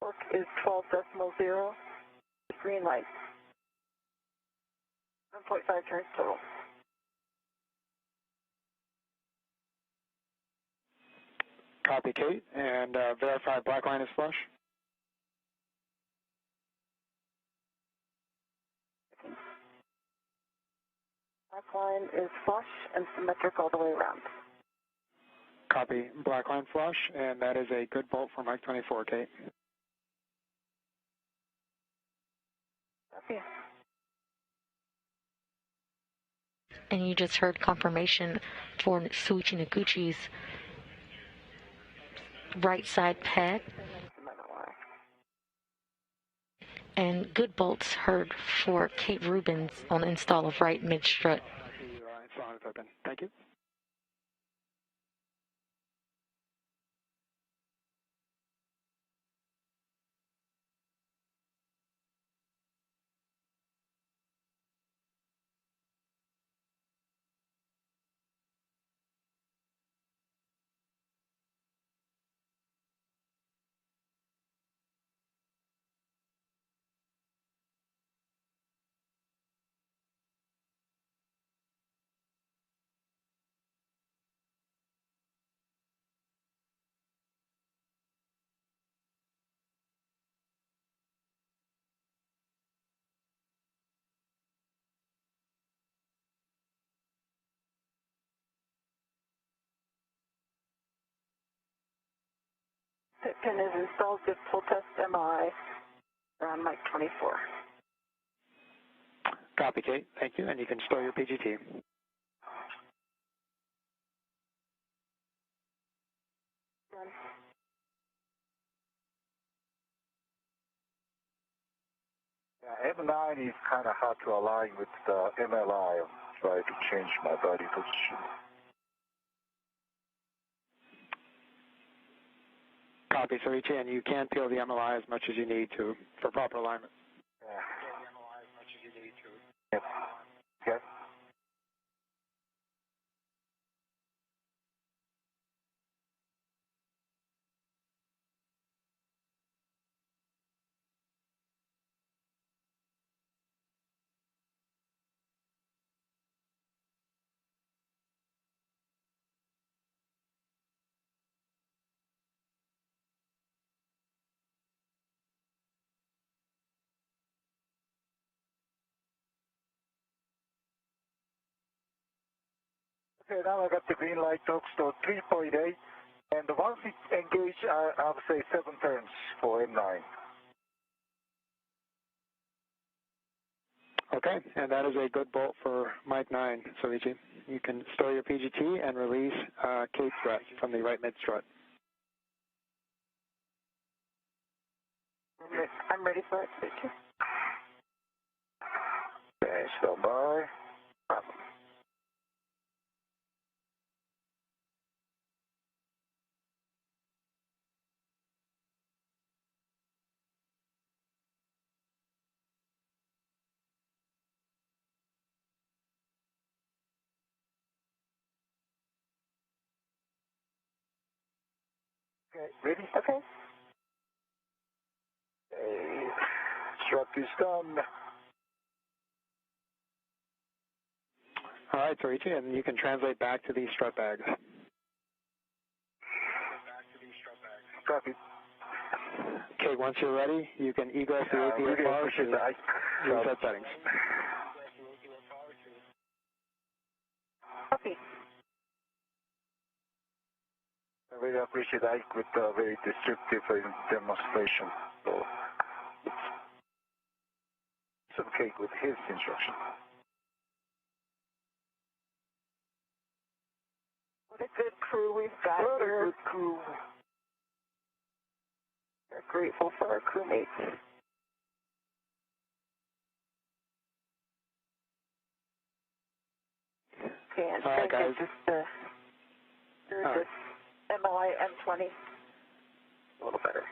Work is 12.0, green light. 1.5 turns total. Copy, Kate, and verify black line is flush. Black line is flush and symmetric all the way around. Copy, black line flush, and that is a good bolt for Mike 24, Kate. Okay. And you just heard confirmation for Soichi Noguchi's right side pad. And good bolts heard for Kate Rubens on install of right mid strut. Thank you. Pit pin is installed with full test MI around Mike 24. Copy, Kate. Thank you, and you can store your PGT. Yeah, M9 is kind of hard to align with the MLI. I'm trying to change my body position. Copy, Soichi, and you can peel the MLI as much as you need to for proper alignment. Yeah. Yep. Yep. Okay, now I got the green light talks to 3.8, and once it engaged, I'll say 7 turns for M9. Okay, and that is a good bolt for Mike 9, Soichi. You can store your PGT and release Kate strut from the right mid strut. I'm ready for it, Soichi. Okay, stand by. Problem. Okay, ready? Okay. Strut is done. All right, Soichi, and you can translate back to these strut bags. Copy. Okay, once you're ready, you can egress the APFR really appreciate to that. reset settings. Copy. I really appreciate Ike with a very descriptive demonstration. So it's okay with his instruction. What a good crew we've got What here. a good crew. We're grateful for our crewmates. Okay, and All right, guys. just through this MLI M20 a little better.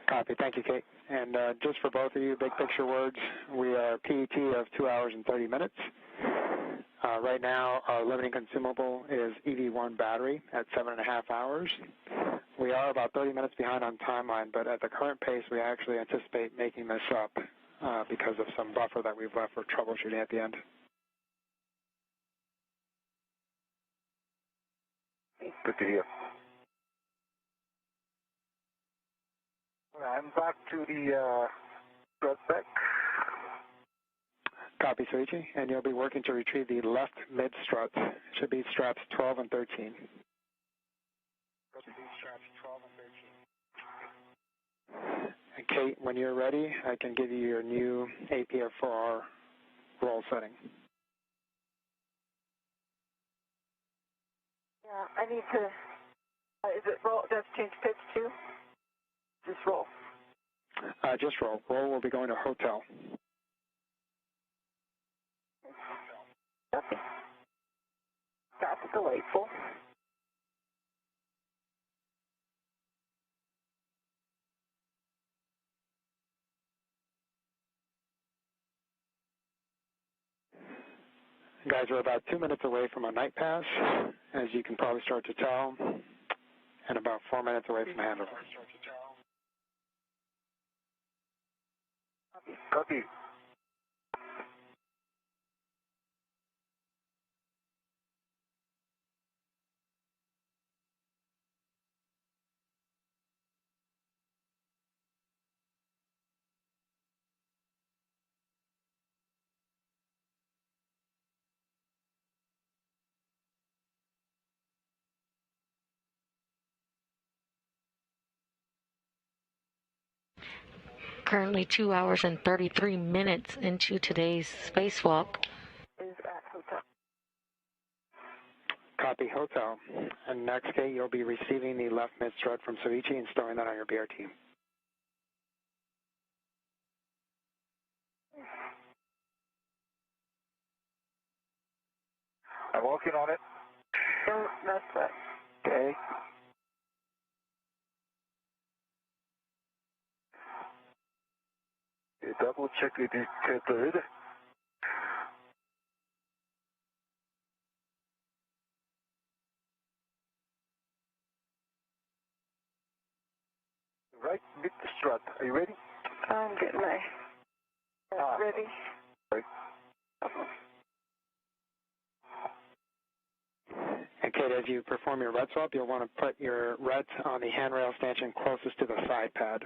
Copy. Thank you, Kate. And just for both of you, big picture words, we are PET of 2 hours and 30 minutes. Right now, our limiting consumable is EV1 battery at 7.5 hours. We are about 30 minutes behind on timeline, but at the current pace, we actually anticipate making this up because of some buffer that we've left for troubleshooting at the end. Good to hear. I'm back to the strut back. Copy, Soichi, and you'll be working to retrieve the left mid strut. It should be straps 12 and 13. And Kate, when you're ready, I can give you your new APFR roll setting. Yeah, I need to, is it roll, does change pitch too? Just roll. Just roll. Roll will be going to hotel. Okay. That's delightful. Guys, we're about 2 minutes away from a night pass, as you can probably start to tell, and about 4 minutes away from handover. Copy. Currently 2 hours and 33 minutes into today's spacewalk. Is at hotel. Copy, hotel. And next, Kate, you'll be receiving the left mid strut from Soichi and storing that on your BRT. I'm working on it. Don't mess with. Okay. Double check it is tethered. Right mid strut. Are you ready? I'm getting my ready. Right. And Kate, as you perform your red swap, you'll want to put your red on the handrail stanchion closest to the side pad.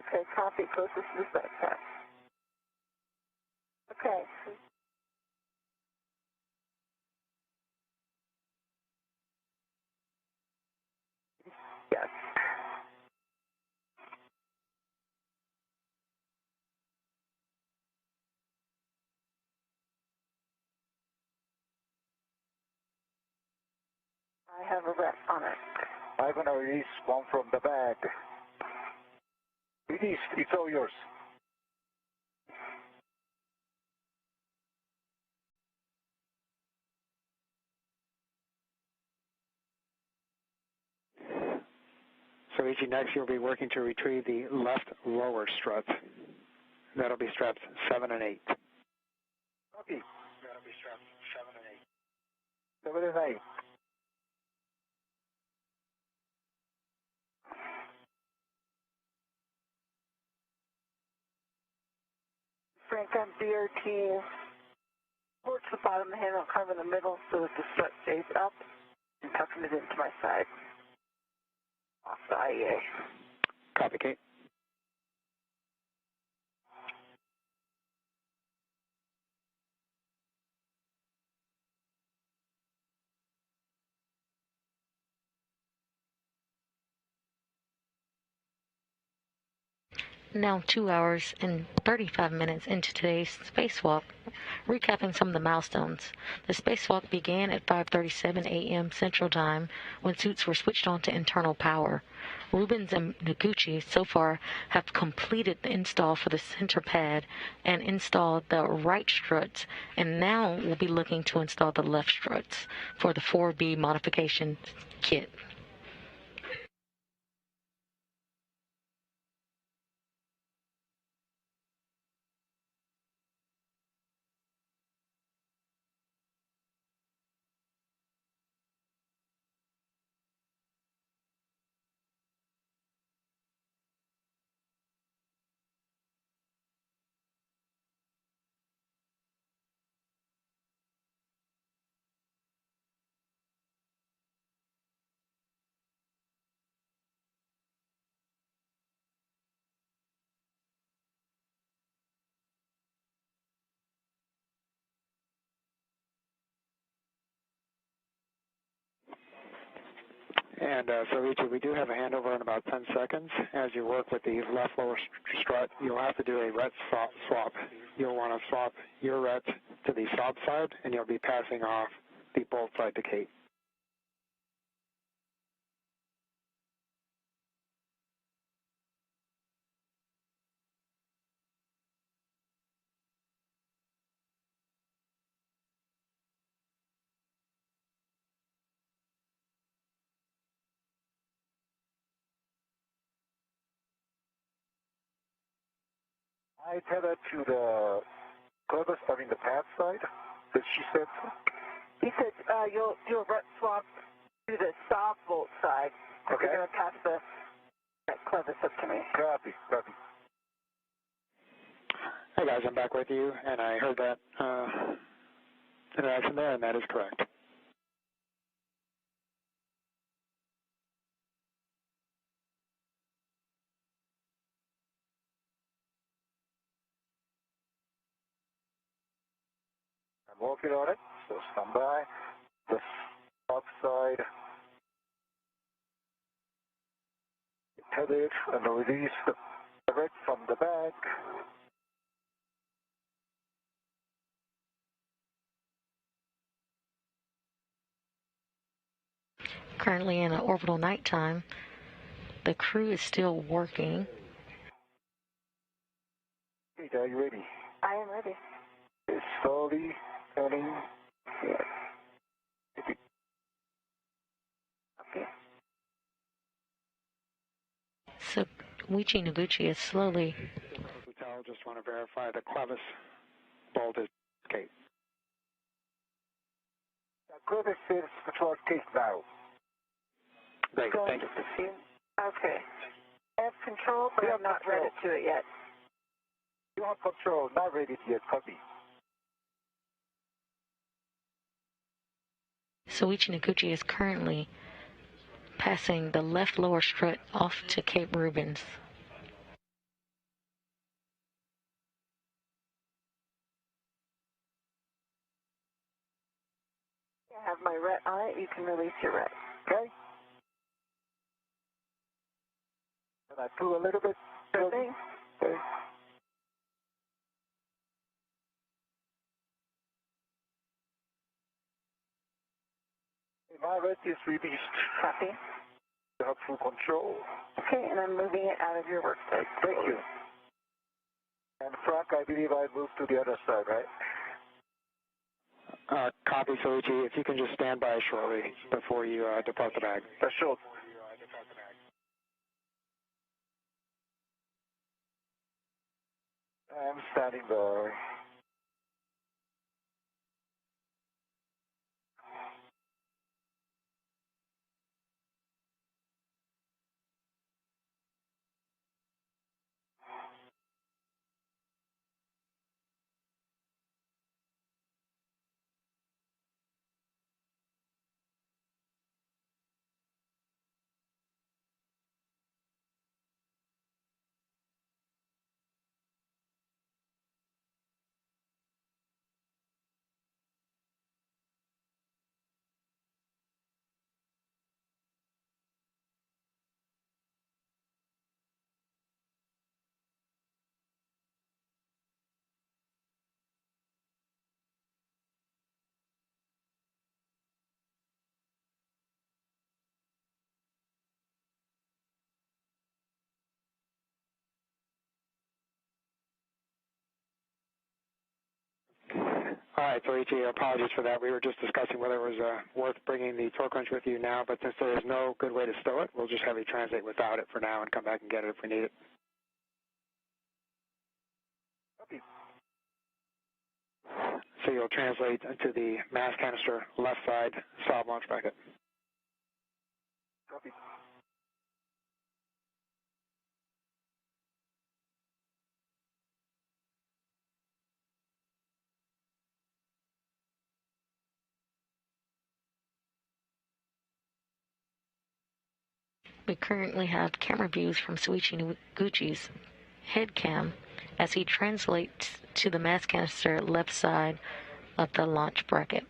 Okay, copy, closest to the side pad. Okay. Yes. I have a rep on it. I'm going to release one from the bag. Release. It's all yours. Soichi, next you'll be working to retrieve the left lower strut. That'll be straps 7 and 8. Copy. That'll be straps 7 and 8. 7 and 8. Frank, I'm DRT. Towards the bottom of the handle, kind of in the middle, so that the strut stays up, and tucking it into my side. Off the IEA. Copy, Kate. Now 2 hours and 35 minutes into today's spacewalk, recapping some of the milestones. The spacewalk began at 5:37 a.m. Central Time when suits were switched on to internal power. Rubens and Noguchi so far have completed the install for the center pad and installed the right struts, and now we'll be looking to install the left struts for the 4B modification kit. And so, Richard, we do have a handover in about 10 seconds. As you work with the left lower strut, you'll have to do a ret swap. You'll want to swap your ret to the sob side, and you'll be passing off the bolt side to Kate. I tether to the clevis, the pad side that she said. He said you'll do a ret swap to the soft bolt side. Okay. You're going to pass that clevis up to me. Copy. Hey, guys, I'm back with you, and I heard that interaction there, and that is correct. I'm working on it, so stand by. The top side, tether it and release the red from the back. Currently in an orbital nighttime, the crew is still working. Hey, are you ready? I am ready. It's slowly turning. Okay. So Wichi Noguchi is slowly. Hotel, just want to verify the clevis bolt is Kate. Clevis is control case now. Great, thank you. Okay. I have control, but I'm not ready to it yet. You have control, not ready yet, copy. Soichi Noguchi is currently passing the left lower strut off to Cape Rubens. I have my ret on it. You can release your ret. Okay? And I pull a little bit. Sure thing. Okay. My ret is released. Copy. You have full control. Okay, and I'm moving it out of your work site. Thank you. And Frank, I believe I moved to the other side, right? Copy, Soichi. If you can just stand by shortly before you depart the bag. Sure. I'm standing by. All right, so ET, apologies for that. We were just discussing whether it was worth bringing the torque wrench with you now, but since there is no good way to stow it, we'll just have you translate without it for now and come back and get it if we need it. Copy. So you'll translate to the mass canister left side solid launch bracket. Copy. We currently have camera views from Soichi Noguchi's head cam as he translates to the mass canister left side of the launch bracket.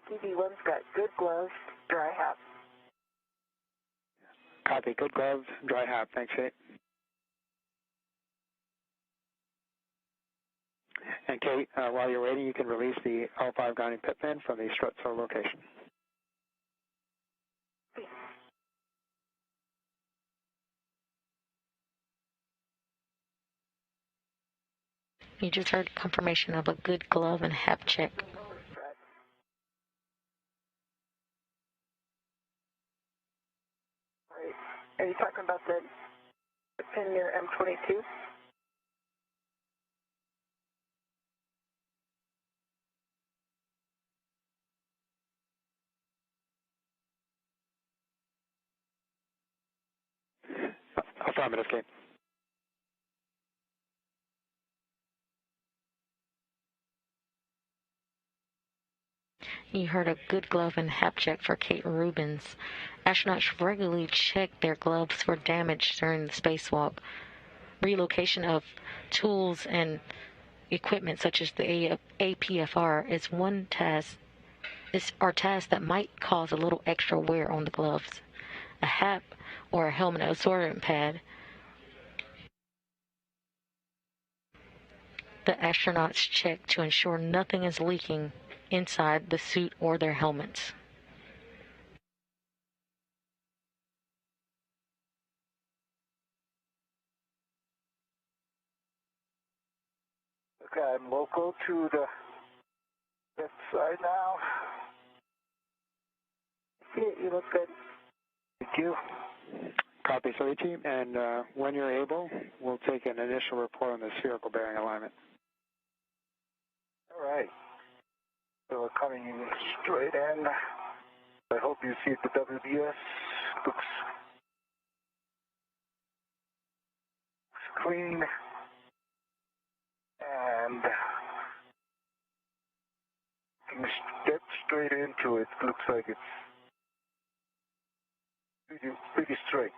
TV1's got good gloves, dry hat. Copy. Good gloves, dry hat. Thanks, Kate. And Kate, while you're waiting, you can release the L5 grounding pit pin from the strut toe location. You just heard confirmation of a good glove and hap check. Are you talking about the pin near M22? Affirmative, Kate. You heard a good glove and hap check for Kate Rubens. Astronauts regularly check their gloves for damage during the spacewalk. Relocation of tools and equipment such as the APFR is one task. Are tasks that might cause a little extra wear on the gloves. A hap or a helmet absorbent pad. The astronauts check to ensure nothing is leaking inside the suit or their helmets. Okay, I'm local to the left side now. You look good. Thank you. Copy, so team, and when you're able, we'll take an initial report on the spherical bearing alignment. All right. So we're coming in straight in. I hope you see the WBS. Looks clean. And you step straight into it. Looks like it's pretty straight.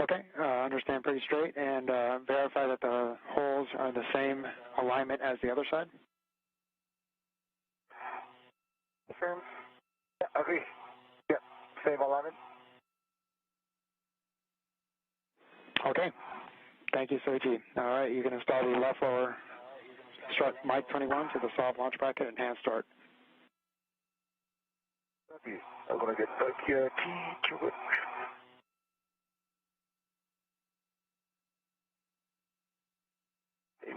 Okay, understand pretty straight, and verify that the holes are the same alignment as the other side. Confirm. Yeah, agree. Yeah, same alignment. Okay, thank you, Soichi. All right, you can install the left lower strut mic 21 to the soft launch bracket and hand start. Okay, I'm going to get back here to it.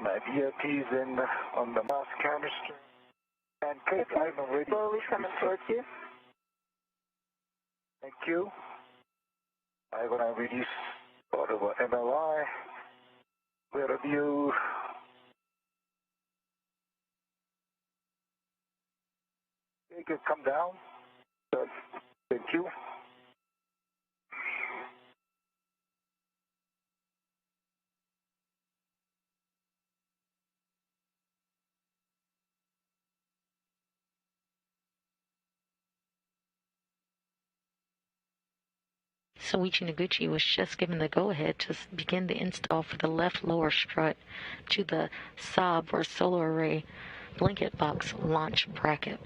My VIP's in on the mass canister. And Kate, I'm already Slowly coming towards you. Thank you. I'm going to release out of MLI. Clear view. You can come down. Good. Thank you. Soichi Noguchi was just given the go-ahead to begin the install for the left lower strut to the Saab or solar array blanket box launch bracket.